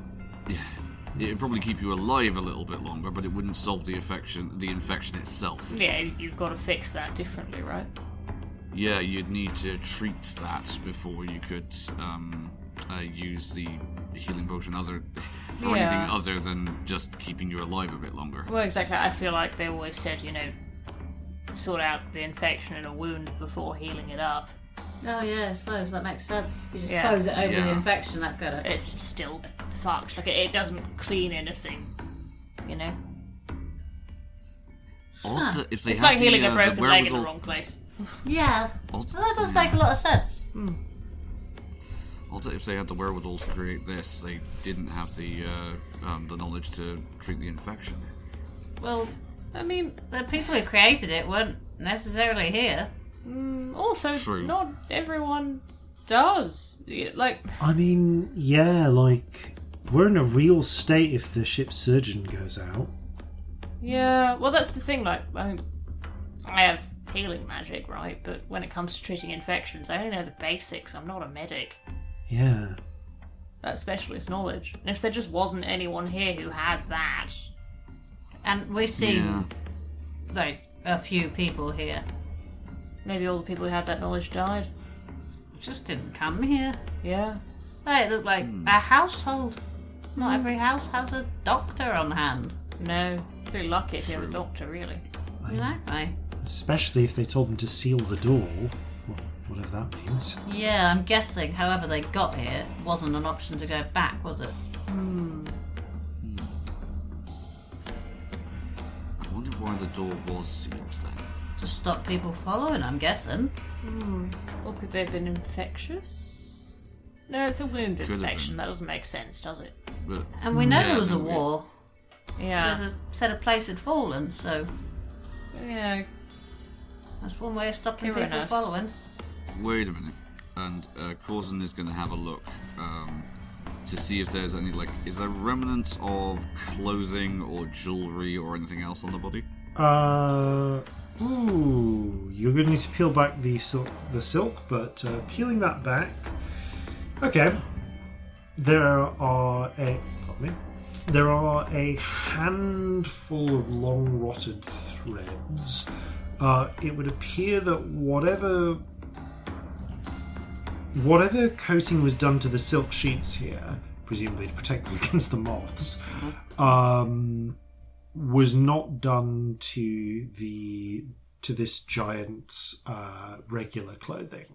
it'd probably keep you alive a little bit longer, but it wouldn't solve the infection itself. Yeah, you've got to fix that differently, right? Yeah, you'd need to treat that before you could use the healing potion for anything other than just keeping you alive a bit longer. Well, exactly. I feel like they always said, sort out the infection in a wound before healing it up. Oh yeah, I suppose that makes sense. If you just close it over the infection, that could have... It's still fucked. Like, it doesn't clean anything, Odd that if they it's had like healing a the broken leg in the wherewithal... wrong place. Yeah, well, that does make a lot of sense. Odd that if they had the wherewithal to create this, they didn't have the knowledge to treat the infection. Well, I mean, the people who created it weren't necessarily here. Also, True. Not everyone does. I mean, we're in a real state if the ship's surgeon goes out. Yeah, well, that's the thing. I have healing magic, right? But when it comes to treating infections, I only know the basics. I'm not a medic. Yeah. That's specialist knowledge. And if there just wasn't anyone here who had that... And we've seen, a few people here. Maybe all the people who had that knowledge died. Just didn't come here. Yeah. It looked like a household. Not every house has a doctor on hand. No. Pretty lucky if you have a doctor, really. Exactly. Especially if they told them to seal the door. Well, whatever that means. Yeah, I'm guessing however they got here wasn't an option to go back, was it? I wonder why the door was sealed then. To stop people following, I'm guessing. Or could they have been infectious? No, it's a wound Could have infection. been. That doesn't make sense, does it? But, And we know there was a war. Yeah. There's a set of place had fallen, so Yeah. that's one way of stopping people Uranus. following. wait a minute. And Corzin is going to have a look to see if there's any, is there remnants of clothing or jewellery or anything else on the body? You're going to need to peel back the silk, but peeling that back... Okay. There are a handful of long rotted threads. It would appear that whatever coating was done to the silk sheets here, presumably to protect them against the moths, was not done to this giant's regular clothing.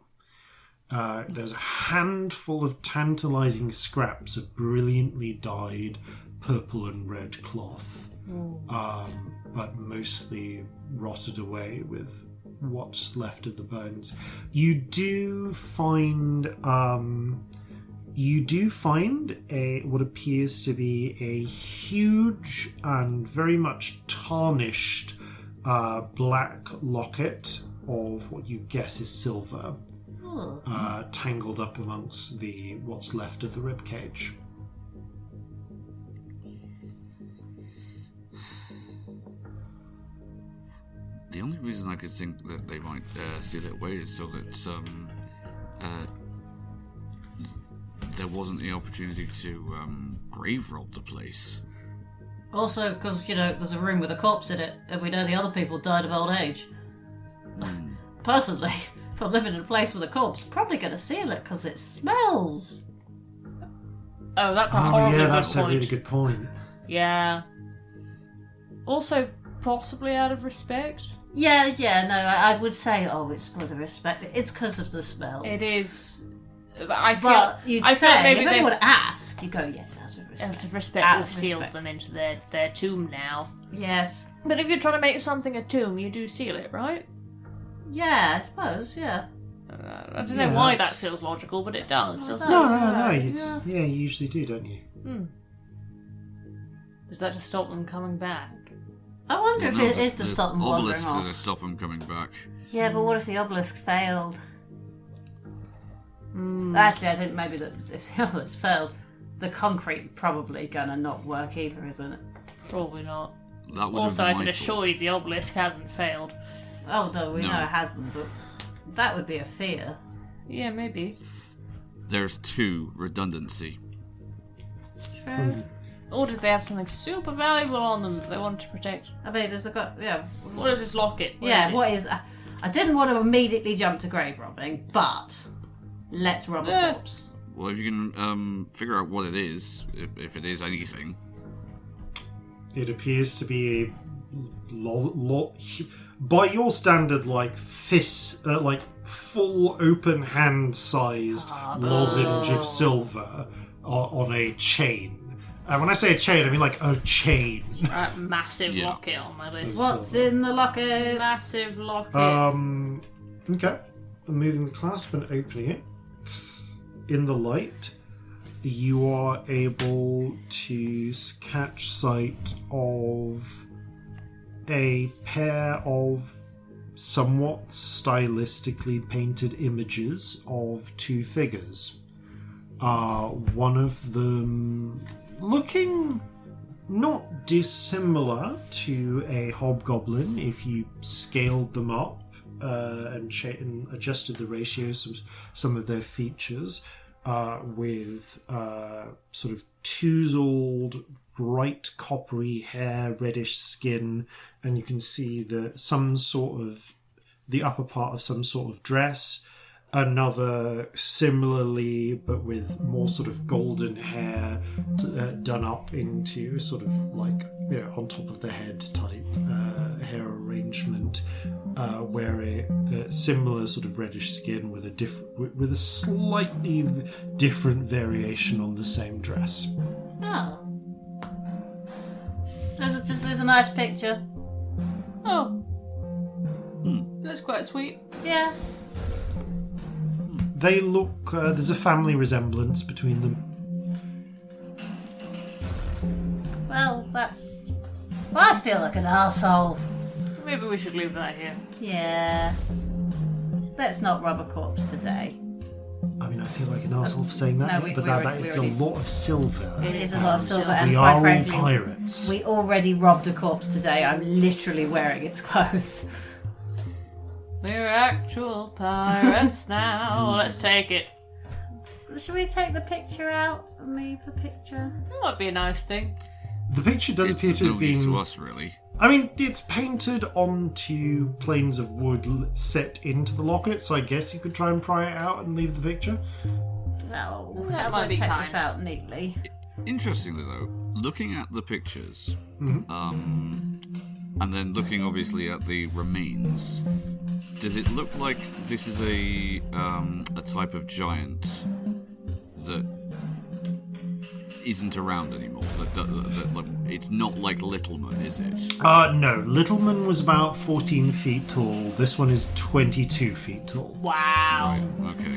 There's a handful of tantalizing scraps of brilliantly dyed purple and red cloth, but mostly rotted away with what's left of the bones. You do find what appears to be a huge and very much tarnished black locket of what you guess is silver, tangled up amongst what's left of the ribcage. The only reason I could think that they might seal it away is so that there wasn't the opportunity to grave rob the place. Also, because, there's a room with a corpse in it, and we know the other people died of old age. Personally, if I'm living in a place with a corpse, probably going to seal it because it smells. Oh, that's a horribly good that's point. a really good point. Yeah. Also, possibly out of respect. Yeah, no, I would say, it's for the respect. It's because of the smell. It is. You'd say, maybe if anyone asked, you go, yes, out of respect. Out of respect, Out we've of sealed respect. them into their tomb now. Yes. But if you're trying to make something a tomb, you do seal it, right? Yeah, I suppose, yeah. I don't know why that feels logical, but it does, doesn't it? No. You usually do, don't you? Is that to stop them coming back? I wonder if it is to stop them wandering obelisks off. to stop them coming back. Yeah, but what if the obelisk failed? Actually, I think maybe that if the obelisk failed, The concrete probably gonna not work either, isn't it? Probably not. That would Also, I have can been my assure you the obelisk hasn't failed. Oh, no, we No. know it hasn't, but that would be a fear. Yeah, maybe. There's 2 redundancy. True. Or did they have something super valuable on them that they wanted to protect? I mean, What is this locket? What is... I didn't want to immediately jump to grave robbing, but let's rob a corpse. Well, if you can figure out what it is, if it is anything. It appears to be a by your standard, like fist, like full open hand sized lozenge of silver on a chain. When I say a chain, I mean like a chain. Massive locket on my list. What's in the locket? Massive locket. Okay. Moving the clasp and opening it. In the light, you are able to catch sight of a pair of somewhat stylistically painted images of 2 figures. One of them looking not dissimilar to a hobgoblin if you scaled them up and adjusted the ratios, some of their features, with sort of touzled, bright coppery hair, reddish skin, and you can see the upper part of some sort of dress. Another similarly, but with more sort of golden hair done up into sort of like, on top of the head type hair arrangement, wearing a similar sort of reddish skin with a slightly different variation on the same dress. Oh. There's a nice picture. Oh. That's quite sweet. Yeah. They look... there's a family resemblance between them. Well, I feel like an arsehole. Maybe we should leave that here. Yeah. Let's not rob a corpse today. I mean, I feel like an arsehole for saying that, No, it's a lot of silver. It is a lot of silver, and we quite are frankly, all pirates. we already robbed a corpse today. I'm literally wearing its clothes. We're actual pirates now. Let's take it. Should we take the picture out and leave the picture? That might be a nice thing. The picture does appear to have no use been... to us, really. I mean, it's painted onto planes of wood set into the locket, so I guess you could try and pry it out and leave the picture. No, That how do might I be take kind. this out neatly? Interestingly, though, looking at the pictures, and then looking obviously at the remains, does it look like this is a type of giant that isn't around anymore? That it's not like Littleman, is it? No. Littleman was about 14 feet tall. This one is 22 feet tall. Wow. Right. Okay.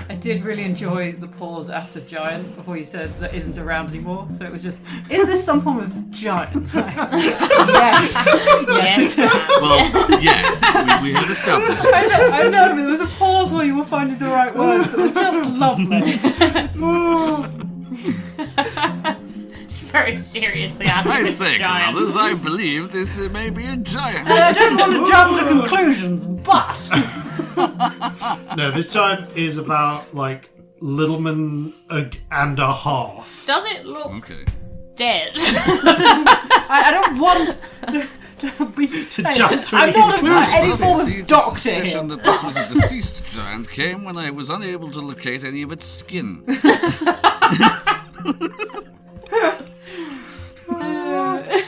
I did really enjoy the pause after giant before you said that isn't around anymore. So it was just, is this some form of giant? Yes. Yes. Well, yes, we had established. I know, but there was a pause while you were finding the right words. It was just lovely. Very seriously asking I this say, giant. brothers, I believe this may be a giant. I don't want to jump to conclusions, but No, this giant is about, like, Littleman and a half. Does it look Okay. dead? I don't want to be jump to I'm any not conclusions. any The form of doctor suspicion here. that this was a deceased giant came when I was unable to locate any of its skin. I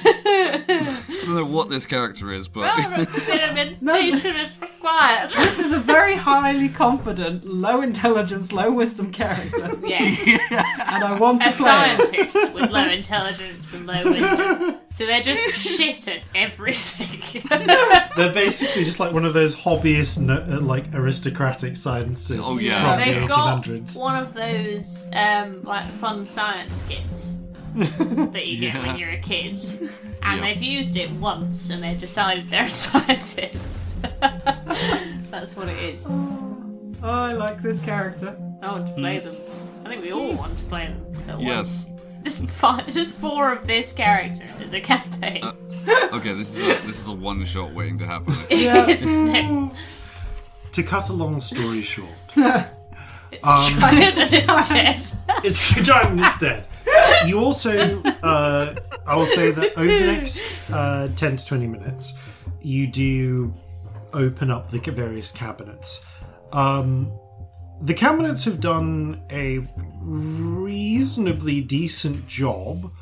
don't know what this character is, but Representation is required. This is a very highly confident, low intelligence, low wisdom character, Yes. and I want to A play it. scientist with low intelligence and low wisdom. So they're just shit at everything. They're basically just like one of those hobbyist, like, aristocratic scientists Oh, yeah. from the They've got 1800s. one of those like fun science kits that you get when you're a kid, and Yeah. they've used it once and they've decided they're a scientist. That's what it is. Oh, I like this character. I want to play them. I think we all want to play them. Yes. Just 4 of this character as a campaign. Okay, this is a one shot waiting to happen. Isn't it? To cut a long story short, It's giant and it's dead. it's a giant and it's dead. You also, I will say that over the next 10 to 20 minutes, you do open up the various cabinets. The cabinets have done a reasonably decent job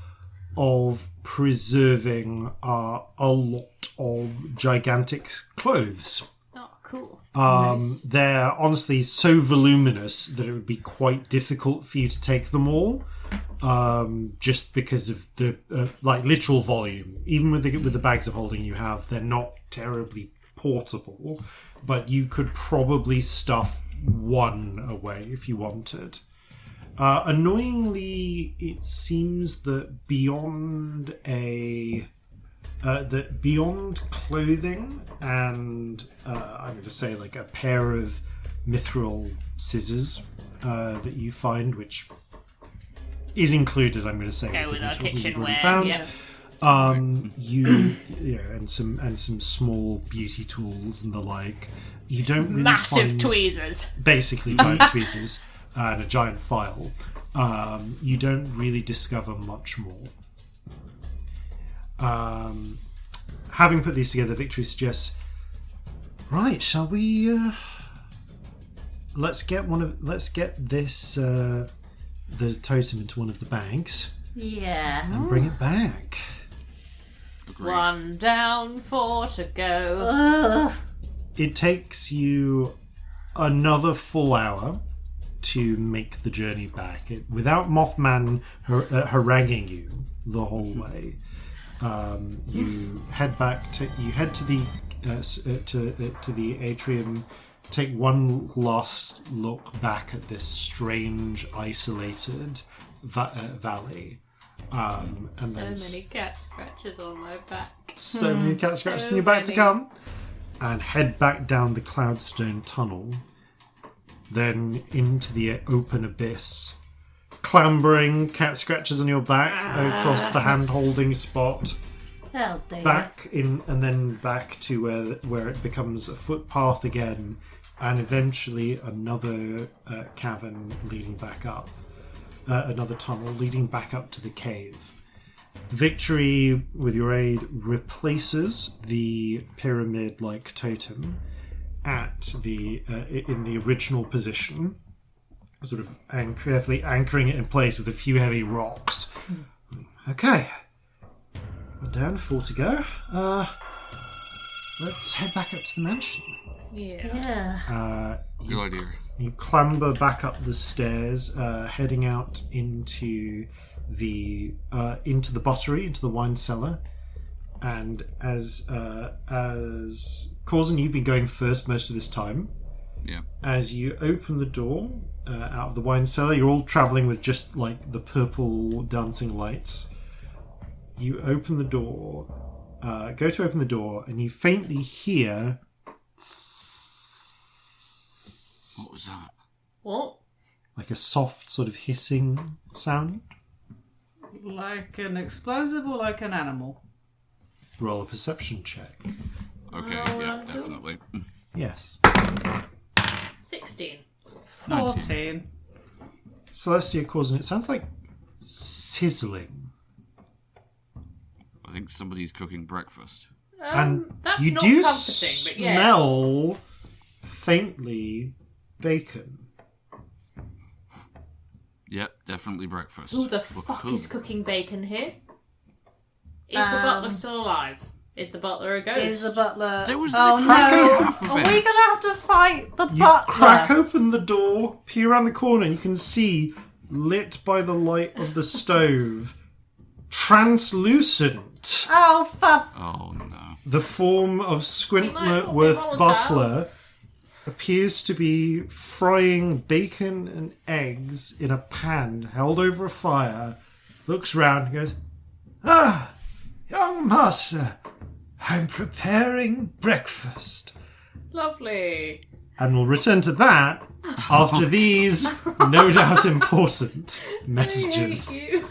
of preserving a lot of gigantic clothes. Oh, cool. They're honestly so voluminous that it would be quite difficult for you to take them all, just because of the literal volume. Even with the bags of holding you have, they're not terribly portable, but you could probably stuff one away if you wanted. Annoyingly, it seems that beyond clothing and I'm going to say like a pair of mithril scissors that you find, which is included, I'm going to say, Go with our kitchenware. found. Yeah. And some small beauty tools and the like. You don't really Massive find, tweezers. basically giant tweezers and a giant file. You don't really discover much more. Having put these together, Victory suggests, right, shall we let's get this the totem into one of the bags Yeah. and bring it back. Agreed. 1 down, 4 to go. Ugh. It takes you another full hour to make the journey back. Without Moth-Man haranguing you the whole way. You head to the atrium, take one last look back at this strange, isolated valley, and then So many cat scratches on my back. so many cat scratches So in your back to many. come, and head back down the Cloudstone tunnel, then into the open abyss, clambering cat scratches on your back across the hand-holding spot, Oh dear. back in, and then back to where it becomes a footpath again, and eventually another cavern leading back up, another tunnel leading back up to the cave. Victory, with your aid, replaces the pyramid-like totem at the in the original position, sort of carefully anchoring it in place with a few heavy rocks. Okay, we're down, 4 to go. Let's head back up to the mansion. Yeah. Good idea. You clamber back up the stairs, heading out into the buttery, into the wine cellar. And as Corzin, you've been going first most of this time. Yeah. As you open the door out of the wine cellar, you're all travelling with just like the purple dancing lights. You open the door, go to open the door, and you faintly hear. What was that? What? Like a soft sort of hissing sound. Like an explosive or like an animal? Roll a perception check. Okay, Oh, yeah, I'm good. definitely. Yes. 16. 14. Celestia Corzin, it sounds like sizzling. I think somebody's cooking breakfast. And That's you not do comforting, but yes. smell faintly bacon. Yep, definitely breakfast. Who the But fuck who? is cooking bacon here? Is the butler still alive? Is the butler a ghost? Is the butler? There was oh the crack no! half of Are it. we gonna have to fight the You butler? crack open the door, peer around the corner, and you can see, lit by the light of the stove, translucent, Oh fuck! Oh no. the form of might Squintworth not be volatile. Butler appears to be frying bacon and eggs in a pan held over a fire, looks round and goes, "Ah, young master, I'm preparing breakfast." Lovely. And we'll return to that after these, no doubt important, messages. I hate you.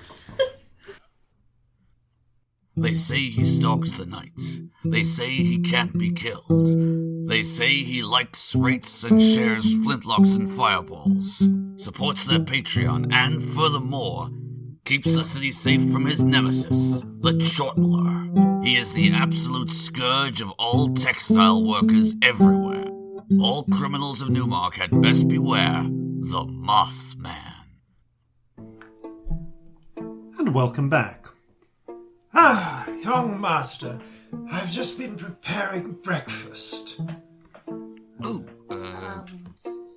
They say he stalks the night. They say he can't be killed. They say he likes, rates, and shares Flintlocks and Fireballs, supports their Patreon, and furthermore, keeps the city safe from his nemesis, the Chortler. He is the absolute scourge of all textile workers everywhere. All criminals of Newmark had best beware the MOTH-MAN. And welcome back. Ah, young master, I've just been preparing breakfast. Oh,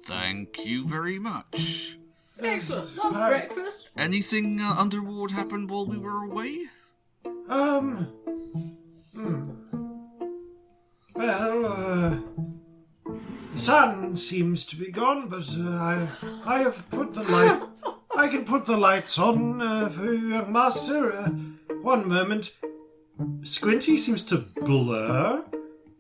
thank you very much. Excellent. Loves breakfast. Anything untoward happened while we were away? Well, the sun seems to be gone, but I have put the light. I can put the lights on for you, young master. One moment. Squinty seems to blur,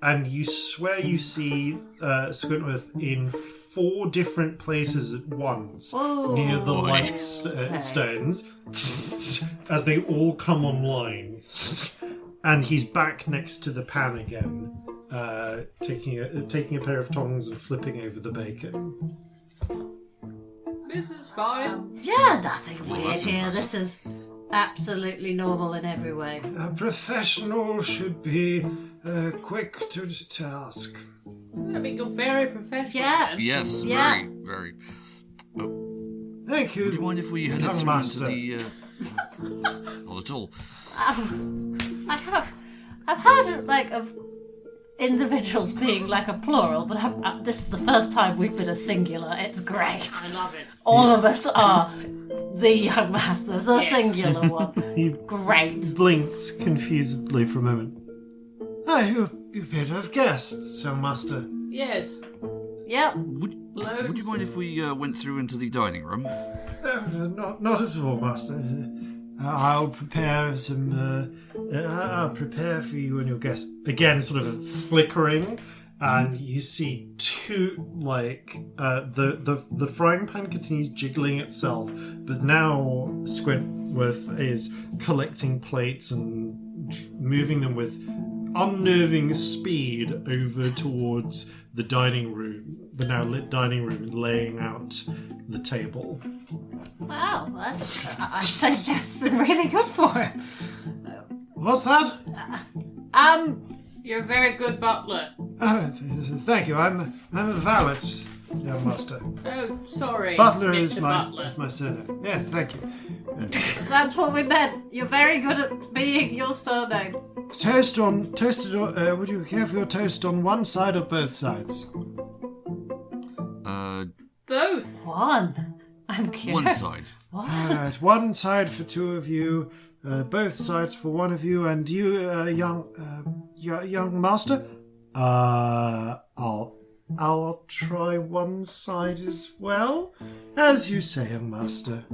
and you swear you see Squintworth in 4 different places at once near the light stones as they all come online. And he's back next to the pan again, taking a pair of tongs and flipping over the bacon. This is fine. Yeah, nothing weird here. This is absolutely normal in every way. A professional should be quick to task. I mean, you're very professional. Yeah. Then. Yes, Yeah. very. Thank you. Would you mind if we headed young through master. into the... Not at all. I've heard like of individuals being like a plural, but this is the first time we've been a singular. It's great. I love it. All of us are the young masters, the Yes. singular one. He Great. blinks confusedly for a moment. Ah, you appear to have guests, young master. Yes. Yep. Would Loads. you mind if we went through into the dining room? Not at all, master. I'll prepare some. I'll prepare for you and your guests. Again, sort of flickering, and you see 2 like the frying pan continues jiggling itself, but now Squintworth is collecting plates and moving them with unnerving speed over towards the dining room, the now lit dining room, and laying out the table. Wow, I'd say that's been really good for him. What's that? You're a very good butler. Thank you. I'm a valet, young master. Oh, sorry, Butler Mr. is Butler. my surname. Yes, thank you. That's what we meant. You're very good at being your surname. Toasted. Would you care for your toast on one side or both sides? Both. One. I'm curious. One side. All right, one side for 2 of you, both sides for 1 of you, and you, young master. I'll try one side as well, as you say, young master.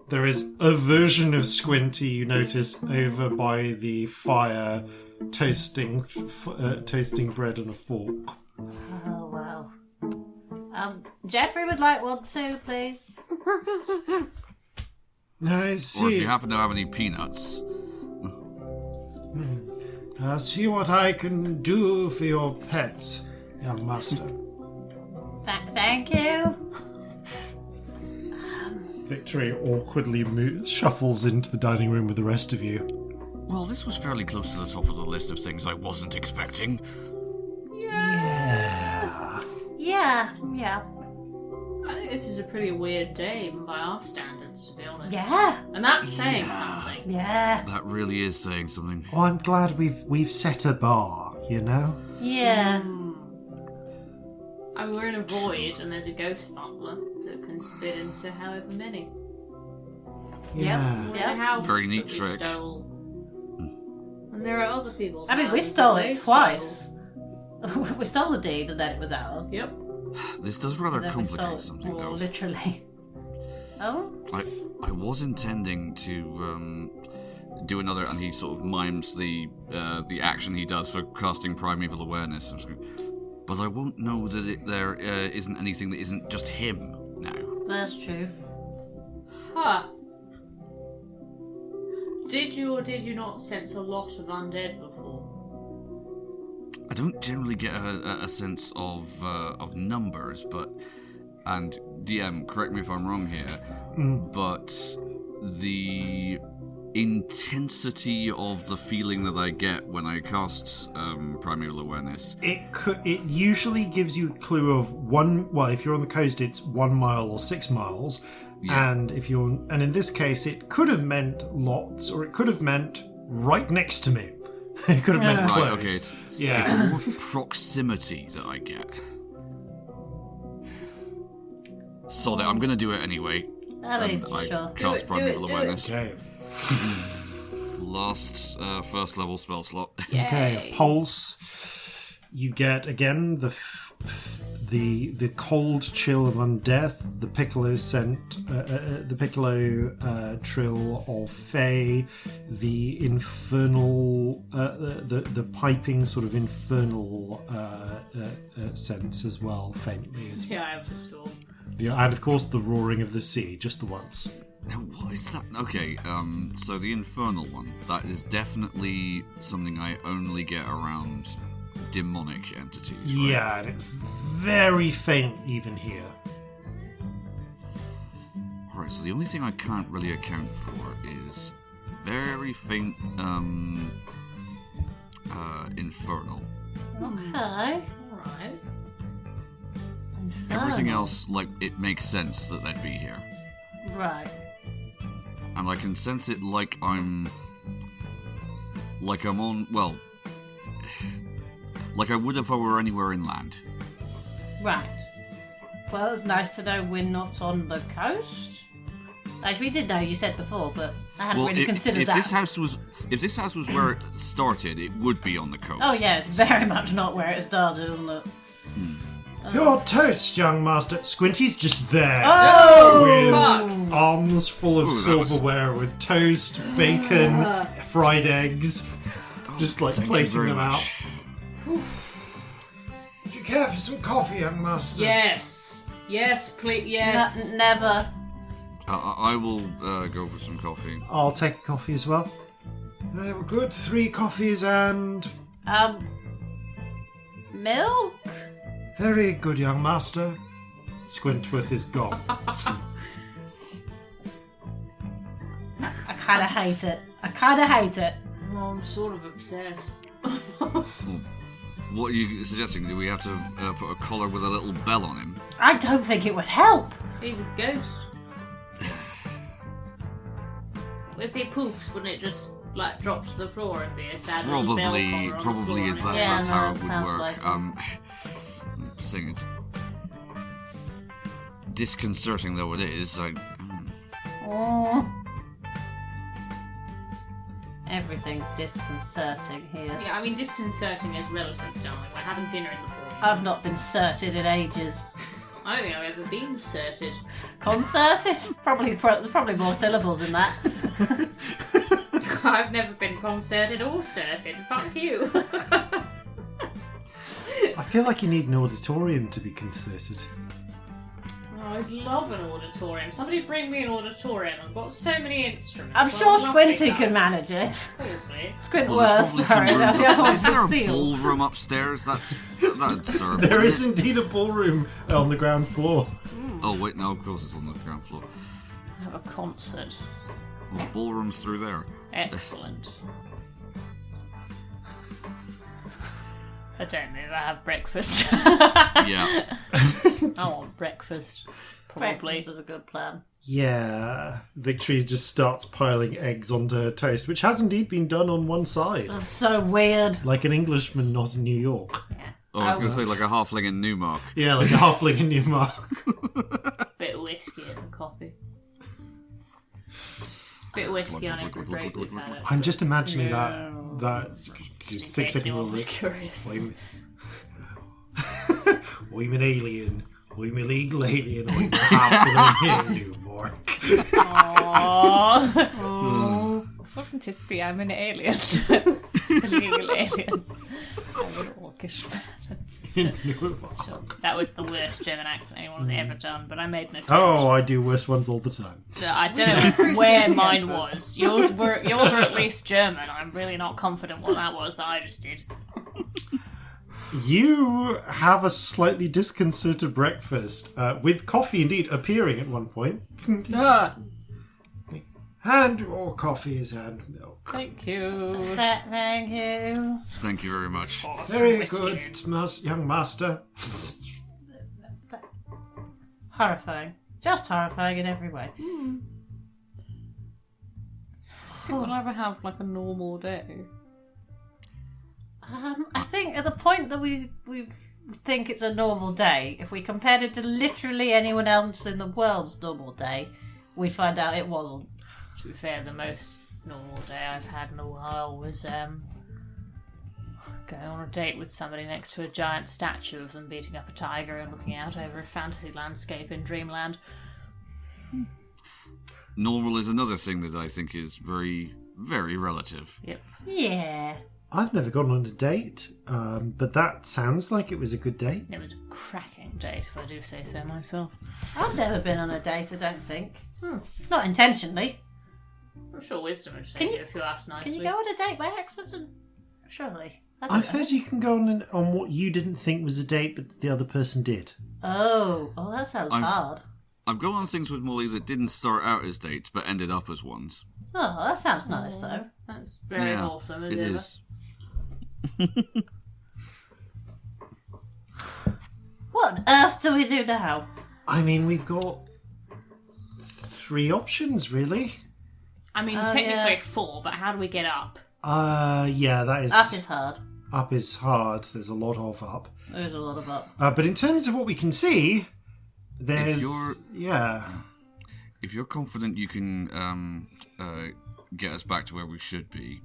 There is a version of Squinty you notice over by the fire, toasting bread on a fork. Oh, wow. Jeffrey would like one too, please. I Or if see. you happen to have any peanuts. I'll see what I can do for your pets, young master. Thank you. Victory awkwardly shuffles into the dining room with the rest of you. Well, this was fairly close to the top of the list of things I wasn't expecting. Yeah. I think this is a pretty weird day, even by our standards, to be honest. Yeah. And that's saying something. Yeah. That really is saying something. Oh, I'm glad we've set a bar, you know? Yeah. I mean, we're in a void, and there's a ghost butler that can spit into however many. Yeah. We're in a house Very neat that we trick. stole. And there are other people's I mean, we houses stole that it they twice. We stole the deed and then it was ours. Yep. This does rather And then we complicate stole something, more, though. literally. Oh? I was intending to do another, and he sort of mimes the action he does for casting primeval awareness. I'm just going, but I won't know that there isn't anything that isn't just him now. That's true. Huh. Did you or did you not sense a lot of undead before? I don't generally get a sense of numbers, and DM, correct me if I'm wrong here, but the intensity of the feeling that I get when I cast Primeval Awareness. It usually gives you a clue of if you're on the coast, it's 1 mile or 6 miles. Yeah. And in this case, it could have meant lots, or it could have meant right next to me. It could have meant close. Right, okay, it's more proximity that I get. So that I'm going to do it anyway. Sure. Cast Primeval Awareness. Okay. Last first level spell slot. Yay. Okay, pulse. You get again the cold chill of undeath, the piccolo scent, the piccolo trill of Fey, the infernal, the piping sort of infernal sense as well, faintly as well. Yeah, I have the storm. Yeah, and of course the roaring of the sea, just the once. Now, what is that? Okay, so the infernal one, that is definitely something I only get around demonic entities, right? Yeah, and it's very faint even here. Alright, so the only thing I can't really account for is very faint, infernal. Okay. Alright. Everything else, it makes sense that they'd be here. Right. And I can sense it like I'm on, like I would if I were anywhere inland. Right. Well, it's nice to know we're not on the coast. Actually, we did know, you said before, but I hadn't really considered if that. If this house was where it started, it would be on the coast. Oh yeah, it's very much not where it started, isn't it? Your toast, young master. Squinty's just there. With arms full of silverware with toast, bacon, fried eggs. Just plating them out. Would you care for some coffee, young master? Yes. Yes, please. Yes. Never. I will go for some coffee. I'll take a coffee as well. Very good. 3 coffees and... Milk? Very good, young master. Squintworth is gone. I kind of hate it. Oh, I'm sort of obsessed. What are you suggesting? Do we have to put a collar with a little bell on him? I don't think it would help. He's a ghost. If he poofs, wouldn't it just drop to the floor and be a sad little bell collar on Probably the is floor? that's how it would sounds work. like it. I'm saying it's disconcerting though it is. Oh. Everything's disconcerting here. Yeah, I mean, disconcerting is relative, darling. We're having dinner in the forest. I've not been certed in ages. I don't think I've ever been certed. Concerted? There's probably more syllables in that. I've never been concerted or certed. Fuck you. I feel like you need an auditorium to be concerted. I'd love an auditorium. Somebody bring me an auditorium. I've got so many instruments. I'm sure Squinty can can manage it. Probably. Squintworth, sorry, that's the other one's Is there a seal. ballroom upstairs? That'd serve. There is indeed a ballroom on the ground floor. Oh wait, no, of course it's on the ground floor. Have a concert. Well, ballroom's through there. Excellent. I don't know if I have breakfast. Yeah. I want breakfast. Probably. Breakfast is a good plan. Yeah. Victory just starts piling eggs onto her toast, which has indeed been done on one side. That's so weird. Like an Englishman not in New York. Oh, I was going to say like a halfling in Newmark. Yeah, like a halfling in Newmark. Bit of whiskey and a coffee. Bit of whiskey on every break we've had. I'm just imagining that 6-second anyone rule. was curious. I'm an alien. I'm a legal alien. I'm a halfling in Newmark. Aww. Fucking Tispy, I'm an alien. A legal alien. I'm an orcish man. That was the worst German accent anyone's ever done, but I made an attempt. Oh, I do worse ones all the time. I don't know where mine was. Yours were at least German. I'm really not confident what that was that I just did. You have a slightly disconcerted breakfast, with coffee indeed appearing at one point. And your coffee is and milk. Thank you. Thank you. Thank you very much. Very good, young master. Horrifying. Just horrifying in every way. I think we'll ever have like a normal day. I think at the point that we think it's a normal day, if we compared it to literally anyone else in the world's normal day, we'd find out it wasn't. To be fair, the most normal day I've had in a while was going on a date with somebody next to a giant statue of them beating up a tiger and looking out over a fantasy landscape in Dreamland. Normal is another thing that I think is very, very relative. Yep. Yeah. I've never gone on a date, but that sounds like it was a good date. It was a cracking date, if I do say so myself. I've never been on a date, I don't think. Not intentionally. I'm sure wisdom would say Can you- if you ask nicely. Can you go on a date by accident? Surely. I don't I've know. heard you can go on what you didn't think was a date, but the other person did. Oh, that sounds hard. I've gone on things with Molly that didn't start out as dates, but ended up as ones. Oh, that sounds nice, though. That's very Yeah, wholesome, it isn't it? is. What on earth do we do now? I mean, we've got 3 options, really. I mean, technically 4, but how do we get up? Yeah, that is... Up is hard. Up is hard. There's a lot of up. There's a lot of up. But in terms of what we can see, there's... If you're confident you can get us back to where we should be,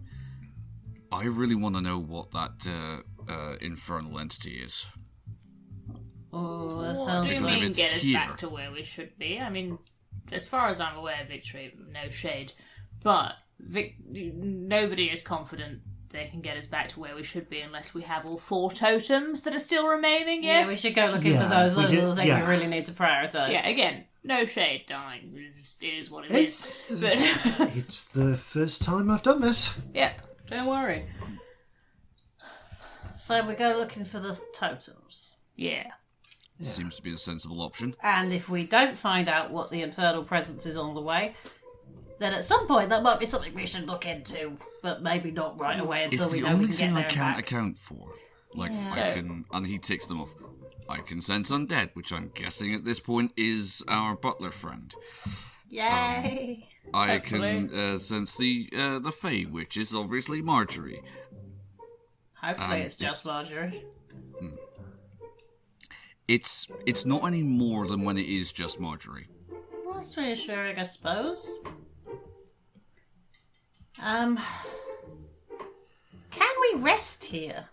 I really want to know what that infernal entity is. Oh, that What sounds do you Because if mean it's get us here- back to where we should be? I mean, as far as I'm aware, Victory, no shade, but nobody is confident they can get us back to where we should be unless we have all 4 totems that are still remaining, yes? Yeah, we should go looking Yeah, for those. we Those get- are the things yeah. we really need to prioritise. Yeah, again, no shade, darling. It is what it is. But It's the first time I've done this. yep, don't worry. So we go looking for the totems. Yeah. Seems to be a sensible option. And if we don't find out what the infernal presence is on the way, then at some point that might be something we should look into, but maybe not right away It's until we the know we only can get thing there I and can't back. account for. Like, Yeah. I can... And he ticks them off. I can sense undead, which I'm guessing at this point is our butler friend. Yay! I Hopefully. can sense the Fae, which is obviously Marjorie. Hopefully it's just Marjorie. It's not any more than when it is just Marjorie. Well, that's reassuring, I suppose. Can we rest here?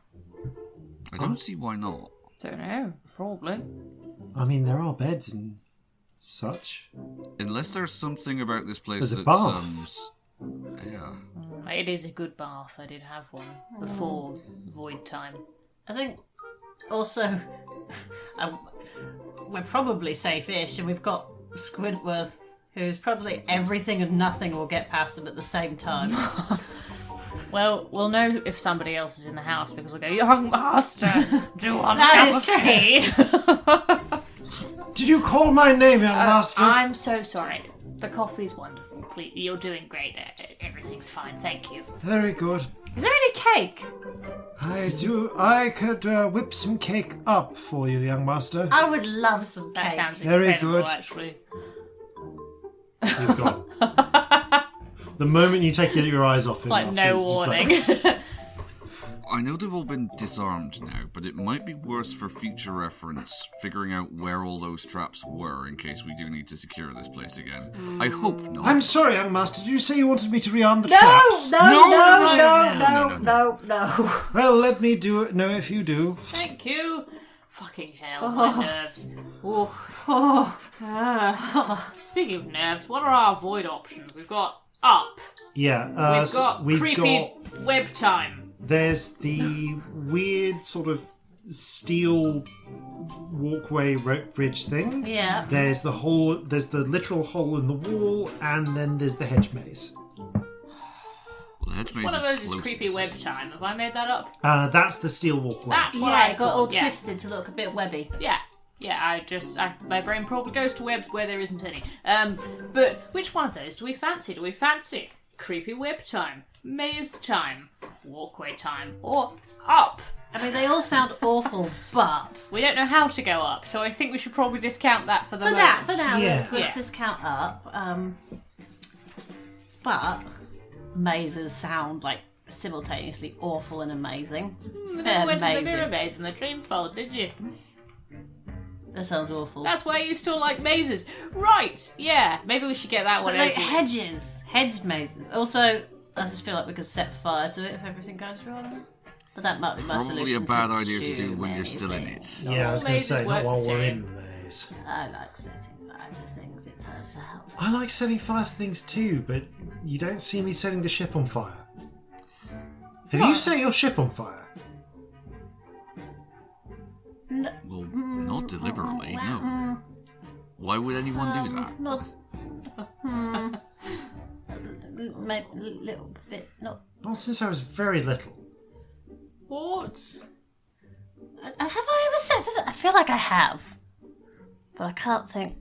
I don't see why not. Don't know, probably. I mean, there are beds and such. Unless there's something about this place There's a that's bath. yeah. It is a good bath. I did have one before void time. I think also we're probably safe-ish, and we've got Squidward, who's probably everything and nothing will get past him at the same time. Well, we'll know if somebody else is in the house because we'll go, young master, do you want a That cup is of tea? Did you call my name, young master? I'm so sorry. The coffee's wonderful. Please, you're doing great. Everything's fine. Thank you. Very good. Is there any cake? I could whip some cake up for you, young master. I would love some That cake. sounds Very incredible, good. actually. He's gone. The moment you take your eyes off him, Like after, no it's just warning. I know they've all been disarmed now, but it might be worth for future reference figuring out where all those traps were in case we do need to secure this place again. I hope not. I'm sorry, young master. Did you say you wanted me to rearm the No, traps? no. Well, let me do it. No, if you do. Thank you. Fucking hell, my nerves. Speaking of nerves, what are our void options? We've got up. Yeah. We've got creepy web time. There's the weird sort of steel walkway bridge thing. Yeah. There's the literal hole in the wall, and then there's the hedge maze. Well, the hedge maze One of those is closest. creepy web time. Have I made that up? That's the steel walkway. That's what I it got all thought. Yeah. twisted to look a bit webby. Yeah. My brain probably goes to webs where there isn't any. But which one of those do we fancy? Do we fancy creepy web time, maze time, walkway time, or up? I mean, they all sound awful, but We don't know how to go up, so I think we should probably discount that for the for moment. now, Yeah. let's discount up. But mazes sound like simultaneously awful and amazing. You never went to the Amazing. mirror maze in the Dreamfold, did you? That sounds awful. That's why you still like mazes. Right, yeah. Maybe we should get that one But like over with. hedge mazes. Also, I just feel like we could set fire to it if everything goes wrong. But that might be my solution. Probably a bad to idea to do too when you're many still in things. it. Yeah, I was going to mazes say, work not while the we're same. in the maze. I like setting fire to things, it turns out. I like setting fire to things too, but you don't see me setting the ship on fire. Have you set your ship on fire? Well, not deliberately, no. Why would anyone do that? Not. Maybe a little bit. Not. Not since I was very little. What? Have I ever said this? I feel like I have. But I can't think.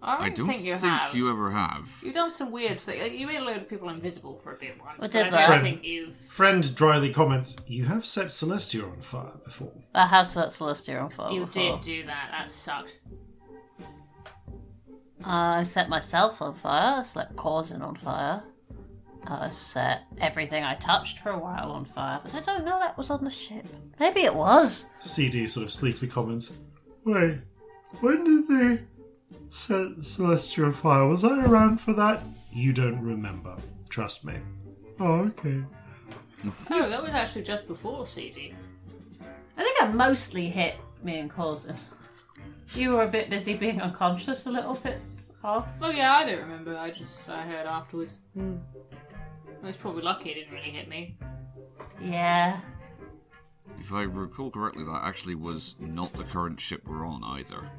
I don't think you have. you ever have. You've done some weird things. You made a load of people invisible for a bit once. I but did I that. don't think you've. Friend dryly comments, "You have set Celestia on fire before." I have set Celestia on fire You before. did do that. That sucked. I set myself on fire. I set Corzin on fire. I set everything I touched for a while on fire. But I don't know that was on the ship. Maybe it was. CD sort of sleepily comments, "Wait, when did they set Celestia on fire? Was I around for that?" "You don't remember. Trust me." "Oh, okay." Oh, that was actually just before CD. I think I mostly hit me and Corzin. You were a bit busy being unconscious, a little bit off. Oh yeah, I don't remember. I heard afterwards. I was probably lucky it didn't really hit me. Yeah. If I recall correctly, that actually was not the current ship we're on either.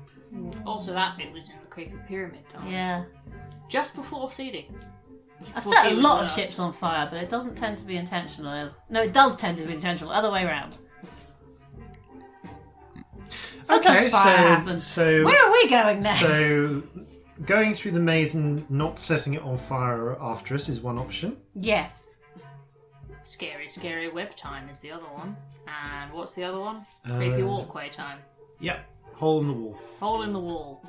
Also, that bit was in the creepy pyramid time. Yeah. Just before CD. I've set a lot of ships on fire, but it doesn't tend to be intentional. No, it does tend to be intentional. Other way around. Sometimes fire happens. so Where are we going next? So, going through the maze and not setting it on fire after us is one option. Yes. Scary, scary web time is the other one. And what's the other one? Creepy walkway time. Yep, hole in the wall. Hole in the wall.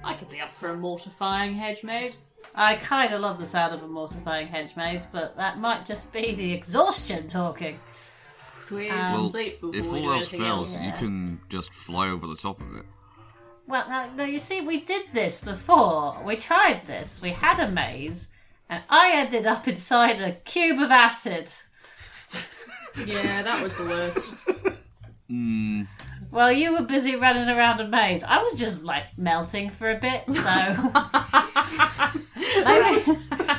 I could be up for a mortifying hedge maze. I kind of love the sound of a mortifying hedge maze, but that might just be the exhaustion talking. We Well, sleep before if we do all else anything fails, else. you can just fly over the top of it. Well, no, you see, we did this before. We tried this. We had a maze, and I ended up inside a cube of acid. Yeah, that was the worst. Well, you were busy running around a maze. I was just, like, melting for a bit, so...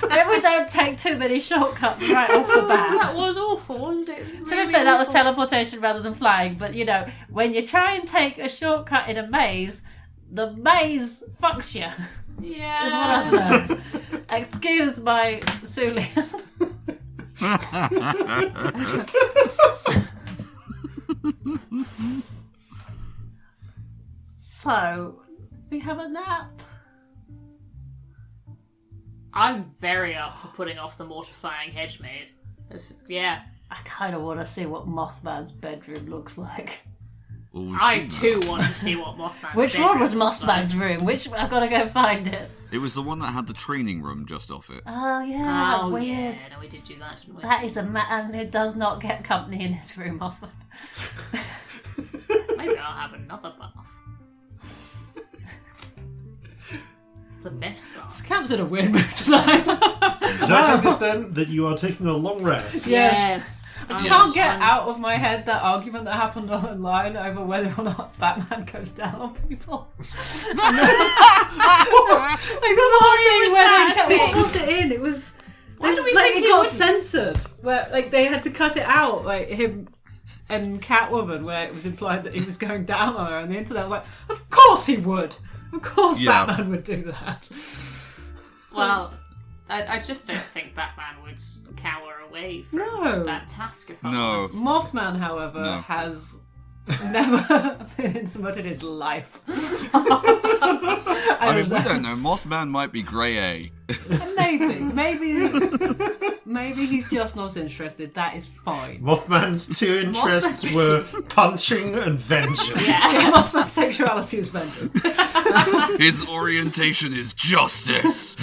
maybe we don't take too many shortcuts right off the bat. That was awful, wasn't it? To be fair, that was teleportation rather than flying, but, you know, when you try and take a shortcut in a maze, the maze fucks you, Yeah. is what I've learned. Excuse my Sulian. So, we have a nap. I'm very up for putting off the mortifying hedge maze. Yeah. I kind of want to see what Moth-Man's bedroom looks like. Well, we've I seen too that. want to see what MOTH-MAN's Which bedroom one was looks Moth-Man's room? Which I've got to go find it. It was the one that had the training room just off it. Oh yeah, Oh, weird. yeah. No, we did do that, didn't we? That is a man who does not get company in his room often. Maybe I'll have another bath. It's the best bath. Scamp's in a weird mood tonight. Did I take this then that you are taking a long rest? Yes. I just Yes. can't get out of my head that argument that happened online over whether or not Batman goes down on people. Like, there's a whole thing where they kept, what was it in? It was Why do we like think it he got would... censored, where like they had to cut it out, like him and Catwoman, where it was implied that he was going down on her, and the internet was like, of course he would. Of course Batman would do that. Well, I just don't think Batman would cower away from that task of ours. MOTH-MAN, however, has never been intimate in his life. I mean, we don't know. MOTH-MAN might be grey A. Maybe he's just not interested. That is fine. Mothman's two interests were punching and vengeance. Yeah. MOTH-MAN's sexuality is vengeance. His orientation is justice.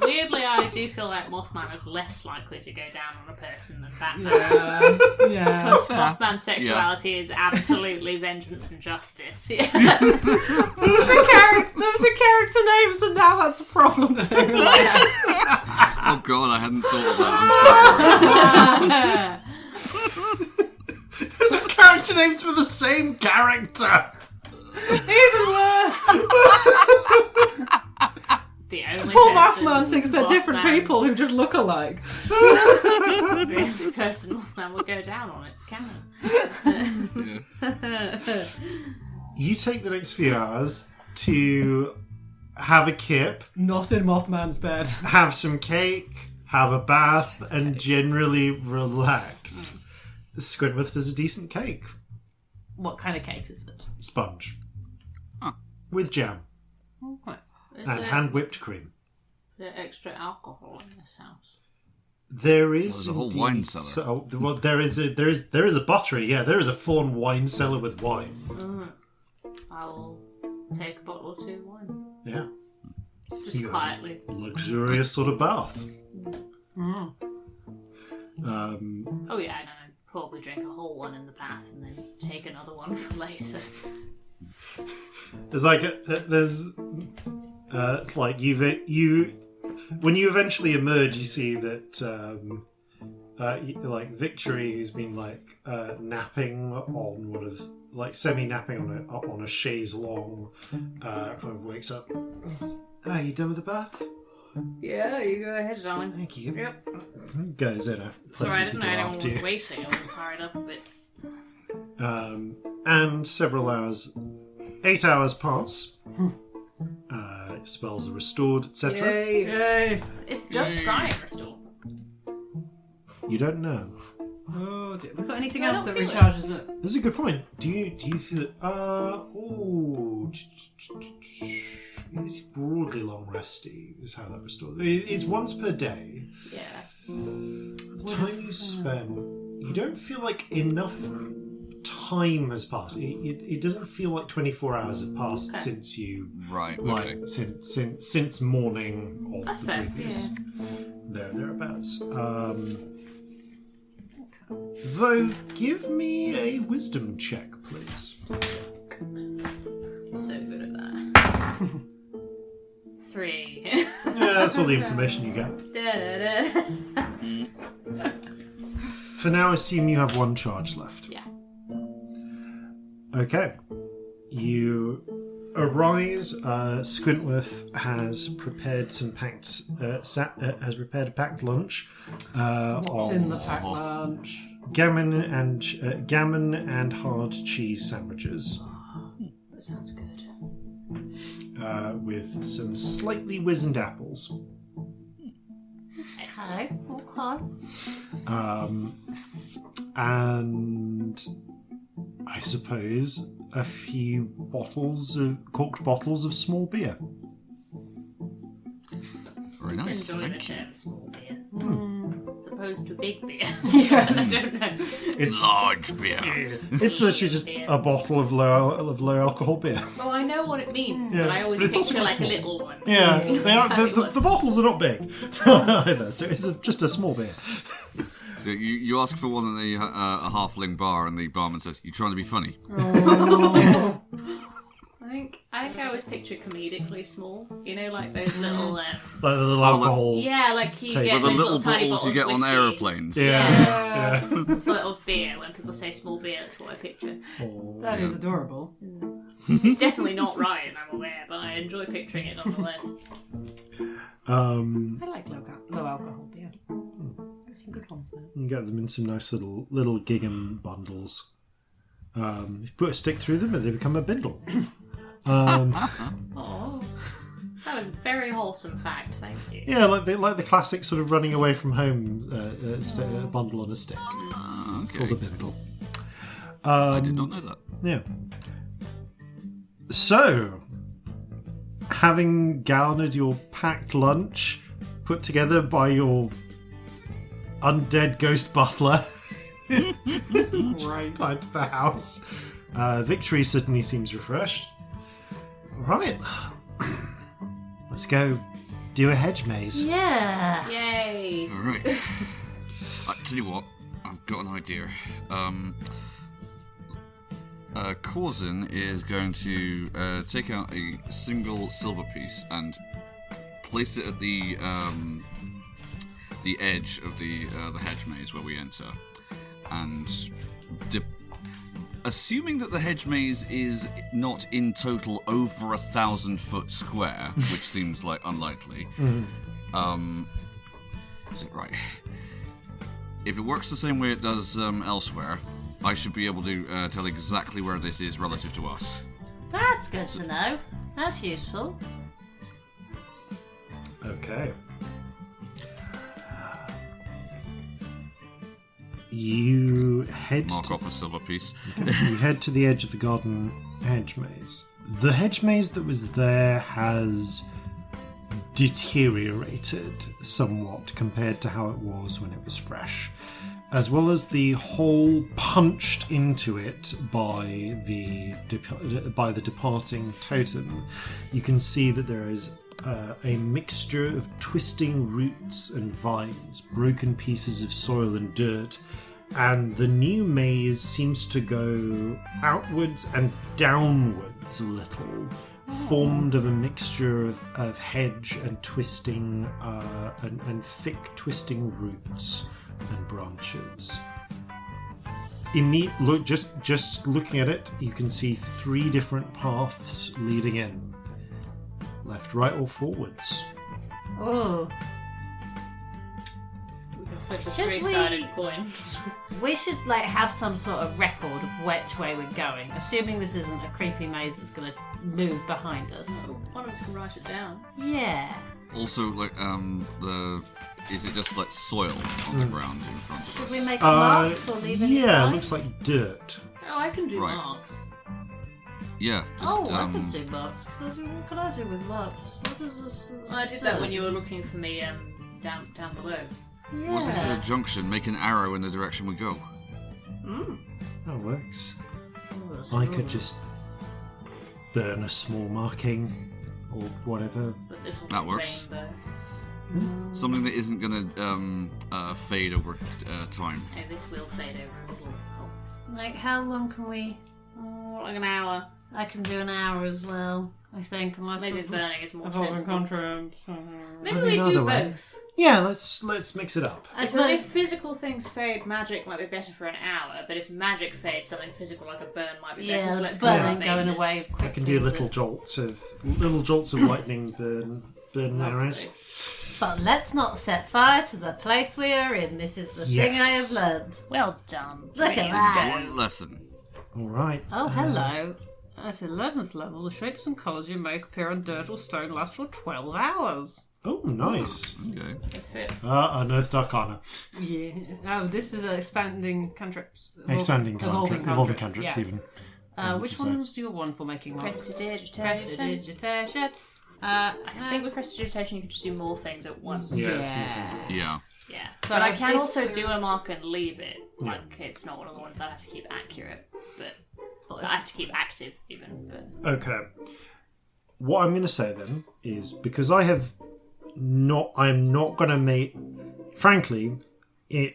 Weirdly, I do feel like Mothman is less likely to go down on a person than Batman. Yeah. Because Mothman's sexuality is absolutely vengeance and justice. Yeah. Those are character names, and now that's a problem too. Oh god, I hadn't thought of that. There's character names for the same character. Even worse. The only Poor person Mothman thinks they're different people who just look alike. The only person Mothman will go down on is Cameron. You take the next few hours to have a kip, Not in Mothman's bed. have some cake, have a bath, and generally relax. Squidward does a decent cake. What kind of cake is it? Sponge. With jam. Is And there hand-whipped cream. extra alcohol in this house? There is There's a whole indeed- wine cellar. So, well, there is a buttery. Yeah, there is a full-on wine cellar with wine. I'll take a bottle or two of wine. Yeah, Just You- quietly. luxurious sort of bath. Oh yeah, and I'd probably drink a whole one in the bath and then take another one for later. There's like like you when you eventually emerge, you see that like Victory, who's been like napping on one of semi-napping on a chaise longue, kind of wakes up. Are you done with the bath? Yeah, you go ahead, darling. Thank you. Yep. Goes in. Sorry, I closes the didn't know door anyone after was you. waiting. I was fired up a bit. And several hours, 8 hours pass. Spells are restored, etc. Yay. It does scrying restore. You don't know. Oh dear. We've got anything Do I else not that feel it? recharges it? This is a good point. Do you feel it? It's broadly long resty is how that restores. It's once per day. Yeah. The time you spend, you don't feel like enough time has passed. It doesn't feel like 24 hours have passed since you Right, like okay. since morning of That's the fair, previous thereabouts. Though, give me a wisdom check, please. I'm so good at that. 3. Yeah, that's all the information you get. For now, assume you have one charge left. Yeah. Okay. You arise. Squintworth has prepared some packed. Has prepared a packed lunch. What's of in the packed lunch? gammon and hard cheese sandwiches, That sounds good. with some slightly wizened apples. Okay. Okay. And I suppose a few corked bottles of small beer. Very nice, Enjoy the thank you. term small beer. As opposed to big beer. Yes. I don't know. It's Large beer. it's literally just a bottle of low alcohol beer. Well, I know what it means, Yeah, but I always but it's also picture quite like small. a little one. Yeah, they are, Exactly the what- bottles are not big either, so it's just a small beer. So you ask for one in the a halfling bar, and the barman says, "You trying to be funny?" I think I always picture comedically small. You know, like those little. Like the little alcohol. Yeah, like you Taste. get Well, The those little tiny bottles you bottles get of on whiskey. aeroplanes. Yeah. Little beer. When people say small beer, that's what I picture. That is adorable. It's definitely not right, and I'm aware, but I enjoy picturing it nonetheless. I like low alcohol beer. Some good ones there. You can get them in some nice little gingham bundles. If you put a stick through them, they become a bindle. Oh, that was a very wholesome fact. Thank you. Yeah, like the classic sort of running away from home bundle on a stick. It's called a bindle. I did not know that. Yeah. So, having garnered your packed lunch, put together by your undead ghost butler, Right. tied to the house, Victory certainly seems refreshed. Right, let's go do a hedge maze. Yeah. Yay! All right. Tell you what, I've got an idea. Corzin is going to take out a single silver piece and place it at the edge of the hedge maze where we enter, and assuming that the hedge maze is not in total over 1,000 foot square, which seems like unlikely. Is it right? If it works the same way it does elsewhere, I should be able to tell exactly where this is relative to us. That's good to know. That's useful. Okay. You head Mark off a silver piece. you head to the edge of the garden hedge maze. The hedge maze that was there has deteriorated somewhat compared to how it was when it was fresh, as well as the hole punched into it by the departing totem. You can see that there is a mixture of twisting roots and vines, broken pieces of soil and dirt, and the new maze seems to go outwards and downwards a little, formed of a mixture of hedge and twisting and thick twisting roots and branches. Just looking at it, you can see 3 different paths leading in. Left, right, or forwards. Oh, We can flip a Should we- 3-sided coin. we should have some sort of record of which way we're going, assuming this isn't a creepy maze that's going to move behind us. One of us can write it down. Yeah. Also, is it just like soil on the ground in front of Should us? we make marks or leave any Yeah, it signs? looks like dirt. Oh, I can do Right. marks. Yeah, just Oh, I can do marks. What can I do with marks? What is this? Well, I did that when you were looking for me down below. Yeah. Well, this is a junction. Make an arrow in the direction we go. That works. Oh, I could just burn a small marking or whatever. But this will That be works. rainbow. Something that isn't gonna fade over time. Okay, this will fade over a little. Like, how long can we? Oh, like an hour. I can do an hour as well, I think. Unless Maybe we've- burning is more Evolving sensible. contract. Maybe I we mean, do either way. both. Yeah, let's mix it up. I Because suppose. if physical things fade, magic might be better for an hour. But if magic fades, something physical like a burn might be better. Yeah, So let's go on burning that going basis. away quickly. I can do little jolts of lightning burn arrows. Lovely. But let's not set fire to the place we are in. This is the thing I have Yes. learned. Well done. Look at that. One lesson. All right. Oh, hello. At 11th level, the shapes and colours you make appear on dirt or stone last for 12 hours. Oh, nice. Okay. Fit. Unearthed Arcana. Yeah. Oh, this is expanding cantrips. Expanding Evolving evolving cantrips, cantrips yeah. even. Which to one's your one for making marks? Prestidigitation. Prestidigitation. I think with prestidigitation you can just do more things at once. Yeah. Yeah. Yeah. So But I can if also do a there's- mark and leave it. Like, it's not one of the ones that I have to keep accurate. But I have to keep active, even. But Okay. What I'm going to say then is because I'm not going to make. Frankly, in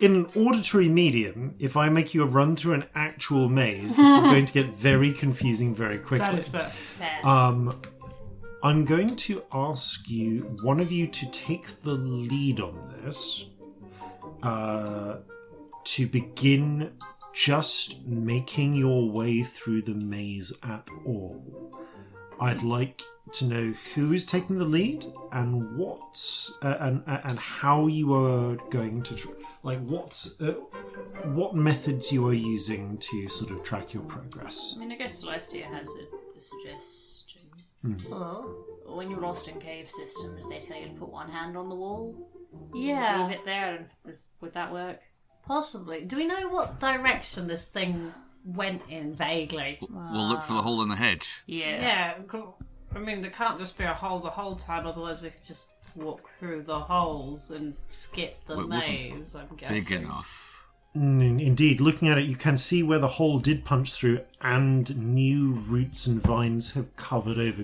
an auditory medium, if I make you run through an actual maze, this is going to get very confusing very quickly. That is fair. fair. I'm going to ask one of you to take the lead on this, to begin just making your way through the maze at all. I'd like to know who is taking the lead and what and how you are going to what methods you are using to sort of track your progress. I mean, I guess Celestia has a suggestion. Oh. When you're lost in cave systems, they tell you to put one hand on the wall. Yeah. Leave it there. Would that work? Possibly. Do we know what direction this thing went in vaguely? We'll look for the hole in the hedge. Yeah. Yeah, I mean, there can't just be a hole the whole time, otherwise we could just walk through the holes and skip the Well, it wasn't maze, I'm guessing. Big enough. Indeed, looking at it, you can see where the hole did punch through, and new roots and vines have covered over,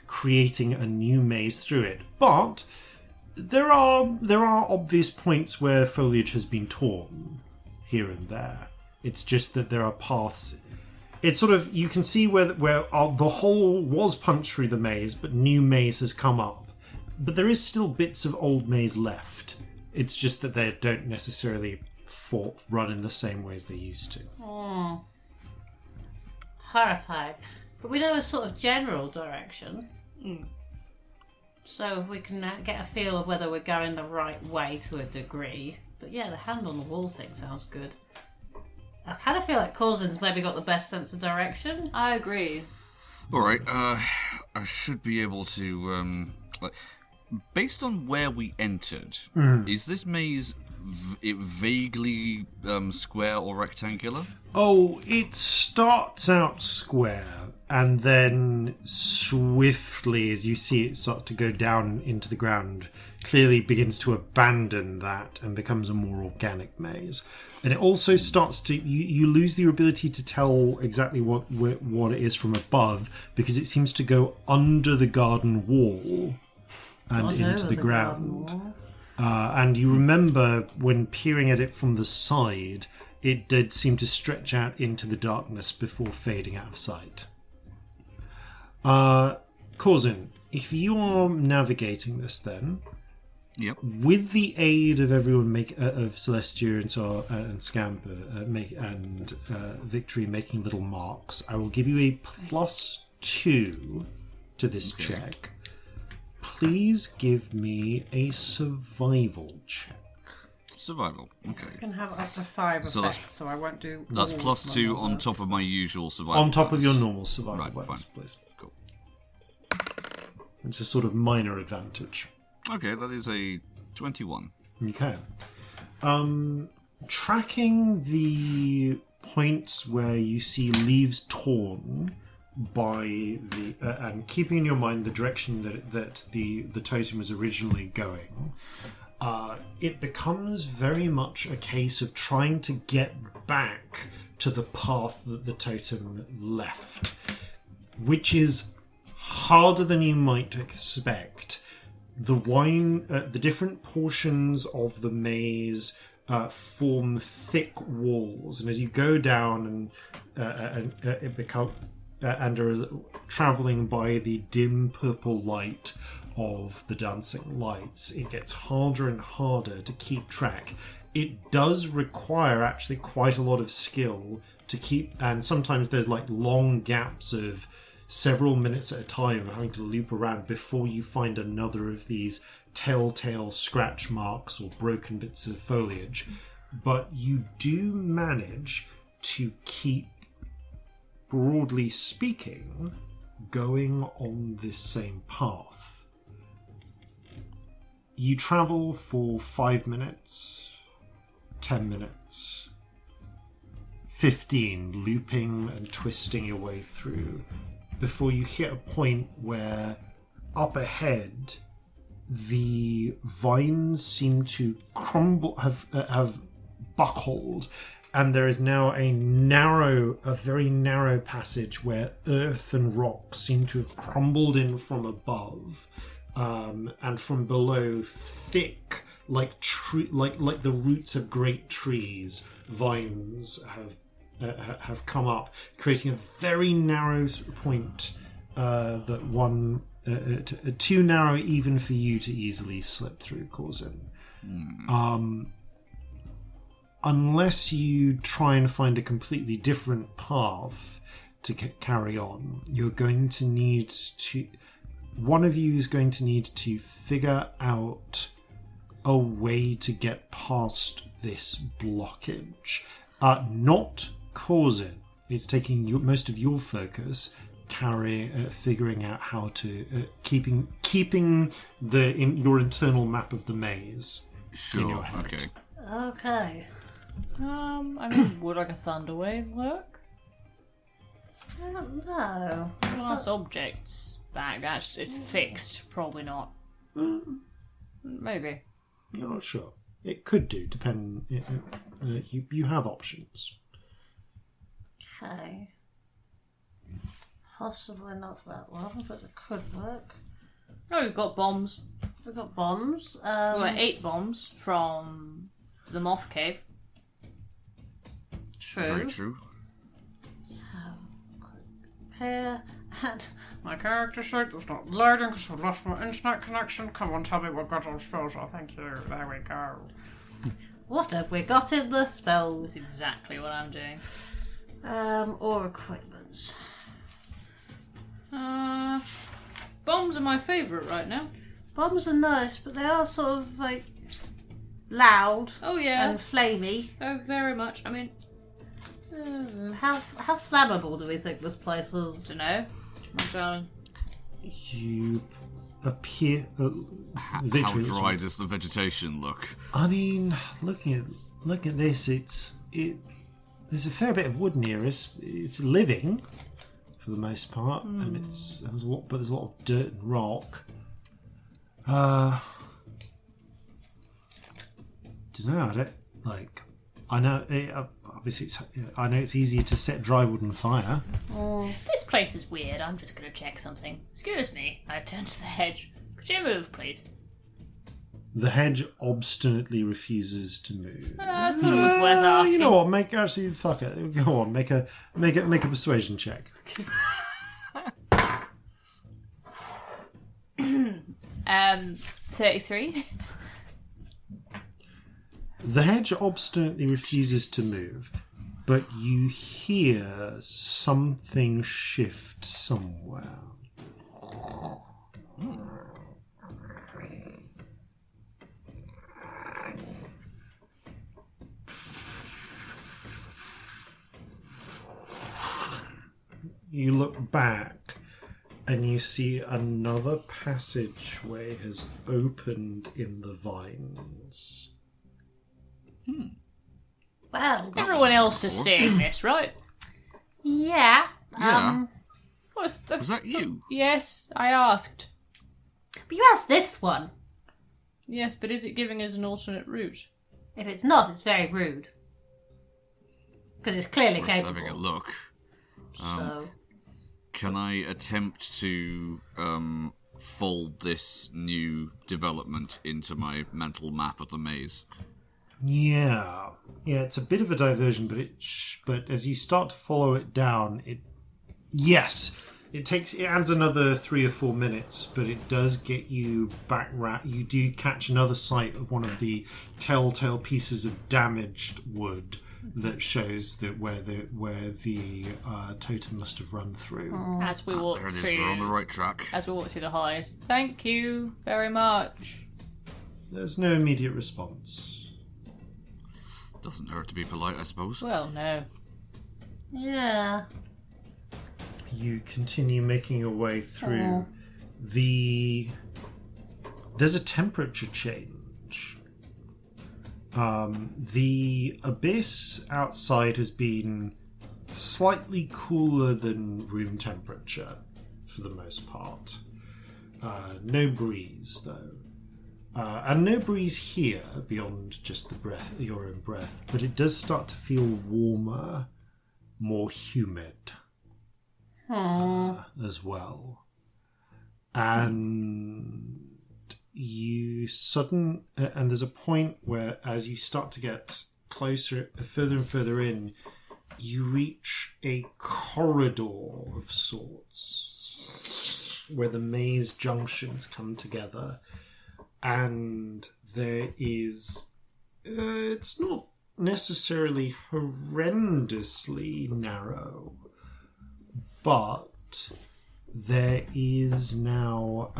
creating a new maze through it. But there are obvious points where foliage has been torn here and there. It's just that there are paths. It's sort of, you can see where the hole was punched through the maze, but new maze has come up. But there is still bits of old maze left. It's just that they don't necessarily run in the same way as they used to. Horrified. But we know a sort of general direction. So we can get a feel of whether we're going the right way to a degree. But yeah, the hand on the wall thing sounds good. I kind of feel like Corzin's maybe got the best sense of direction. I agree. Alright, I should be able to, based on where we entered, is this maze vaguely square or rectangular? Oh, it starts out square, and then swiftly, as you see it start to go down into the ground, clearly begins to abandon that and becomes a more organic maze. And it also starts to... You lose the ability to tell exactly what it is from above, because it seems to go under the garden wall and into the ground. And you remember when peering at it from the side, it did seem to stretch out into the darkness before fading out of sight. Corzin, if you are navigating this then, Yep. with the aid of everyone of Celestia and Scamp and Victory making little marks, I will give you a +2 to this check. Please give me a survival check. Survival. Okay. I can have up to 5 So effects, so I won't do... That's all +2 of my on bonus. top of my usual survival. On top of bonus. your normal survival Right, bonus, fine. please. Cool. It's a sort of minor advantage. Okay, that is a 21. Okay. Tracking the points where you see leaves torn by the and keeping in your mind the direction that the totem was originally going, it becomes very much a case of trying to get back to the path that the totem left, which is harder than you might expect. The different portions of the maze form thick walls, and as you go down and are traveling by the dim purple light of the dancing lights, it gets harder and harder to keep track. It does require actually quite a lot of skill to keep, and sometimes there's like long gaps of several minutes at a time having to loop around before you find another of these telltale scratch marks or broken bits of foliage. But you do manage to keep, broadly speaking, going on this same path. You travel for 5 minutes, 10 minutes, 15, looping and twisting your way through, before you hit a point where up ahead the vines seem to crumble, have buckled, and there is now a very narrow passage where earth and rock seem to have crumbled in from above, and from below, thick, like the roots of great trees, vines have come up, creating a very narrow point that one too narrow even for you to easily slip through, Corzin. Unless you try and find a completely different path to carry on, you're going to need to... One of you is going to need to figure out a way to get past this blockage. Not Corzin. It's taking most of your focus, figuring out how to... keeping your internal map of the maze in your head. Okay. Okay. I mean, would like a thunder wave work? I don't know. Glass objects back. It's fixed. Probably not. Maybe. You're not sure. It could do, depending. You have options. Okay. Possibly not that one, but it could work. Oh, we've got bombs. We've got bombs. We've got 8 bombs from the Moth Cave. True. Very true. Here and My character sheet is not loading because I lost my internet connection. Come on, tell me what got on spells. Oh, thank you. There we go. what have we got in the spells? That's exactly what I'm doing. Or equipments. Bombs are my favourite right now. Bombs are nice, but they are sort of like loud Oh yeah. and flamey. Oh, very much. I mean, How flammable do we think this place is? don't know. My darling. You appear... How literally, dry does the vegetation look? I mean, looking at this, there's a fair bit of wood near us. It's living, for the most part, and there's a lot of dirt and rock. Don't know. I know. Obviously, I know it's easier to set dry wood on fire. This place is weird. I'm just going to check something. Excuse me. I turn to the hedge. Could you move, please? The hedge obstinately refuses to move. I thought it was worth asking. You know what? Fuck it. Go on. Make a persuasion check. 33. The hedge obstinately refuses to move, but you hear something shift somewhere. You look back and you see another passageway has opened in the vines. Well, Everyone else is seeing this, right? yeah. Yeah. Was that you? Yes, I asked. But you asked this one. Yes, but is it giving us an alternate route? If it's not, it's very rude. Because it's clearly Worth capable. having a look. So, Can I attempt to fold this new development into my mental map of the maze? Yeah, it's a bit of a diversion, but as you start to follow it down, it adds another 3 or 4 minutes, but it does get you back. You do catch another sight of one of the telltale pieces of damaged wood that shows that where the totem must have run through. As we walk There it is, through. we're on the right track. As we walk through the hollows. Thank you very much. There's no immediate response. Doesn't hurt to be polite, I suppose. Well, no. yeah. You continue making your way through. There's a temperature change. The abyss outside has been slightly cooler than room temperature for the most part. No breeze, though. And no breeze here beyond just your own breath, but it does start to feel warmer, more humid as well. And and there's a point where, as you start to get closer, further and further in, you reach a corridor of sorts where the maze junctions come together. And there is... it's not necessarily horrendously narrow, but there is now...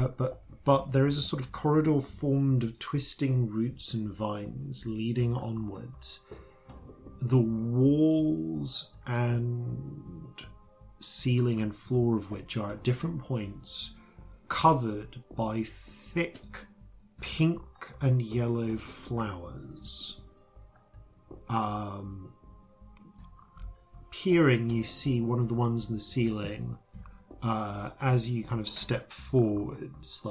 But there is a sort of corridor formed of twisting roots and vines leading onwards. The walls and ceiling and floor of which are at different points covered by thick pink and yellow flowers. Peering, you see one of the ones in the ceiling. As you kind of step forwards,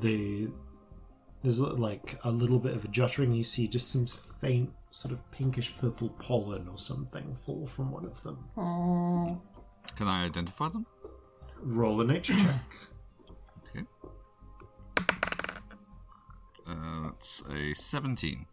there's like a little bit of a juttering. You see just some faint sort of pinkish purple pollen or something fall from one of them. Oh. Can I identify them? Roll a nature check. Okay. That's a 17.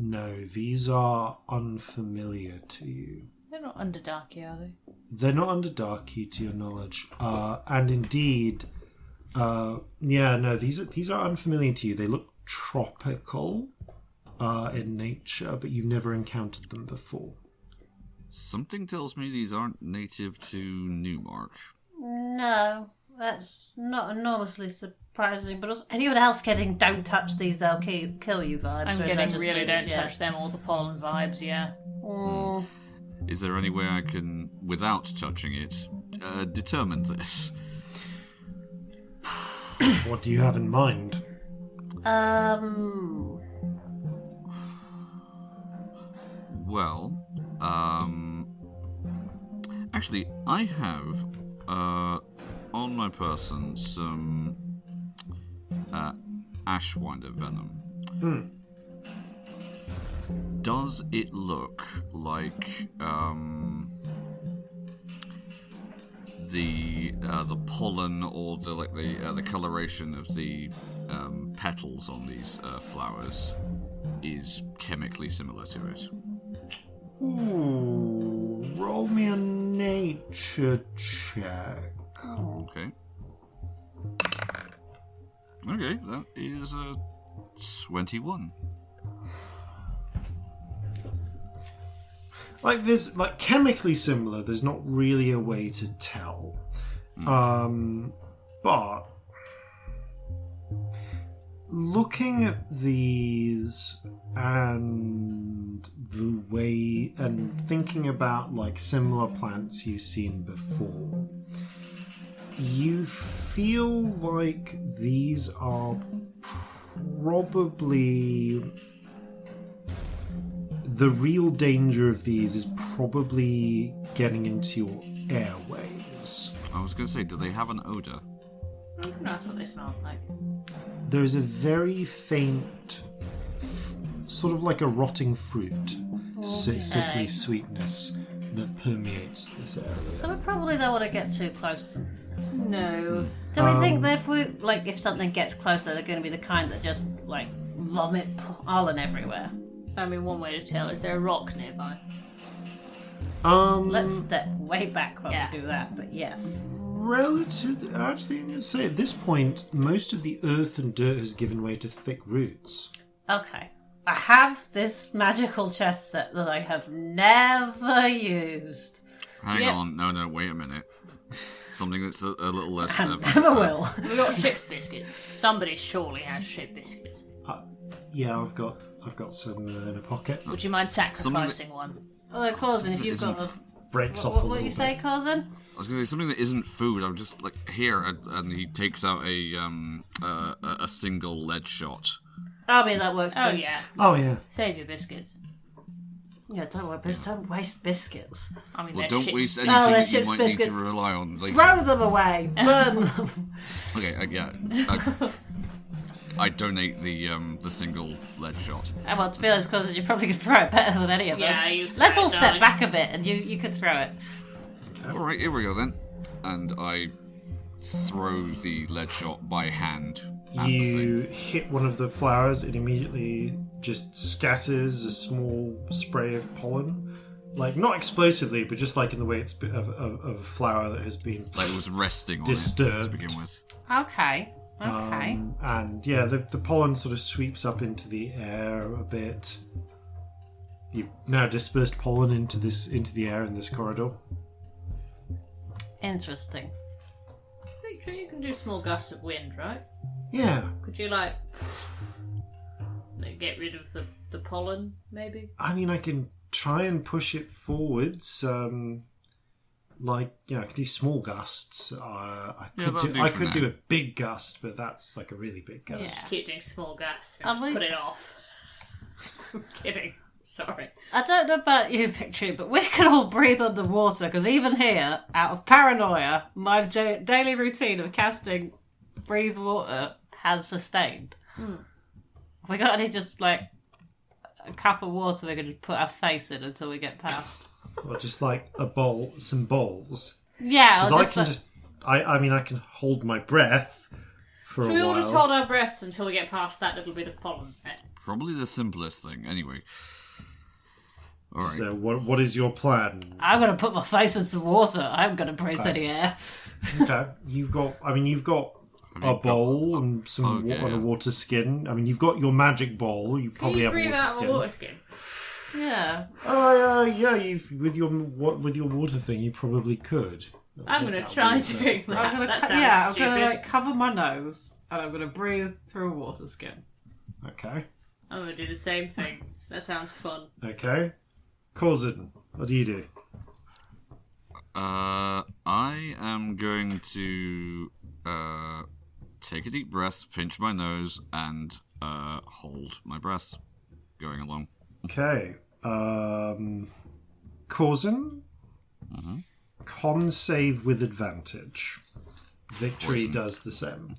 No, these are unfamiliar to you. They're not Underdarky, are they? They're not Underdarky, to your knowledge. And indeed, these are unfamiliar to you. They look tropical in nature, but you've never encountered them before. Something tells me these aren't native to Newmark. No, that's not enormously surprising. But also, anyone else getting "don't touch these, they'll kill you" vibes? I'm or is that getting just really me? don't Yeah. touch them, all the pollen vibes, yeah. Is there any way I can, without touching it, determine this? What do you have in mind? Well, actually, I have on my person some Ashwinder venom. Does it look like the pollen or the coloration of the petals on these flowers is chemically similar to it? Ooh, roll me a nature check. Okay. Okay, that is 21. There's chemically similar. There's not really a way to tell, but looking at these and the way and thinking about similar plants you've seen before, you feel like these are probably... The real danger of these is probably getting into your airways. I was going to say, do they have an odour? I was going to ask what they smell like. There's a very faint, sort of like a rotting fruit, sickly sweetness that permeates this area. So we probably don't want to get too close to them. No. Do we think that if something gets closer, they're going to be the kind that just vomit pollen everywhere? I mean, one way to tell is there a rock nearby. Let's step way back when we do that, but yes. Actually, I'm going to say at this point, most of the earth and dirt has given way to thick roots. Okay. I have this magical chest set that I have never used. Hang on, no, wait a minute. Something that's a little less... Never will. We've got ship's biscuits. Somebody surely has ship biscuits. Yeah, I've got some in a pocket. Would you mind sacrificing one? Although, Corzin, if you've got Breaks off a what little do you say, Corzin? I was going to say something that isn't food. I'm just here, and he takes out a single lead shot. I mean, that works too. Oh, yeah. Oh, yeah. Save your biscuits. Yeah, don't waste biscuits. I mean, Well, they're don't waste ship's anything they're that you ship's might biscuits. need to rely on later. Throw them away. Burn them. Okay, yeah. I donate the single lead shot. Well, to be honest, Corzin, you probably could throw it better than any of Yeah, us. you Let's throw all it, step darling. back a bit, and you could throw it. Alright, here we go then. And I throw the lead shot by hand at the You thing. hit one of the flowers, it immediately just scatters a small spray of pollen. Not explosively, but just in the way it's of a flower that has been Like it was resting on disturbed. it to begin with. Okay. Okay. And yeah, the pollen sort of sweeps up into the air a bit. You've now dispersed pollen into the air in this corridor. Interesting. Victory, you can do small gusts of wind, right? Yeah. Could you, like get rid of the pollen, maybe? I mean, I can try and push it forwards. I could do small gusts. I could do a big gust, but that's like a really big gust. Just keep doing small gusts and just put it off. I'm kidding. Sorry. I don't know about you, Victory, but we can all breathe underwater, because even here, out of paranoia, my daily routine of casting breathe water has sustained. We got any just like a cup of water we can just put our face in until we get past? Or just like some bowls. Yeah, Because I can hold my breath for Should a we while. all just hold our breaths until we get past that little bit of pollen? Probably the simplest thing. Anyway. All right. So what is your plan? I'm going to put my face in some water. I'm going to breathe any air. Okay, you've got a bowl and some water skin. I mean, you've got your magic bowl. You probably have breathe water out skin. a water skin? Yeah. Oh yeah. With your water thing, you probably could. I'm going to try doing that. That sounds stupid. I'm going to cover my nose and I'm going to breathe through a water skin. Okay. I'm going to do the same thing. That sounds fun. Okay. Corzin, what do you do? I am going to take a deep breath, pinch my nose, and hold my breath going along. Okay. Corzin? Con save with advantage. Victory Poison. does the same.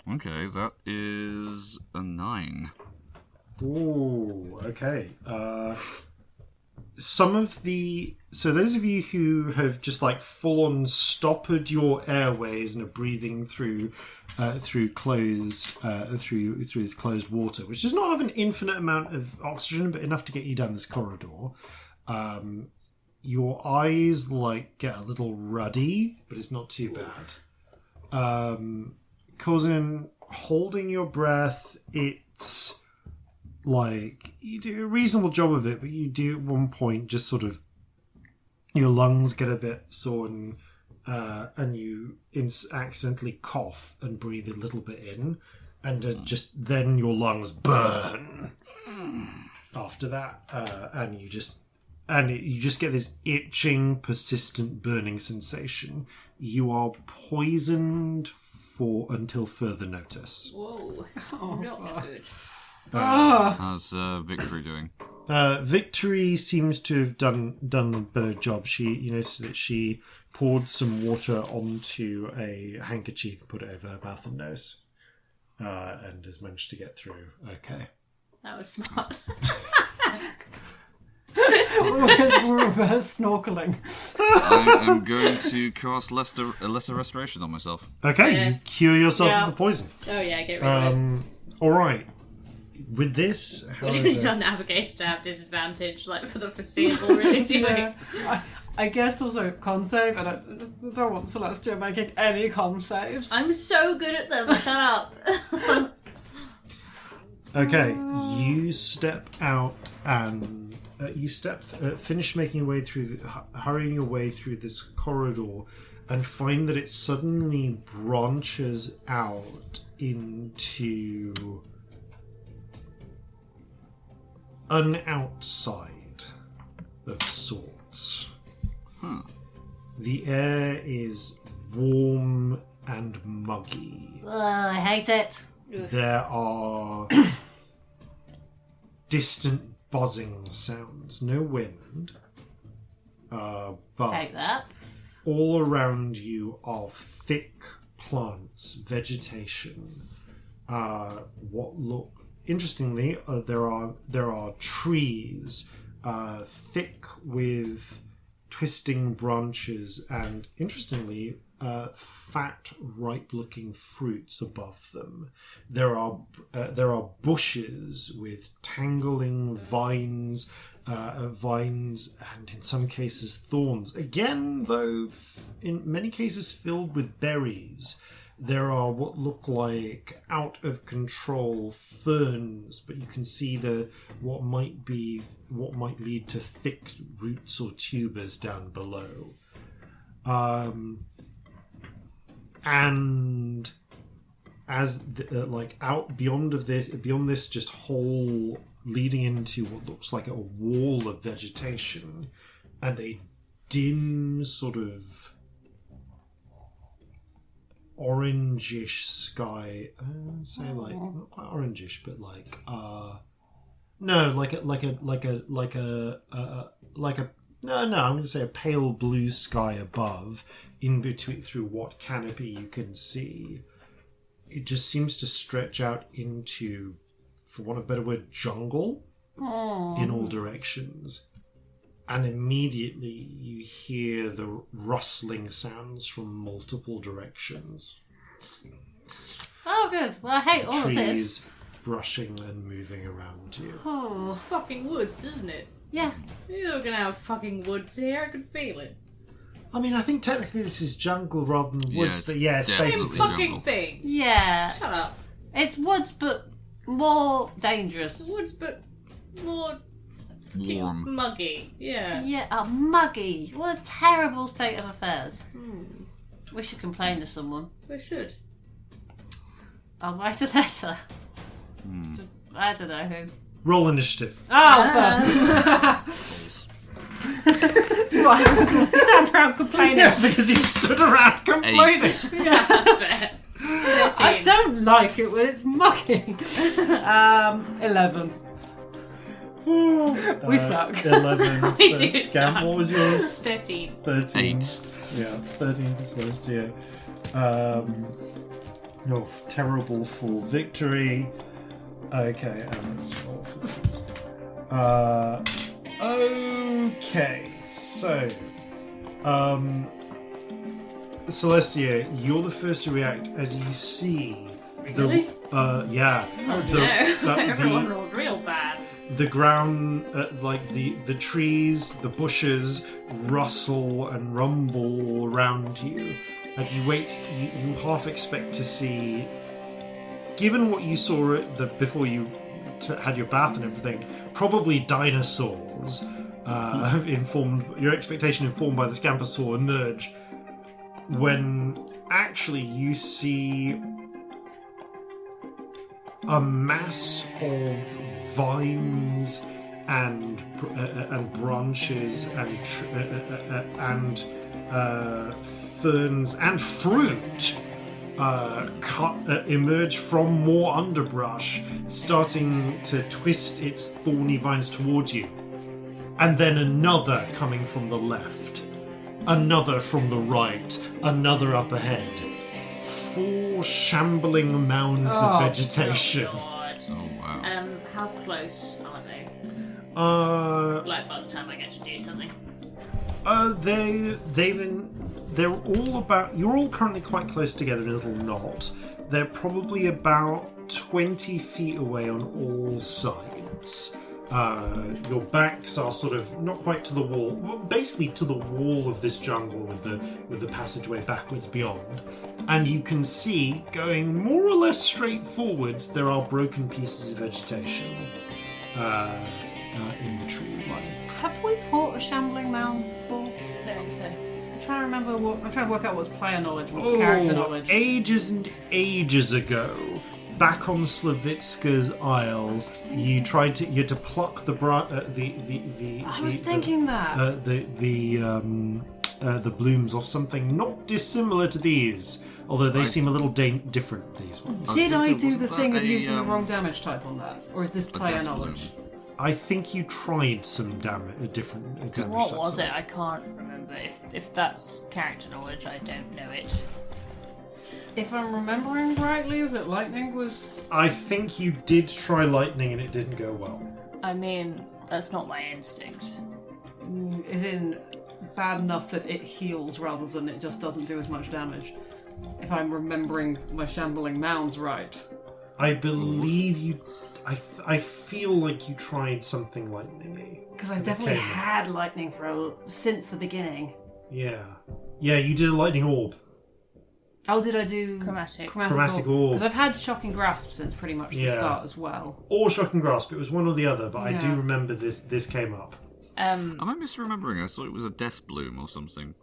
Okay, that is a 9. Ooh, okay. So those of you who have just like full on stopped your airways and are breathing through closed through this closed water, which does not have an infinite amount of oxygen, but enough to get you down this corridor. Your eyes like get a little ruddy, but it's not too bad. Corzin, holding your breath, it's like you do a reasonable job of it, but you do at one point just sort of your lungs get a bit sore and you accidentally cough and breathe a little bit in, and just then your lungs burn after that, and you just get this itching, persistent burning sensation. You are poisoned until further notice. Whoa. Not good. How's Victory doing? Victory seems to have done a better job. You notice that she poured some water onto a handkerchief and put it over her mouth and nose, and has managed to get through. Okay. That was smart. Reverse snorkeling. I am going to cast lesser restoration on myself. Okay, you cure yourself of the poison. Oh yeah, get rid of it. All right. With this, We do need our navigator to have disadvantage, like for the foreseeable, really, do we? I guessed also con save, and I don't want Celestia making any con saves. I'm so good at them. Shut up. Okay, you step out and finish making your way through, hurrying your way through this corridor, and find that it suddenly branches out into an outside of sorts. The air is warm and muggy. I hate it. There are distant buzzing sounds, no wind, but Take that. all around you are thick plants, vegetation. Interestingly, there are trees, thick with twisting branches, and interestingly, fat, ripe-looking fruits above them. There are bushes with tangling vines, and in some cases thorns. Again, though, in many cases filled with berries. There are what look like out-of-control ferns, but you can see what might lead to thick roots or tubers down below. And as out beyond this just hole leading into what looks like a wall of vegetation and a dim sort of orangish sky. Say not quite orangish, but I'm going to say a pale blue sky above, in between through what canopy you can see. It just seems to stretch out into, for want of a better word, jungle in all directions. And immediately you hear the rustling sounds from multiple directions. Oh, good. Well, I hate all of this. Trees brushing and moving around you. Oh, fucking woods, isn't it? Yeah. You were gonna have fucking woods here. I could feel it. I mean, I think technically this is jungle rather than woods, it's but yeah, it's definitely basically Fucking jungle. thing. Yeah. Shut up. It's woods, but more dangerous. Woods, but more fucking Warm. muggy. Yeah. Yeah, muggy. What a terrible state of affairs. We should complain to someone. We should. I'll write a letter. I don't know who. roll initiative. Oh, fuck. That's why I was going to stand around complaining. Yes, because you stood around complaining. 8. Fair. I don't like it when it's muggy. 11. We suck. 11. We do Scamp, suck. what was yours? 13. 13. 8. Yeah, 13 for Celestia. Terrible for victory. Okay, let's roll for this. Okay, so Celestia, you're the first to react as you see Really? yeah. Everyone rolled real bad. The ground, the trees, the bushes rustle and rumble around you. And you wait, you half expect to see, given what you saw before you had your bath and everything, probably dinosaurs, your expectation informed by the Scamposaur emerge, when actually you see a mass of vines and branches and ferns and fruit emerge from more underbrush, starting to twist its thorny vines towards you. And then another coming from the left, another from the right, another up ahead. 4 shambling mounds of vegetation. God. Oh, wow. How close are they? Like by the time I get to do something. They're all about. You're all currently quite close together in a little knot. They're probably about 20 feet away on all sides. Your backs are sort of not quite to the wall, well, basically to the wall of this jungle with the passageway backwards beyond. And you can see, going more or less straight forwards, there are broken pieces of vegetation in the tree line. Have we fought a shambling mound before? I think so. I'm trying to work out what's player knowledge, what's character knowledge. Ages and ages ago, back on Slavitska's Isles, you had to pluck the I was thinking that. the blooms off something not dissimilar to these, although they seem a little different. These ones. Did I do wasn't the that thing of a, using the wrong damage type on that? Or is this player death knowledge? bloom? I think you tried some different damage What types was on it? I can't remember. If that's character knowledge, I don't know it. If I'm remembering rightly, was it lightning was... I think you did try lightning and it didn't go well. I mean, that's not my instinct. Is in bad enough that it heals rather than it just doesn't do as much damage. If I'm remembering my shambling mounds right. I believe you... I feel like you tried something lightning-y. Because I definitely had lightning since the beginning. Yeah. Yeah, you did a lightning orb. Oh, did I do... Chromatic orb. Because I've had Shocking Grasp since pretty much the start as well. Or Shocking Grasp. It was one or the other, but I do remember this came up. Am I misremembering? I thought it was a Death Bloom or something.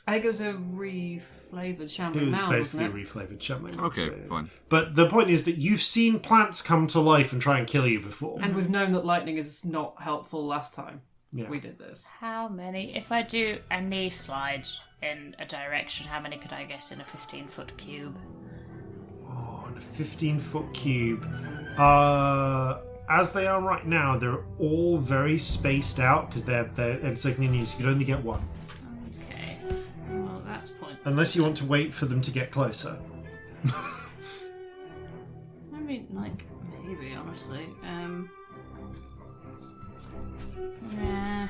I think it was a reflavoured Shambling Mound, It was basically wasn't a reflavoured Shambling Mound. Okay, fine. But the point is that you've seen plants come to life and try and kill you before. And we've known that lightning is not helpful last time we did this. How many? If I do a knee slide in a direction, how many could I get in a 15-foot cube? Oh, in a 15-foot cube. As they are right now, they're all very spaced out because they're encircling you, so you can only get one. Okay. Well, that's pointless. Unless you want to wait for them to get closer. I mean, like, maybe, honestly. Yeah.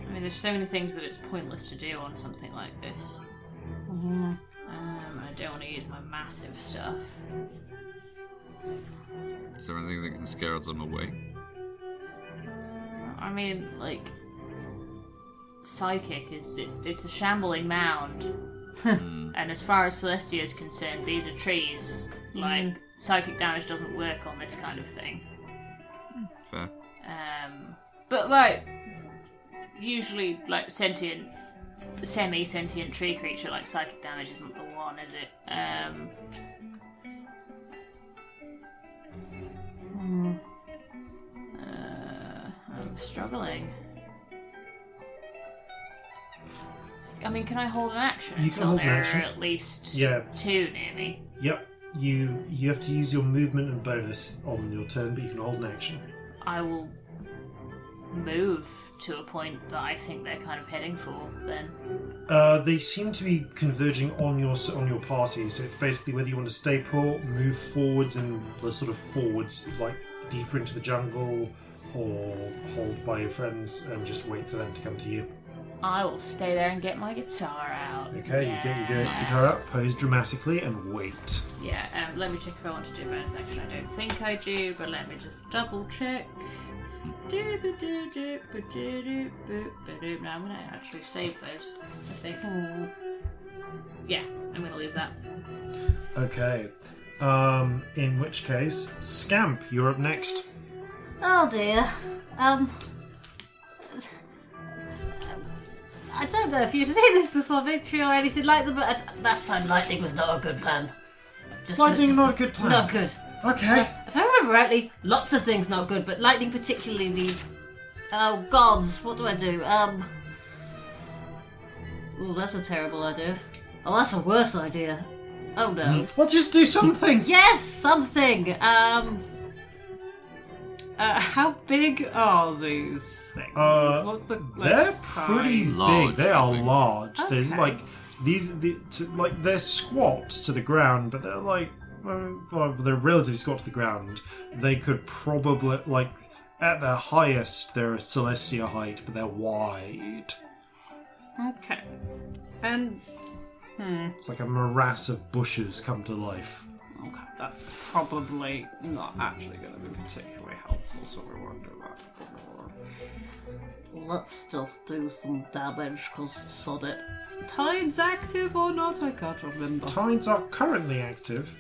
I mean, there's so many things that it's pointless to do on something like this. I don't want to use my massive stuff. Is there anything that can scare them away? I mean, like, psychic it's a shambling mound, and as far as Celestia is concerned, these are trees. Like, psychic damage doesn't work on this kind of thing. Fair. But like, usually, like semi-sentient tree creature, like psychic damage isn't the one, is it? I'm struggling. I mean, can I hold an action? You can hold an action. There are at least 2 near me. Yep. You have to use your movement and bonus on your turn, but you can hold an action. I will move to a point that I think they're kind of heading for, then. They seem to be converging on your party, so it's basically whether you want to stay put, move forwards and the sort of forwards, like deeper into the jungle, or hold by your friends and just wait for them to come to you. I will stay there and get my guitar out. Okay, you get your guitar out, pose dramatically, and wait. Yeah, let me check if I want to do bonus action. I don't think I do, but let me just double check. No, I'm going to actually save those, I think. Yeah, I'm going to leave that. Okay. In which case, Scamp, you're up next. Oh dear. I don't know if you've seen this before, Victory, or anything like that, but last time lightning was not a good plan. Lightning not a good plan? Not good. Okay. If I remember rightly, lots of things not good, but lightning particularly. Oh gods, what do I do? Ooh, that's a terrible idea. Oh, that's a worse idea. Oh no. Well, just do something. Yes, something. How big are these things? What's the they're size? pretty Large, big. They I are think. large. There's Okay. like they're squat to the ground, but they're like well, they're relatively squat to the ground. They could probably at their highest, they're a Celestia height, but they're wide. Okay. And It's like a morass of bushes come to life. okay, that's probably not actually going to be particularly helpful, so we won't do that. Let's just do some damage, because sod it. Tide's active or not? I can't remember. Tides are currently active.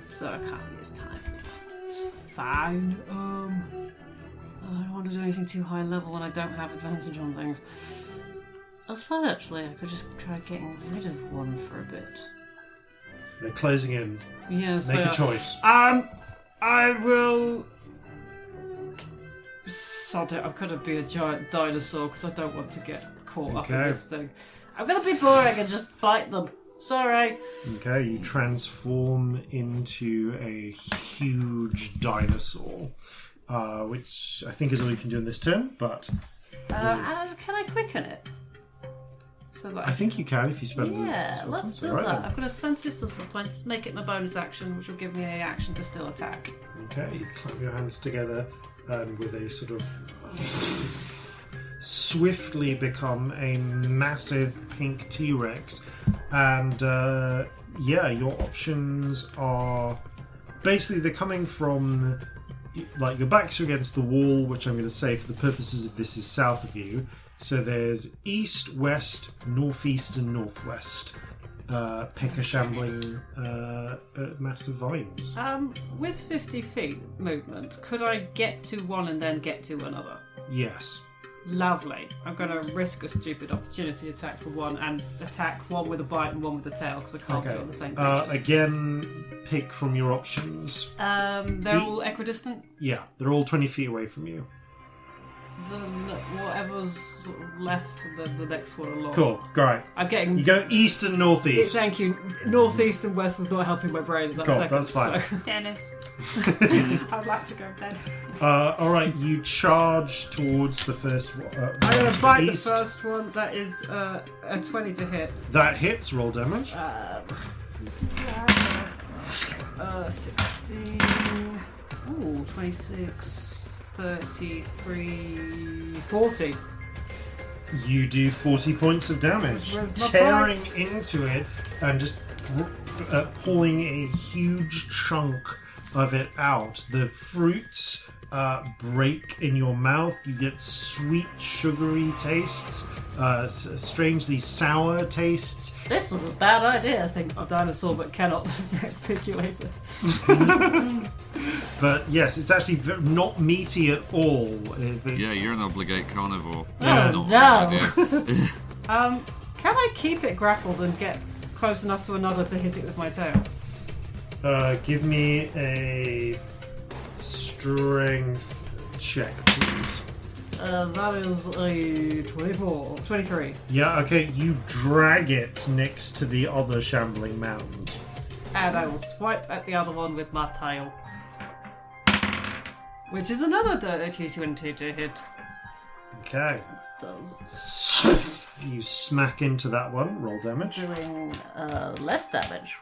So I can't use time. Fine. I don't want to do anything too high level when I don't have advantage on things. I suppose actually I could just try getting rid of one for a bit. They're closing in. Yes, Make they a are. choice. I will. Sod it. I'm gonna be a giant dinosaur because I don't want to get caught up in Okay. this thing. I'm gonna be boring and just bite them. Sorry. Okay, you transform into a huge dinosaur, which I think is all you can do in this turn, but And can I quicken it? So that I think you can if you spend Yeah, the let's do right that. then. I'm gonna spend 2 system points to make it my bonus action, which will give me a action to still attack. Okay, you clap your hands together and where they sort of swiftly become a massive pink T-Rex. And your options are basically they're coming from like your backs are against the wall, which I'm going to say for the purposes of this is south of you. So there's east, west, northeast, and northwest. Pick a shambling massive vines. With 50 feet movement, could I get to one and then get to another? Yes. Lovely. I'm going to risk a stupid opportunity attack for one and attack one with a bite and one with a tail because I can't do it on the same pages. Again, pick from your options. They're all equidistant? Yeah, they're all 20 feet away from you. Whatever's sort of left, the next one along. Cool, great. I'm getting... You go east and northeast. Thank you. Northeast and west was not helping my brain at that Cool, second. that's fine. So. Dennis. I'd like to go Dennis. Alright, you charge towards the first one. I'm going to bite the first one. That is a 20 to hit. That hits, roll damage. 16. Ooh, 26. 33, 40. You do 40 points of damage, tearing into it and just pulling a huge chunk of it out. The fruits break in your mouth. You get sweet, sugary tastes, strangely sour tastes. This was a bad idea, thinks the dinosaur, but cannot articulate it. But yes, it's actually not meaty at all. Yeah, you're an obligate carnivore. Oh, can I keep it grappled and get close enough to another to hit it with my tail? Give me a strength check, please. That is a 23. Yeah, okay, you drag it next to the other shambling mound. And I will swipe at the other one with my tail. Which is another dirty 20 to hit. Okay. Does. You smack into that one, roll damage. Doing less damage.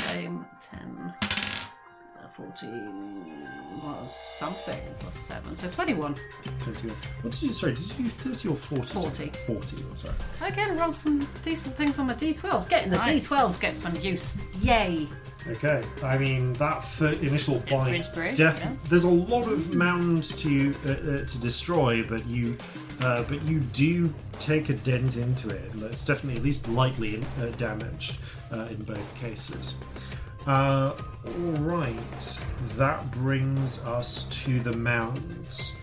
Same 10. 14 was something plus 7, so 21. 21. What did you? Sorry, did you do 30 or 40? 40. 40. Sorry. Again, roll some decent things on my d12s. Getting the d12s get some use. Yay! Okay, I mean that initial bite. There's a lot of mound to destroy, but you do take a dent into it. It's definitely at least lightly damaged in both cases. Alright, that brings us to the mounds.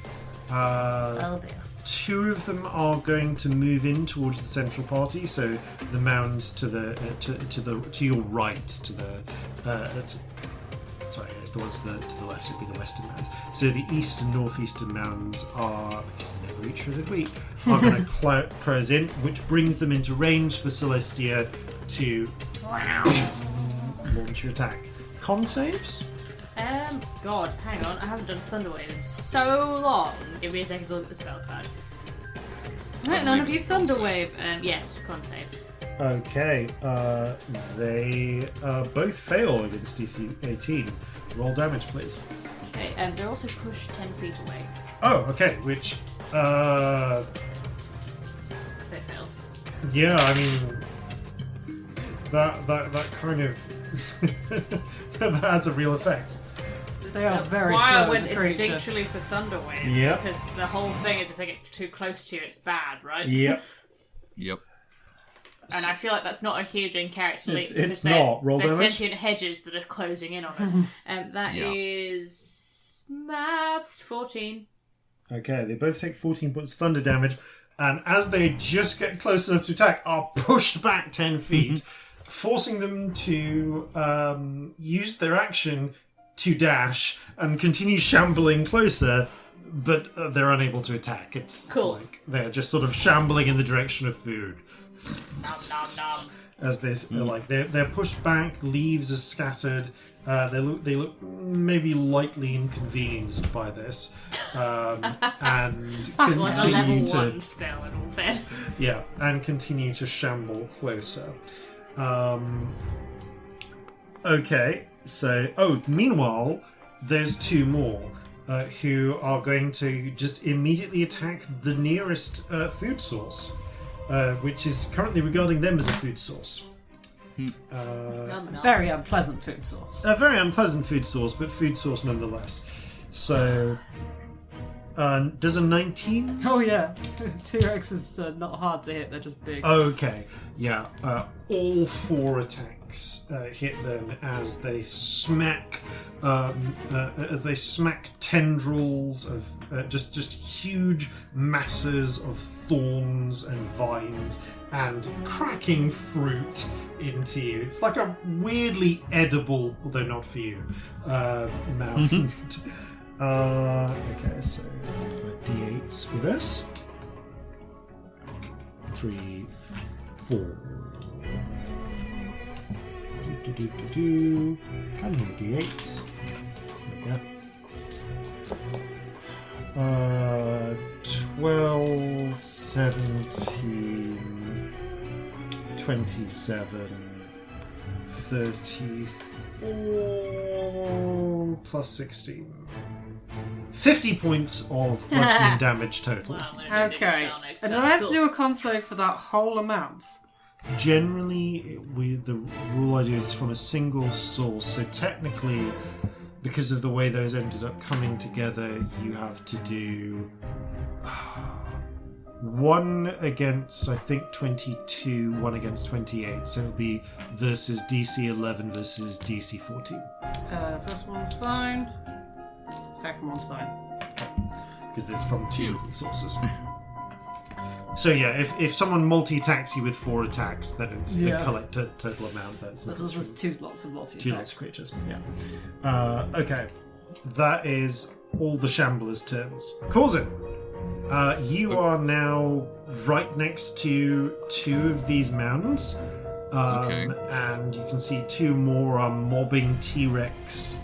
Oh dear. Two of them are going to move in towards the central party, so the mounds to your right, sorry, it's the ones to the left would be the western mounds. So the east and northeastern mounds are, because they never eat shredded wheat, are going to close in, which brings them into range for Celestia to launch your attack. Con saves? God, hang on, I haven't done Thunderwave in so long. Give me a second to look at the spell card. None of you Thunderwave. Yes, con save. Okay, they both fail against DC 18. Roll damage, please. Okay, they're also pushed 10 feet away. Oh, okay, which, If they fail. yeah, I mean, that kind of, that has a real effect. They are very why slow I went as a creature. instinctually for Thunderwave. Yep. Because the whole thing is if they get too close to you, it's bad, right? Yep. Yep. And I feel like that's not a huge in-character leap. It's because not. Roll they're damage. sentient hedges that are closing in on us. That Yeah. is maths 14. Okay, they both take 14 points of thunder damage, and as they just get close enough to attack, are pushed back 10 feet, forcing them to use their action to dash and continue shambling closer, but they're unable to attack. It's Cool. like they're just sort of shambling in the direction of food. Nom nom nom. As they're pushed back, leaves are scattered. They look maybe lightly inconvenienced by this, and It was a level continue to 1 spell in all fairness. yeah, and continue to shamble closer. Okay, so meanwhile, there's two more. who are going to just immediately attack the nearest food source, which is currently regarding them as a food source. Very unpleasant food source. A very unpleasant food source, but food source nonetheless. So, does a 19? Oh yeah, T-Rex is not hard to hit. They're just big. Okay, yeah. All 4 attacks hit them as they smack tendrils of just huge masses of thorns and vines and cracking fruit into you. It's like a weirdly edible, although not for you, mound. Okay, so d8s for this. 3, 4. How many d8s? There we go. 12, 17, 27, 34, plus 16. 50 points of bludgeoning damage total. Well, I'm gonna do Okay, this next and do time. I have to do a con save for that whole amount? Generally, the rule I do is from a single source, so technically, because of the way those ended up coming together, you have to do 1 against, I think, 22, 1 against 28, so it'll be versus DC 11 versus DC 14. First one's fine. Second one's fine. Because it's from 2 different sources. So yeah, if someone multi-attacks you with 4 attacks, then it's the collected total amount. That's There's 2 lots of multi 2 lots of creatures. Yeah. Okay, that is all the Shambler's turns. Corzin, you are now right next to 2 of these mounds. Okay. And you can see 2 more are mobbing T-Rex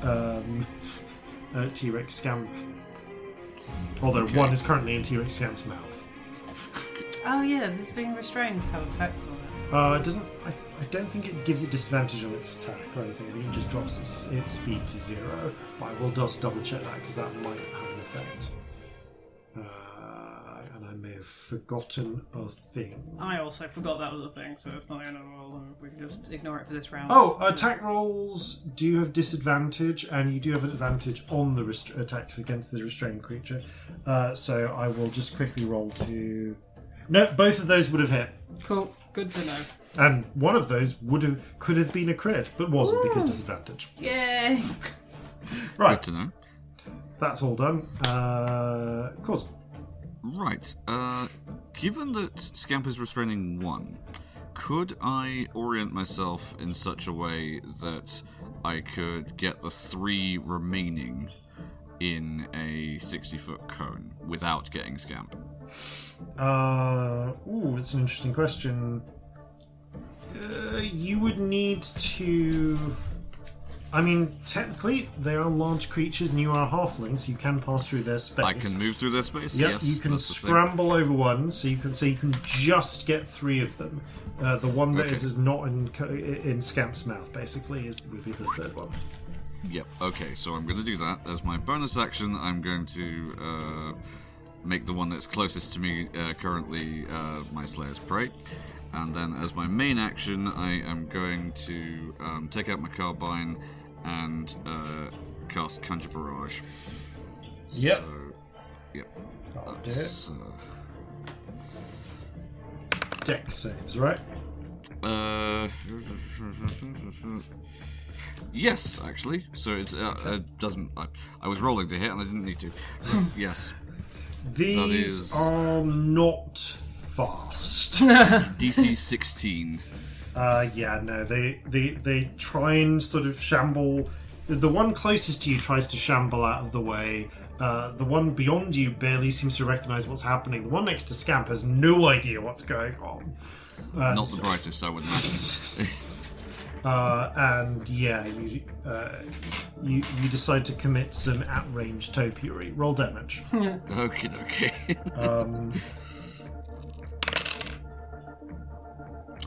Scamp. Although Okay. 1 is currently in T-Rex Scamp's mouth. Oh yeah, this being restrained have effects on it. It doesn't. I don't think it gives it disadvantage on its attack or anything. I think it just drops its speed to 0. But I will just double check that because that might have an effect. And I may have forgotten a thing. I also forgot that was a thing, so it's not the end of the world, and we can just ignore it for this round. Oh, attack rolls do have disadvantage, and you do have an advantage on the attacks against the restrained creature. So I will just quickly roll to. No, both of those would have hit. Cool, good to know. And one of those could have been a crit, but wasn't because disadvantage. Yay! Right, Good to know. that's all done. Course. Right. Given that Scamp is restraining 1, could I orient myself in such a way that I could get the 3 remaining in a 60-foot cone without getting Scamp? That's an interesting question. You would need to. I mean, technically, they are large creatures, and you are a halfling, so you can pass through their space. I can move through their space. Yep, Yes, you can that's the thing. scramble over one, so you can just get 3 of them. The one that Okay. is not in Scamp's mouth, basically, would be the 3rd one. Yep, okay, so I'm going to do that. As my bonus action, I'm going to make the one that's closest to me currently my Slayer's Prey. And then as my main action, I am going to take out my Carbine and cast Conjure Barrage. Yep. So, yep. That'll do That's, Dex saves, right? Yes, actually. So it doesn't. I was rolling to hit and I didn't need to. Yes. These are not fast. DC 16. Yeah, no, they try and sort of shamble. The one closest to you tries to shamble out of the way. The one beyond you barely seems to recognise what's happening. The one next to Scamp has no idea what's going on. Not the brightest, I would imagine. And yeah, you decide to commit some at-range topiary. Roll damage. Okay.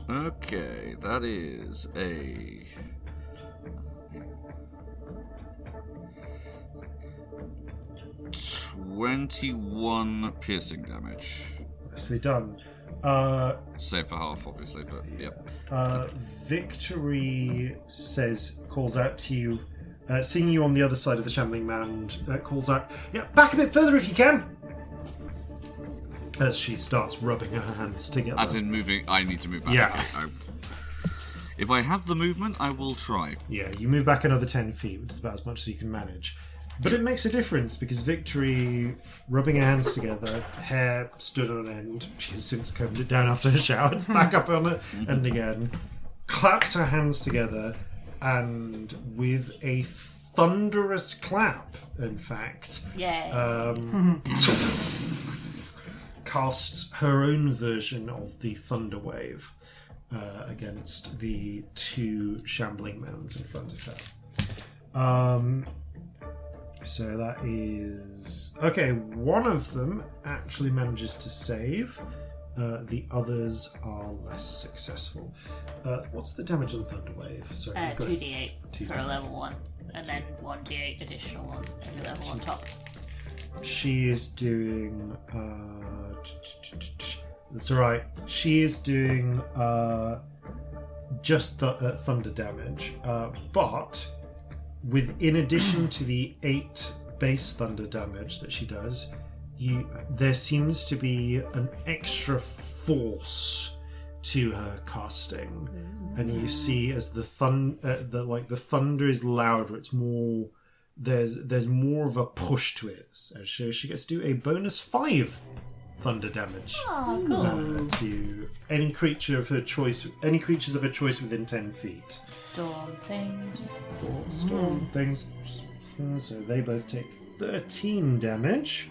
Okay, that is a... 21 piercing damage. Nicely done. Save for half, obviously, but yep. Victory calls out to you, seeing you on the other side of the shambling mound, calls out, "Yeah, back a bit further if you can." As she starts rubbing her hands together. As in moving, I need to move back. Yeah. Okay. If I have the movement, I will try. Yeah, you move back another 10 feet, which is about as much as you can manage. But it makes a difference because Victory, rubbing her hands together, hair stood on end. She has since combed it down after her shower. It's back up on it, and again, claps her hands together, and with a thunderous clap, in fact, casts her own version of the thunder wave against the two shambling mounds in front of her. So that is... Okay, one of them actually manages to save. The others are less successful. What's the damage on Thunder Wave? Sorry, 2d8 for a level 1, and then 1d8 additional on every level on top. She is doing... that's alright. She is doing just the thunder damage, but... in addition to the 8 base thunder damage that she does, there seems to be an extra force to her casting, and you see as the thunder is louder, it's more. There's more of a push to it, so she gets to do a bonus 5 thunder damage to any creature of her choice, any creatures of her choice within 10 feet. Storm things. Storm things. So they both take 13 damage,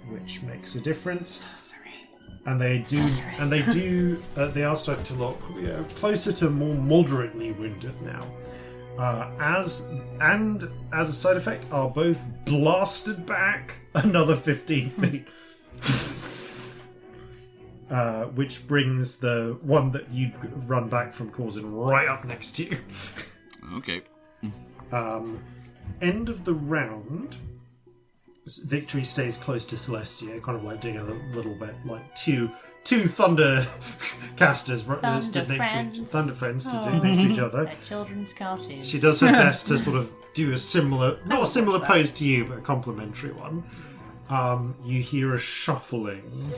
which makes a difference. And they do. They are starting to look closer to more moderately wounded now. As a side effect, are both blasted back another 15 feet. Which brings the one that you'd run back from Corzin right up next to you. Okay. End of the round. Victory stays close to Celestia, kind of like doing a little bit like two thunder casters stood next to thunder friends stood next to each other. A children's cartoon. She does her best to sort of do a similar, not a similar pose to you, but a complementary one. You hear a shuffling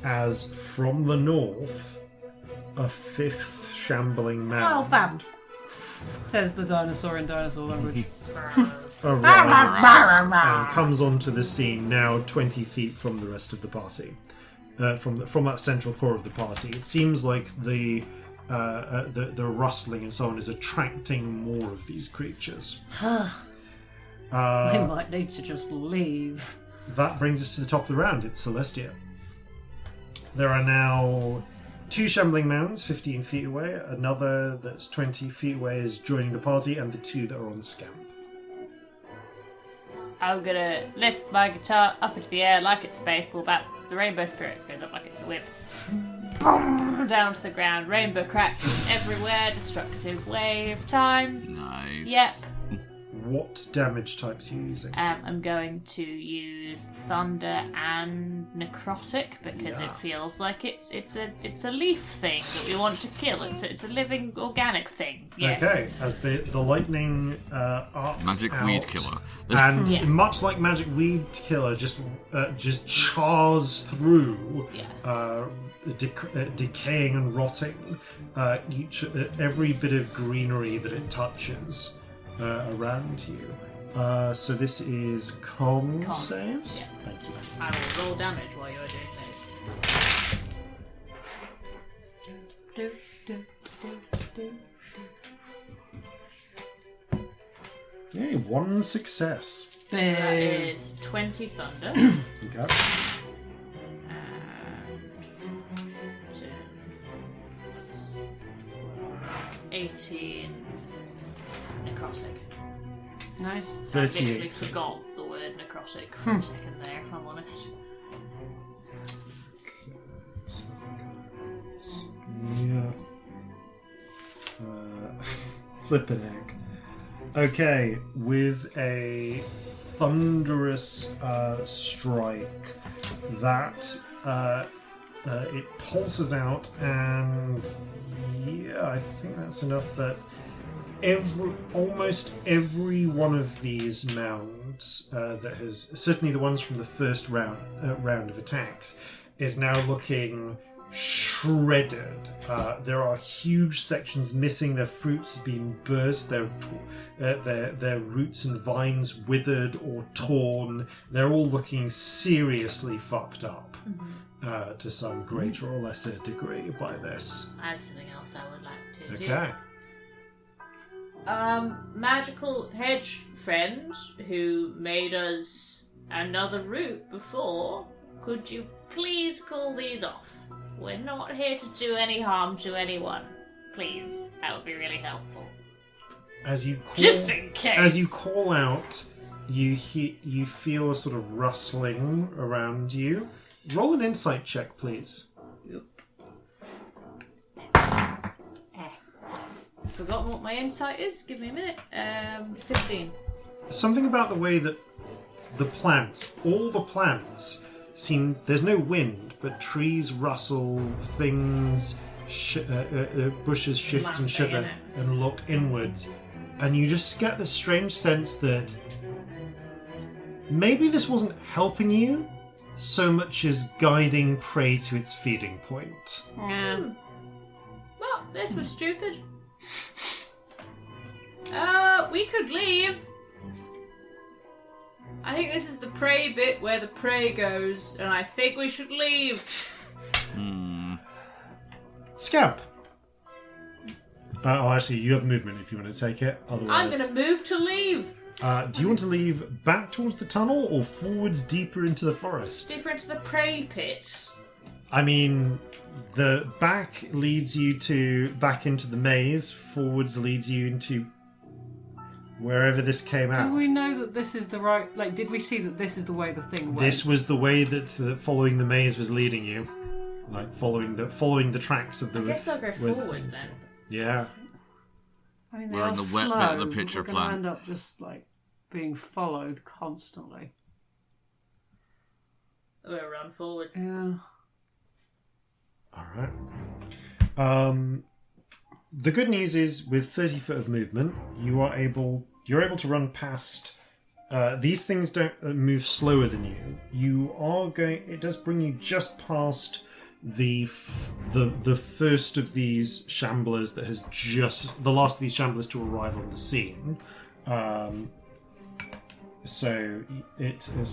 as from the north, a 5th shambling man. Well found, says the dinosaur in dinosaur language. Arrives and comes onto the scene now 20 feet from the rest of the party. From that central core of the party. It seems like the rustling and so on is attracting more of these creatures. We might need to just leave. That brings us to the top of the round. It's Celestia. There are now 2 shambling mounds 15 feet away. Another that's 20 feet away is joining the party, and the 2 that are on Scamp. I'm gonna lift my guitar up into the air like it's a baseball bat. The rainbow spirit goes up like it's a whip. Boom, down to the ground. Rainbow cracks everywhere. Destructive wave time. Nice. Yep. What damage types are you using? I'm going to use thunder and necrotic because it feels like it's a leaf thing that we want to kill. It's a living organic thing. Yes. Okay, as the lightning arcs Magic out, weed killer. and much like magic weed killer, just chars through, decaying and rotting every bit of greenery that it touches. Around you. So this is con saves. Yeah. Thank you. I will roll damage while you're doing those. Yay, 1 success. That is 20 thunder. Okay. And 18 necrotic. Nice. So I 38. literally forgot the word necrotic for a second there, if I'm honest. Yeah. Flippin' egg. Okay, with a thunderous strike that it pulses out, and yeah, I think that's enough that almost every one of these mounds that has, certainly the ones from the first round of attacks, is now looking shredded. There are huge sections missing. Their fruits have been burst. Their roots and vines withered or torn. They're all looking seriously fucked up to some greater or lesser degree by this. I have something else I would like to Okay. do. Magical hedge friend who made us another route before, could you please call these off? We're not here to do any harm to anyone. Please, that would be really helpful. Just in case. As you call out, you feel a sort of rustling around you. Roll an insight check, please. Forgotten what my insight is. Give me a minute. 15. Something about the way that all the plants seem. There's no wind, but trees rustle, things, bushes shift and shiver and look inwards, and you just get this strange sense that maybe this wasn't helping you so much as guiding prey to its feeding point. Well, this was stupid. We could leave. I think this is the prey bit where the prey goes, and I think we should leave. Scamp. Actually, you have movement if you want to take it. Otherwise, I'm going to move to leave. Do you want to leave back towards the tunnel or forwards deeper into the forest? Deeper into the prey pit. I mean, the back leads you back into the maze. Forwards leads you into wherever this came out. Do we know that this is the right... Like, did we see that this is the way the thing went? This was the way that following the maze was leading you. Like, following the tracks of the... I guess I'll go forward then. Yeah. I mean, We're in the wet bit of the picture We're plan. going to end up just, like, being followed constantly. We'll run forward. Yeah. Alright. The good news is, with 30 foot of movement, you're able to run past. These things don't move slower than you. It does bring you just past the first of these shamblers the last of these shamblers to arrive on the scene. So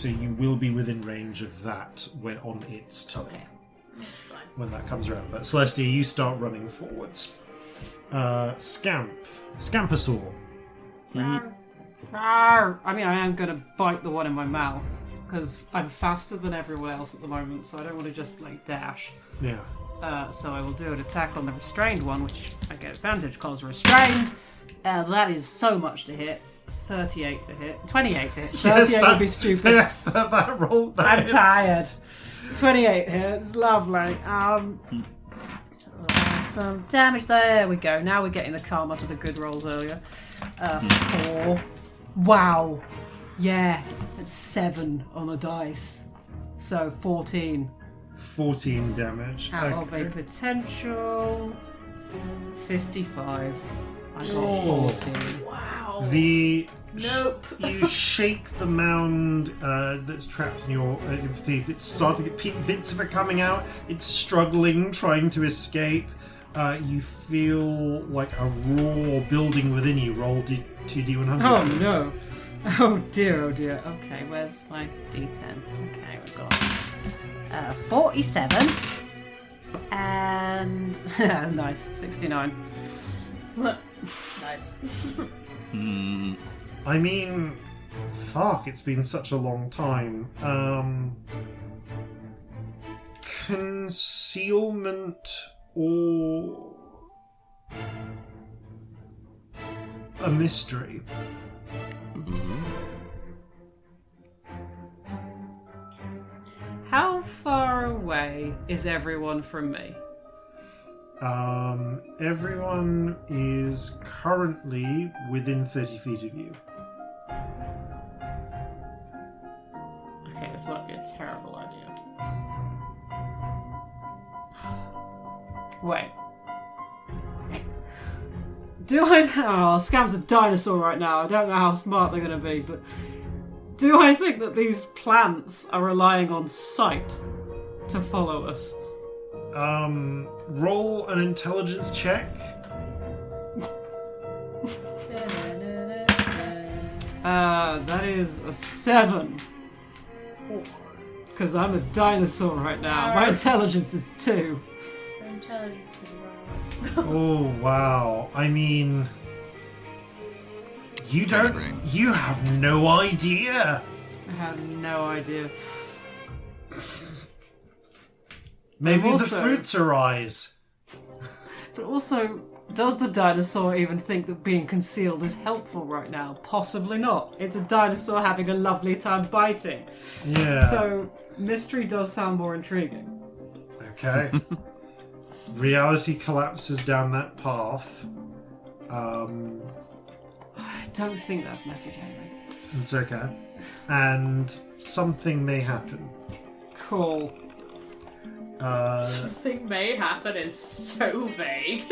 you will be within range of that when on its turn. Okay. That's fine. When that comes around. But Celestia, you start running forwards. Scampersaur. I mean, I am going to bite the one in my mouth because I'm faster than everyone else at the moment, so I don't want to just like dash. Yeah. So I will do an attack on the restrained one, which I get advantage because restrained. That is so much to hit. 38 to hit. 28 to hit. 38 would be stupid. Yes, that roll. I'm tired. 28 hits. Lovely. Some damage. There we go. Now we're getting the karma for the good rolls earlier. 4. Wow. Yeah. It's 7 on the dice. So 14. 14 damage. Out of a potential 55. I got 14. Wow. Nope. You shake the mound that's trapped in your teeth. It's starting to get bits of it coming out. It's struggling, trying to escape. You feel like a roar building within you. Roll 2d100. Oh no. Oh dear, oh dear. Okay, where's my d10? Okay, we've got 47. And nice, 69. Nice. I mean, fuck, it's been such a long time. Concealment or a mystery. How far away is everyone from me? Everyone is currently within 30 feet of you. this might be a terrible idea. Wait. Scamp's a dinosaur right now. I don't know how smart they're going to be, but do I think that these plants are relying on sight to follow us? Roll an intelligence check. That is a 7. Because I'm a dinosaur right now. My intelligence is 2. Intelligence is Oh, wow. I mean, you have no idea. I have no idea. Maybe Also- the fruits are eyes. But also, does the dinosaur even think that being concealed is helpful right now? Possibly not. It's a dinosaur having a lovely time biting. Yeah. So, mystery does sound more intriguing. Okay. Reality collapses down that path. I don't think that's metagaming. It's okay. And something may happen. Cool. Something may happen is so vague.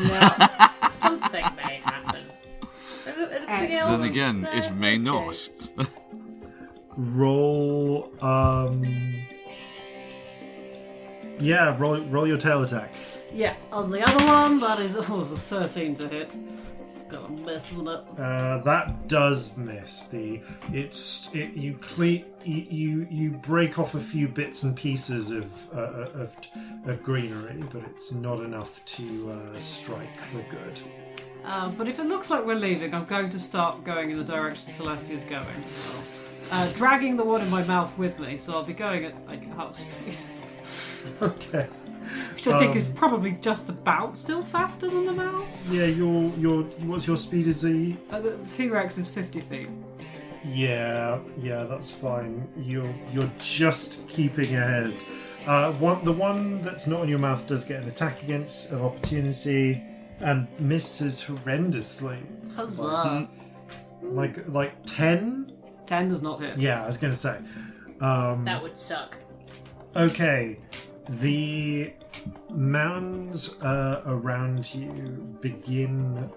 Yeah. Something may happen. Anything else? Then again, it may not. Roll, yeah, roll your tail attack. Yeah, on the other one, that is a 13 to hit. It's got a mess on it. That does miss. You break off a few bits and pieces of greenery, but it's not enough to strike for good. But if it looks like we're leaving, I'm going to start going in the direction Celestia's going. Dragging the one in my mouth with me, so I'll be going at like half speed. Okay. Which I think is probably just about still faster than the mouse. Yeah, your what's your speed? Is the T-Rex is 50 feet. Yeah, that's fine. You're just keeping ahead. The one that's not in your mouth does get an attack against of opportunity and misses horrendously. Huzzah! Like 10? 10 does not hit. Yeah, I was gonna say. That would suck. Okay, the mounds around you begin.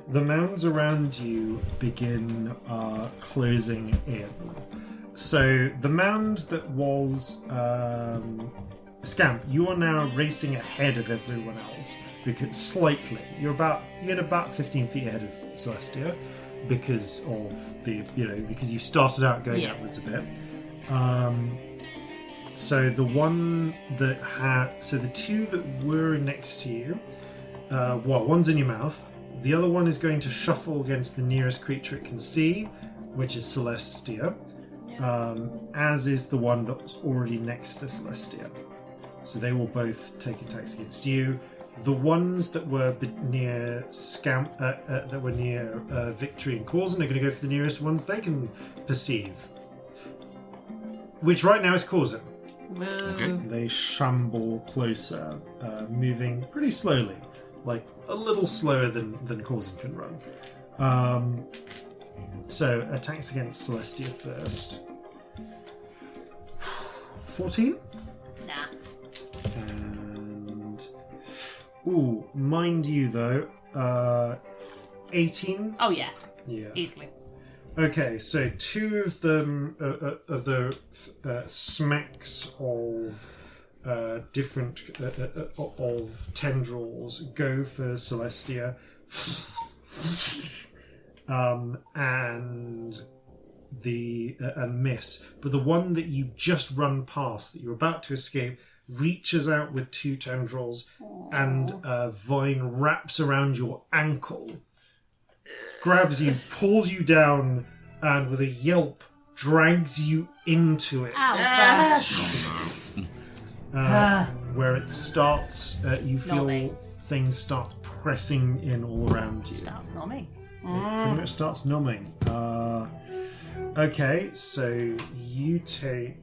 The mounds around you begin closing in. So the mound that was Scamp, you are now racing ahead of everyone else because slightly. You're at about 15 feet ahead of Celestia because of because you started out going outwards a bit. So the one that the two that were next to you, one's in your mouth. The other one is going to shuffle against the nearest creature it can see, which is Celestia, as is the one that was already next to Celestia. So they will both take attacks against you. The ones that were near Scamp, that were near Victory and Corzin, are going to go for the nearest ones they can perceive, which right now is Corzin. Okay. They shamble closer, moving pretty slowly, like a little slower than Corzin can run. So attacks against Celestia first. 14? Nah. And mind you though, 18. Oh yeah, Yeah. easily. Okay, so two of them of the smacks of different of tendrils go for Celestia, and miss. But the one that you just run past, that you're about to escape, reaches out with two tendrils, and a vine wraps around your ankle, grabs you, pulls you down, and with a yelp drags you into it. Where it starts, you feel Numbing. things start pressing in all around you. That's not me. It pretty much starts numbing. Okay, so you take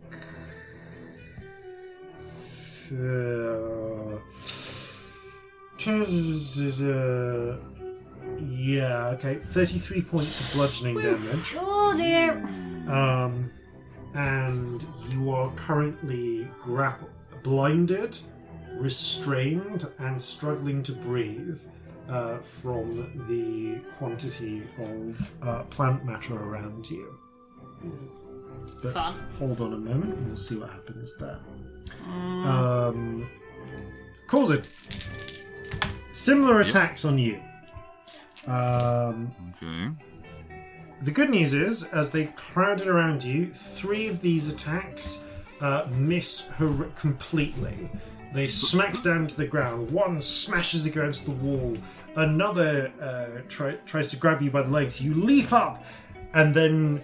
8 Yeah, okay. 33 points of bludgeoning damage. Oh dear. And you are currently blinded, restrained, and struggling to breathe from the quantity of plant matter around you. But Fun. hold on a moment, and we'll see what happens there. Corzin. Similar attacks on you. Okay. The good news is, as they crowded around you, 3 of these attacks miss her completely. They smack down to the ground. One smashes against the wall. Another tries to grab you by the legs. You leap up, and then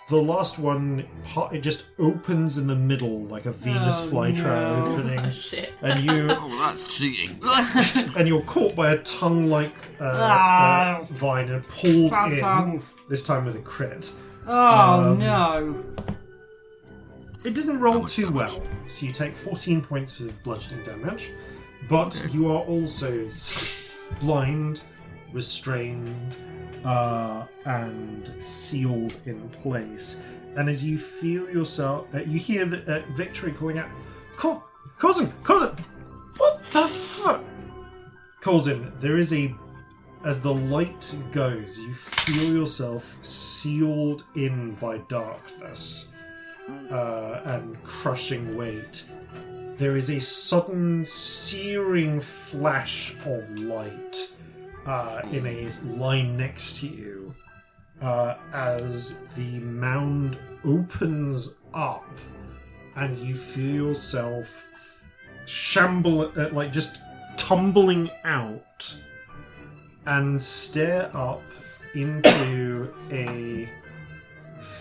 the last one, it just opens in the middle like a Venus flytrap opening. Oh, shit. And you Oh, that's cheating. and you're caught by a tongue-like vine and pulled Frog in. tongues. This time with a crit. Oh no. It didn't roll much too damage? well, so you take 14 points of bludgeoning damage, but you are also blind, restrained, and sealed in place. And as you feel yourself, you hear Victory calling out, Corzin! What the fuck? Corzin, there is as the light goes, you feel yourself sealed in by darkness and crushing weight. There is a sudden searing flash of light in a line next to you as the mound opens up and you feel yourself just tumbling out and stare up into a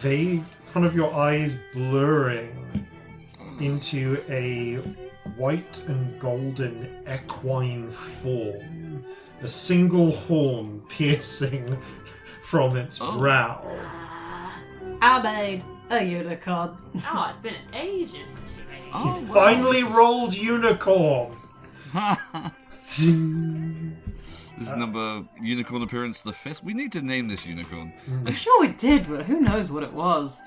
vague, kind of your eyes blurring into a white and golden equine form. A single horn piercing from its brow. I made a unicorn. Oh, it's been ages since you made it. Oh, wow. Finally rolled unicorn! This is number unicorn appearance the 5th. We need to name this unicorn. I'm sure we did, but who knows what it was?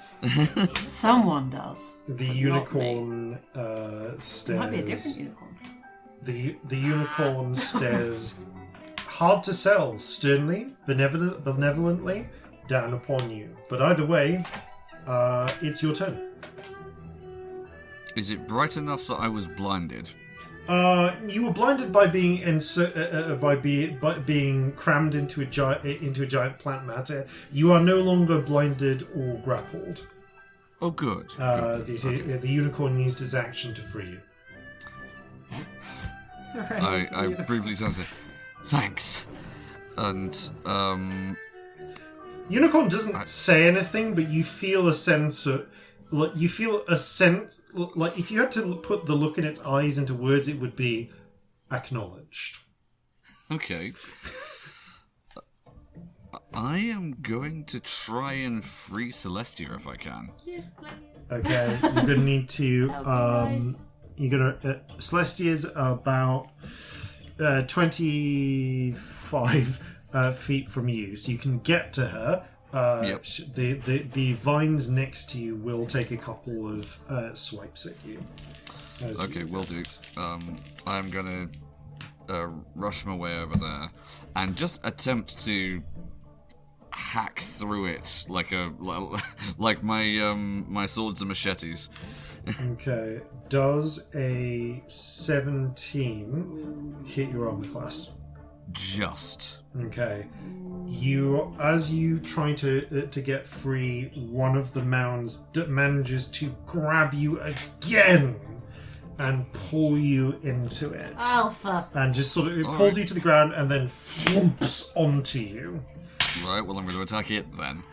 Someone does. The Not unicorn stares. It might be a different unicorn. The unicorn stares hard to sell, sternly, benevolently down upon you. But either way, it's your turn. Is it bright enough that I was blinded? You were blinded by being being crammed into a giant plant matter. You are no longer blinded or grappled. Oh, good. The unicorn used its action to free you. I briefly turn and say, thanks. And, Unicorn doesn't say anything, but you feel a sense of... Like, you feel a sense... Like, if you had to put the look in its eyes into words, it would be acknowledged. okay. I am going to try and free Celestia if I can. Yes, please. Okay, you're going to need to... Nice. You're going to... Celestia's about 25 feet from you, so you can get to her. Yep. The vines next to you will take a couple of swipes at you. Okay, will do. I'm gonna rush my way over there and just attempt to hack through it like my swords and machetes. Okay. Does a 17 hit your armor class? Just. Okay. As you try to get free, one of the mounds manages to grab you again and pull you into it. Alpha. And just sort of it pulls you to the ground and then flumps onto you. Right, well, I'm going to attack it then.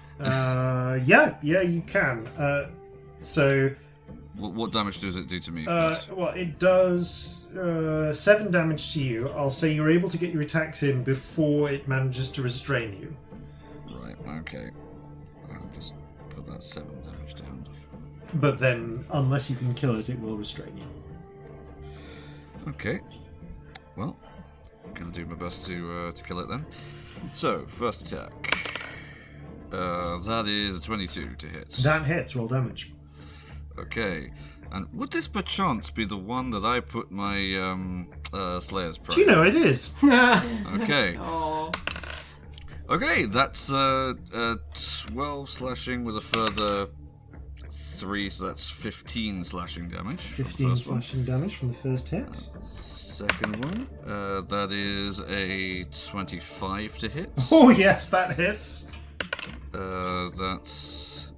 Yeah, you can. So, What damage does it do to me first? well, it does 7 damage to you. I'll say you're able to get your attacks in before it manages to restrain you. Right, okay. I'll just put that 7 damage down. But then, unless you can kill it, it will restrain you. Okay. Well, I'm going gonna do my best to kill it then. So, first attack. That is a 22 to hit. That hits. Roll damage. Okay. And would this perchance be the one that I put my Slayer's Pride? Do you know it is? Okay. Oh. Okay, that's 12 slashing with a further 3, so that's 15 slashing damage. 15 slashing damage from the first hit. Second one, that is a 25 to hit. Oh yes, that hits. That's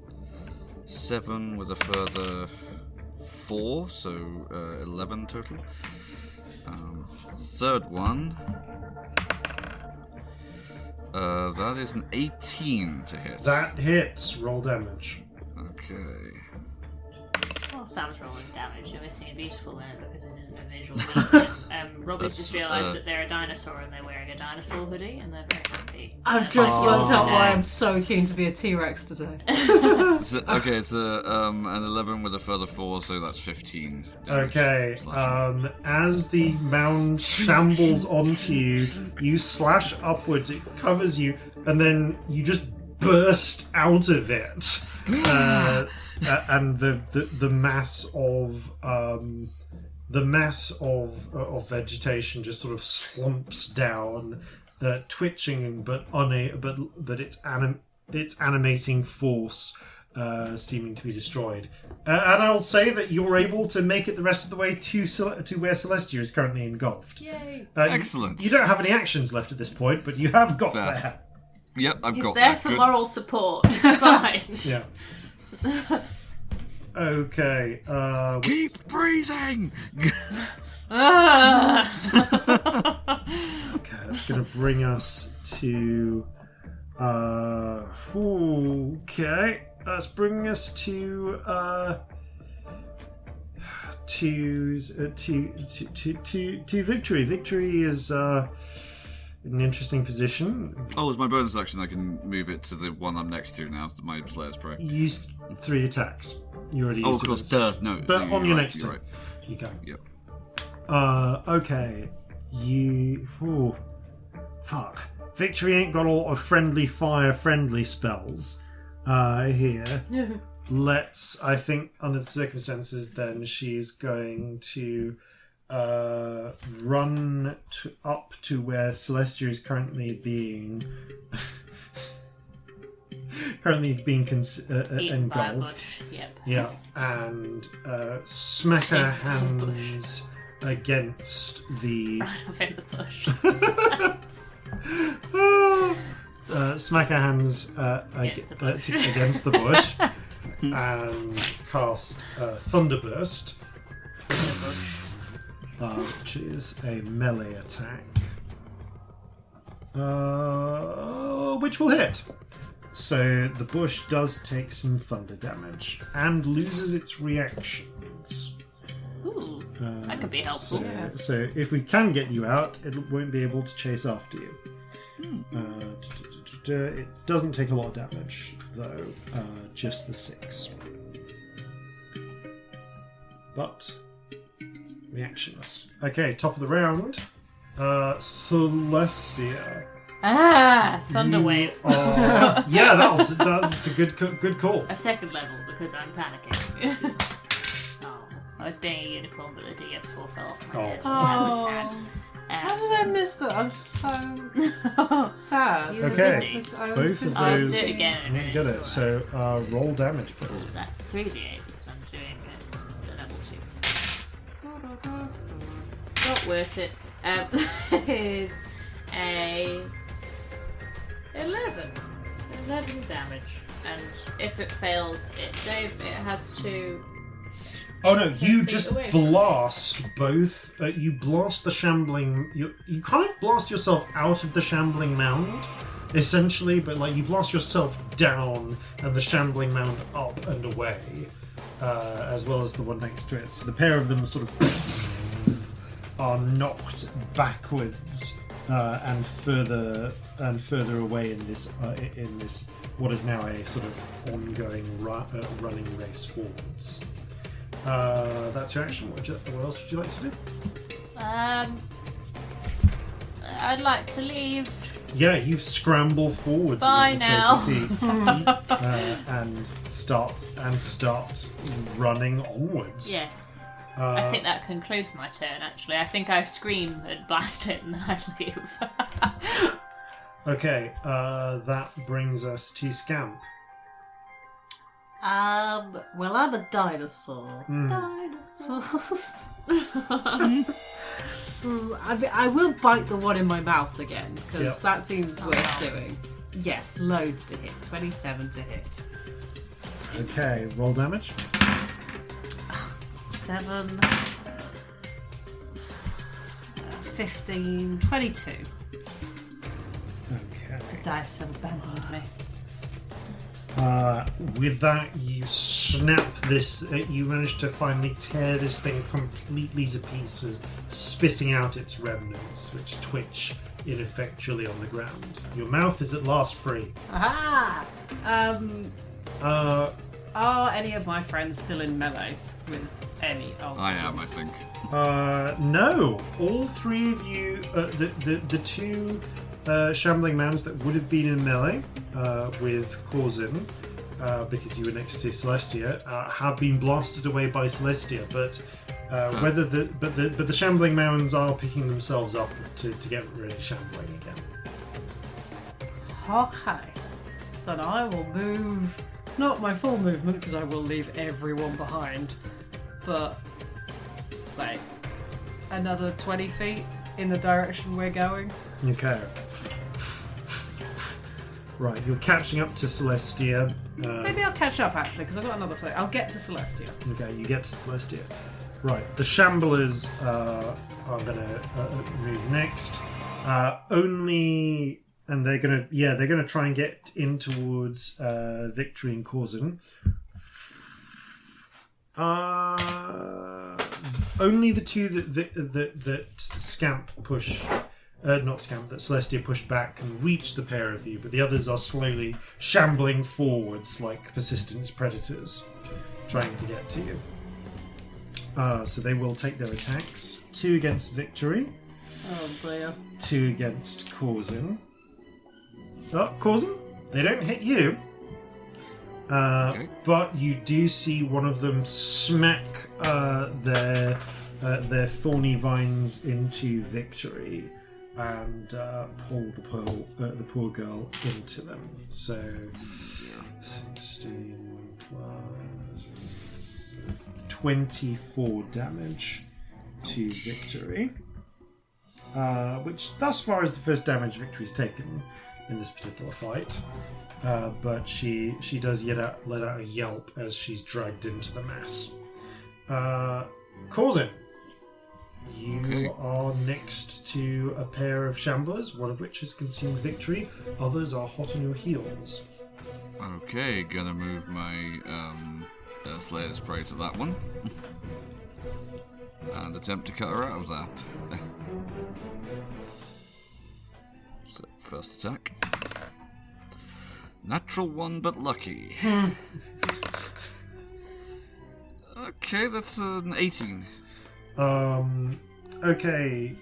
7 with a further 4, so 11 total. Third one, that is an 18 to hit. That hits. Roll damage. Okay. Well, Sam's rolling damage. You're missing a beautiful there because it isn't a visual medium. Robbie's just realised that they're a dinosaur and they're wearing a dinosaur hoodie and they're very happy. I've just worked out why I'm so keen to be a T-Rex today. Okay, it's an 11 with a further 4, so that's 15 damage. Okay, as the mound shambles onto you, you slash upwards, it covers you, and then you just burst out of it. And the mass of vegetation just sort of slumps down, twitching, but its animating force seeming to be destroyed. And I'll say that you're able to make it the rest of the way to where Celestia is currently engulfed. Yay! Excellent. You don't have any actions left at this point, but you have got Fair. there. Yep, I've He's got there that. for Good. moral support. It's fine. Yeah. Okay. Keep breathing! Okay, that's going to bring us to. Okay, that's bringing us to Victory. Victory is in an interesting position. Oh, as my bonus action, I can move it to the one I'm next to now, my Slayer's Prey. You used 3 attacks. You already used Oh, of course, no. But so on you're your right, next you're turn, right. you go. Yep. Okay. Fuck. Victory ain't got a lot of friendly spells here. I think, under the circumstances, then she's going to run up to where Celestia is currently being Eaten by a engulfed. bush. Yep. Yeah, and smack her hands against the. Off in the bush. Smack her hands against the bush and cast Thunderburst, which is a melee attack, which will hit. So the bush does take some thunder damage and loses its reactions. Ooh, that could be helpful. So if we can get you out, it won't be able to chase after you. It doesn't take a lot of damage, though, just the 6. But reactionless. Okay, top of the round. Celestia. Thunderwave. Yeah, that's a good call. A second level because I'm panicking. I was being a unicorn, but the DF4 fell off my head. That was sad. How did I miss that? I'm so sad. You were Okay. busy. I was Both busy. of I'll do those. it again in a minute. Get it. It's So roll damage, please. Ooh, that's 3d8 because I'm doing the level 2. Not worth it. Is a 11 damage, and if it fails, it has to. Oh no! You feet just away from blast both. You blast the shambling. You kind of blast yourself out of the shambling mound, essentially, but like you blast yourself down and the shambling mound up and away, as well as the one next to it. So the pair of them sort of are knocked backwards and further away in this what is now a sort of ongoing running race forwards. That's your action. What else would you like to do? I'd like to leave. Yeah, you scramble forwards Bye 30 now. feet and start running onwards. Yes. I think that concludes my turn, actually. I think I scream and blast it and then I leave. Okay, that brings us to Scamp. Well, I'm a dinosaur. Dinosaurs. I will bite the one in my mouth again, because Yep. that seems worth doing. Yes, loads to hit. 27 to hit. Okay, roll damage. 7, 15, 22. Okay. Dice have abandoned me. With that, you snap this. You manage to finally tear this thing completely to pieces, spitting out its remnants, which twitch ineffectually on the ground. Your mouth is at last free. Aha! Uh, Are any of my friends still in melee with any of I am, I think. no. All three of you, the two shambling mounds that would have been in melee with Corzin, because you were next to Celestia, have been blasted away by Celestia. But the shambling mounds are picking themselves up to get rid of shambling again. Okay. Then I will move, not my full movement because I will leave everyone behind, but like another 20 feet in the direction we're going. Okay. Right, you're catching up to Celestia. Maybe I'll catch up actually because I've got another play. I'll get to Celestia. Okay, you get to Celestia. Right, the Shamblers are going to move next. And they're gonna try and get in towards Victory and Corzin. Only the two that Scamp push. Not Scamp, that Celestia pushed back and reach the pair of you, but the others are slowly shambling forwards like persistent predators, trying to get to you. So they will take their attacks. 2 against Victory, Oh dear. 2 against Corzin. Oh, Corzin, they don't hit you. Okay. But you do see one of them smack their thorny vines into Victory and pull the poor girl into them. So 16 plus 24 damage to Victory, which thus far is the first damage Victory's taken in this particular fight. But she does let out a yelp as she's dragged into the mass. Corzin, you are next to a pair of shamblers, one of which has consumed Victory, others are hot on your heels. Okay, gonna move my Slayer's Prey to that one. And attempt to cut her out of that. So, first attack. Natural 1, but lucky. Okay, that's an 18. Okay.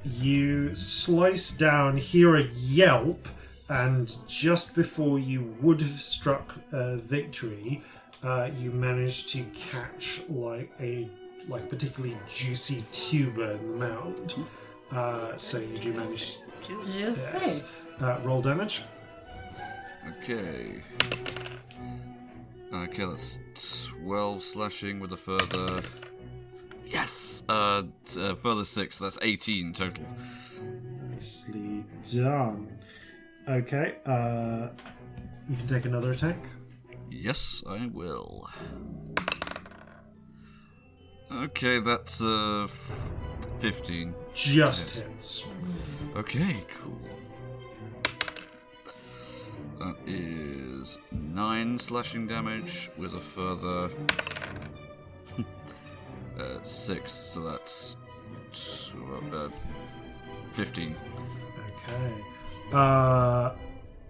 You slice down, hear a yelp, and just before you would have struck Victory, you manage to catch like particularly juicy tuber in the mound. So you do manage. Juicy. Roll damage. Okay. Okay, that's 12 slashing with a further... Yes! Further 6, that's 18 total. Nicely done. Okay, you can take another attack. Yes, I will. Okay, that's 15. Just hits. Okay, cool. That is 9 slashing damage with a further 6, so that's 15. Okay.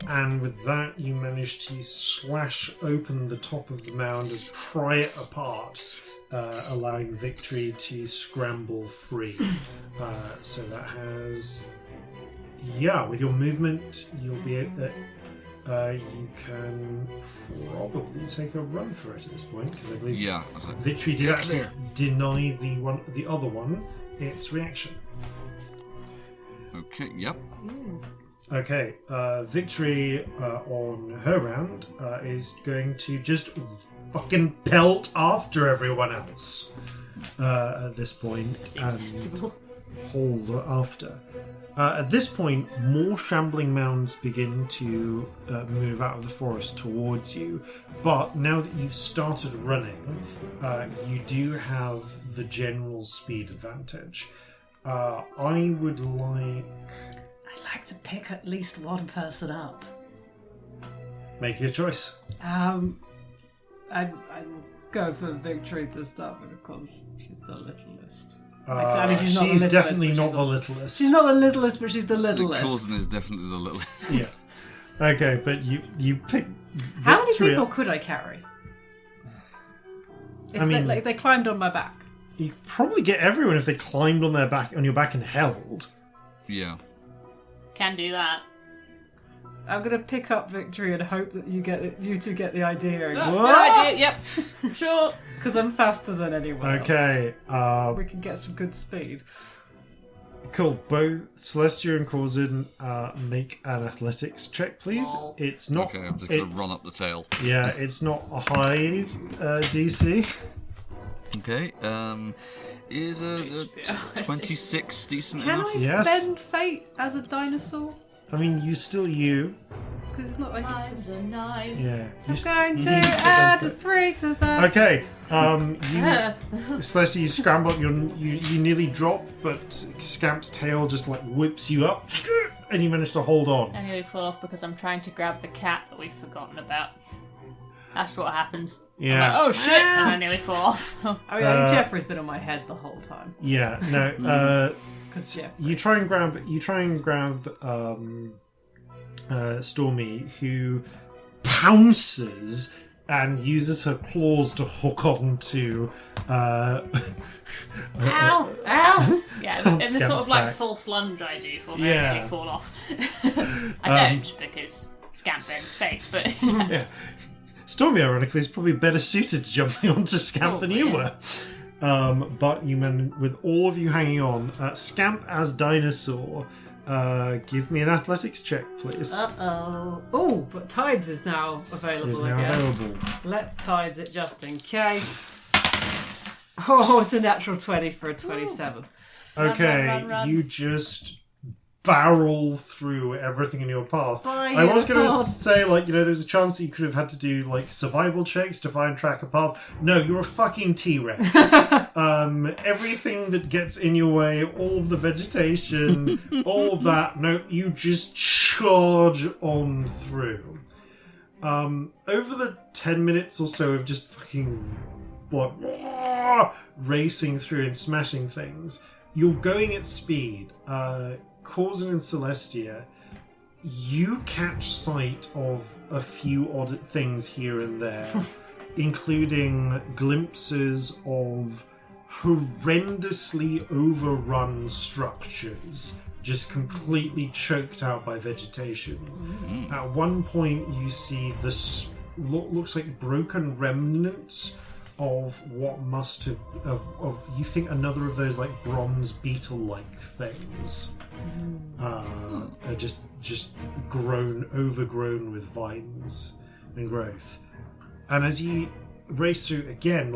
And with that, you manage to slash open the top of the mound and pry it apart, allowing Victory to scramble free. So that has Yeah, with your movement, you'll be you can probably take a run for it at this point because I believe Victory did actually deny the other one its reaction. Okay. Yep. Okay. Victory on her round is going to just fucking pelt after everyone else at this point. Seems sensible. Hold after. At this point, more shambling mounds begin to move out of the forest towards you. But now that you've started running, you do have the general speed advantage. I would like... I'd like to pick at least one person up. Make your choice. I will go for Victory to start with because she's the littlest. I mean, she's not the littlest, definitely not the littlest. She's not the littlest, but she's the littlest. Corzin is definitely the littlest. Yeah. Okay, but you pick Victory. How many people could I carry? If they climbed on my back. You could probably get everyone if they climbed on your back and held. Yeah. Can do that. I'm gonna pick up Victory and hope that you two get the idea. Good idea. Yep. Sure. Because I'm faster than anyone Okay. else. We can get some good speed. Cool. Both Celestia and Corzin make an athletics check, please. Oh. It's not. Okay, I'm just gonna run up the tail. Yeah, it's not a high DC. Okay. Is a 26 decent Can enough? I Yes. bend fate as a dinosaur? I mean, you still you. Because it's not like Mine's it's a knife. Yeah. I'm going to add a 3 to that. Okay. Celestia, you scramble up. You nearly drop, but Scamp's tail just like whips you up, and you manage to hold on. I nearly fall off because I'm trying to grab the cat that we've forgotten about. That's what happens. Yeah. I'm like, oh shit! And I nearly fall off. I mean, I think Jeffrey's been on my head the whole time. Yeah. No. Because You try and grab Stormy, who pounces and uses her claws to hook on to Ow! Ow! Yeah, in the Scamp's sort of like back. false lunge I do for Yeah. I nearly fall off. I don't because Scamp bends fate, but Yeah. Stormy, ironically, is probably better suited to jumping onto Scamp than you were. But you with all of you hanging on, Scamp as dinosaur, give me an athletics check, please. Uh-oh. Oh, but Tides is now available Is now again. available. Let's Tides it just in case. Oh, it's a natural 20 for a 27. Okay, run. you just barrel through everything in your path. By I was going to God. say, there's a chance that you could have had to do, survival checks to find track a path. No, you're a fucking T-Rex. Everything that gets in your way, all of the vegetation, all of that, no, you just charge on through. Over the 10 minutes or so of just fucking, racing through and smashing things, you're going at speed. Corzin and Celestia, you catch sight of a few odd things here and there, including glimpses of horrendously overrun structures, just completely choked out by vegetation. At one point, you see this looks like broken remnants of what must have of you think another of those bronze beetle-like things. Just overgrown with vines and growth. And as you race through again,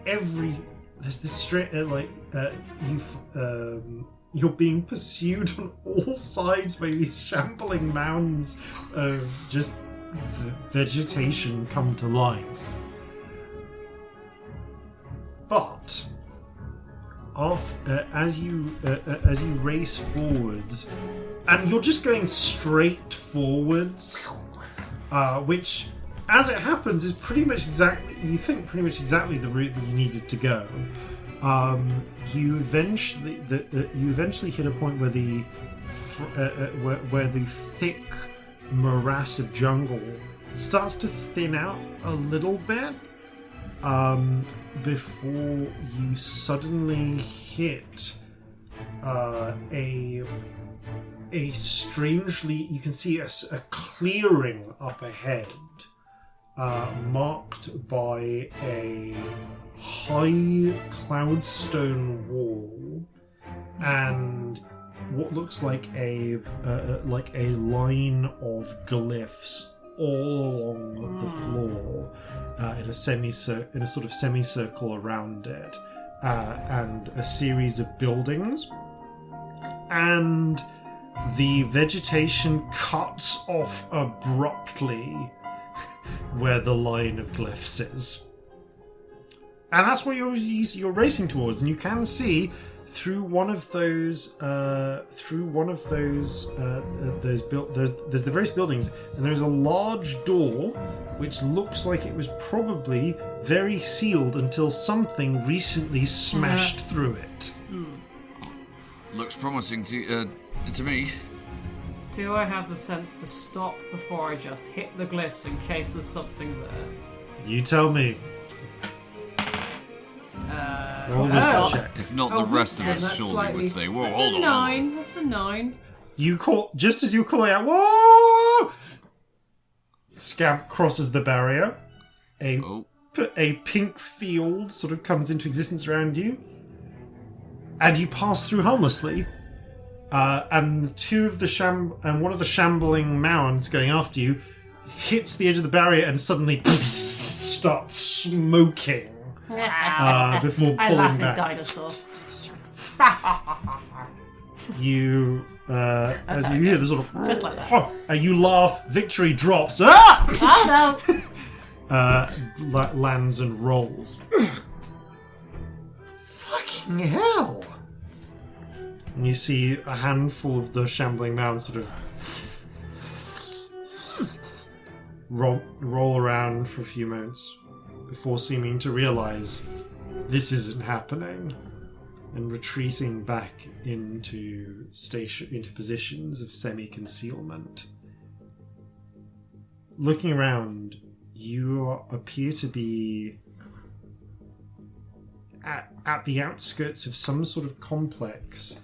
there's this straight you're being pursued on all sides by these shambling mounds of just vegetation come to life. But as you race forwards, and you're just going straight forwards, which, as it happens, is pretty much exactly the route that you needed to go. You eventually hit a point where the thick morass of jungle starts to thin out a little bit. Before you suddenly hit a a strangely, you can see a clearing up ahead, marked by a high cloudstone wall and what looks like a line of glyphs all along the floor, in a sort of semicircle around it, and a series of buildings. And the vegetation cuts off abruptly where the line of glyphs is. And that's what you're racing towards, and you can see through one of those there's the various buildings, and there's a large door which looks like it was probably very sealed until something recently smashed through it. Looks promising to me. Do I have the sense to stop before I just hit the glyphs in case there's something there? You tell me. Roll wisdom check. If not, the rest of us surely would say, "Whoa, hold on." That's a 9. You call just as you're calling out, "Whoa!" Scamp crosses the barrier. A pink field sort of comes into existence around you, and you pass through harmlessly. And one of the shambling mounds going after you hits the edge of the barrier and suddenly starts smoking. Before I pulling laugh back. at dinosaur. You, as you hear the sort of Just like that. You laugh. Victory drops. Ah! Oh no! Lands and rolls. Fucking hell! And you see a handful of the shambling mounds sort of roll around for a few moments before seeming to realise this isn't happening and retreating back into positions of semi-concealment. Looking around, you appear to be at the outskirts of some sort of complex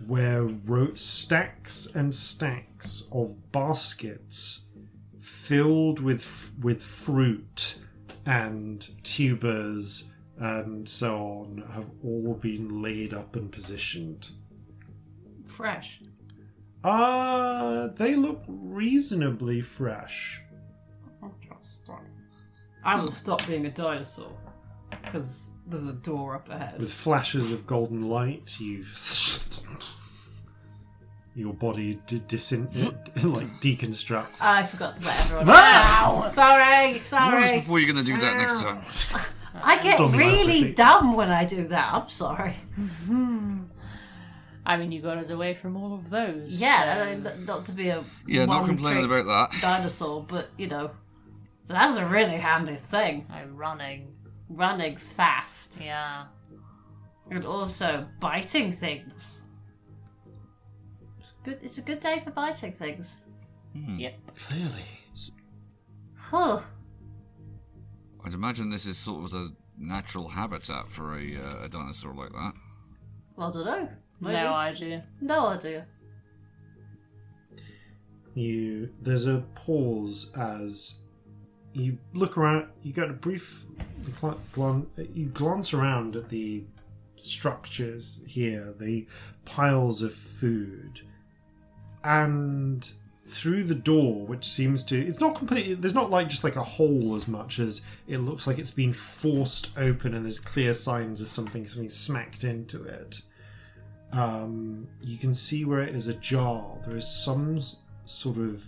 where stacks and stacks of baskets filled with fruit and tubers and so on have all been laid up and positioned. Fresh. They look reasonably fresh. I will stop being a dinosaur because there's a door up ahead. With flashes of golden light, your body deconstructs. I forgot to let everyone know. Ow! Sorry. Where's before you're going to do that next time? I get Stormy lights my really feet. dumb when I do that. I'm sorry. I mean, you got us away from all of those. Yeah, not to be a not complaining one-trick about that. dinosaur, but that's a really handy thing. Running fast, Yeah. and also biting things. It's a good day for biting things. Yep. Clearly. Huh. I'd imagine this is sort of the natural habitat for a dinosaur like that. Well, I don't know. Maybe. No idea. No idea. There's a pause as you look around. You get a brief you glance around at the structures here, the piles of food, and through the door, which seems to, it's not completely, there's not just like a hole as much as it looks like it's been forced open and there's clear signs of something smacked into it. You can see where it is ajar. There is some sort of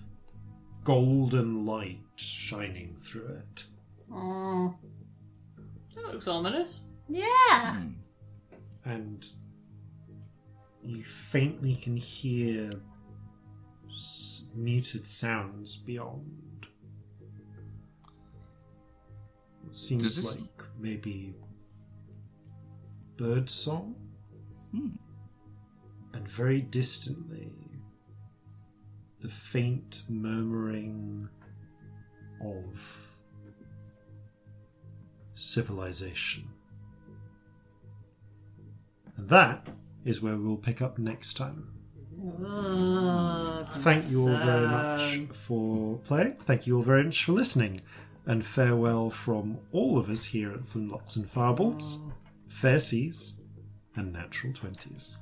golden light shining through it. That looks ominous. Yeah. And you faintly can hear muted sounds beyond. It seems like maybe bird song. And very distantly, the faint murmuring of civilization. And that is where we'll pick up next time. thank you all very much for playing. Thank you all very much for listening. And farewell from all of us here at Flintlocks and Fireballs. Fair seas and natural 20s.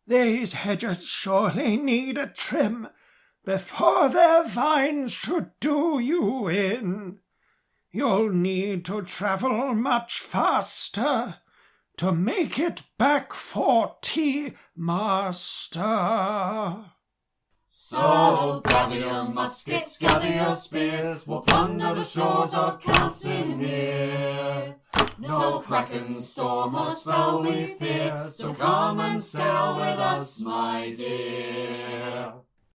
These hedges surely need a trim before their vines should do you in. You'll need to travel much faster to make it back for tea, master. So gather your muskets, gather your spears, we'll plunder the shores of Calcinea. No kraken, storm or spell we fear, so come and sail with us, my dear.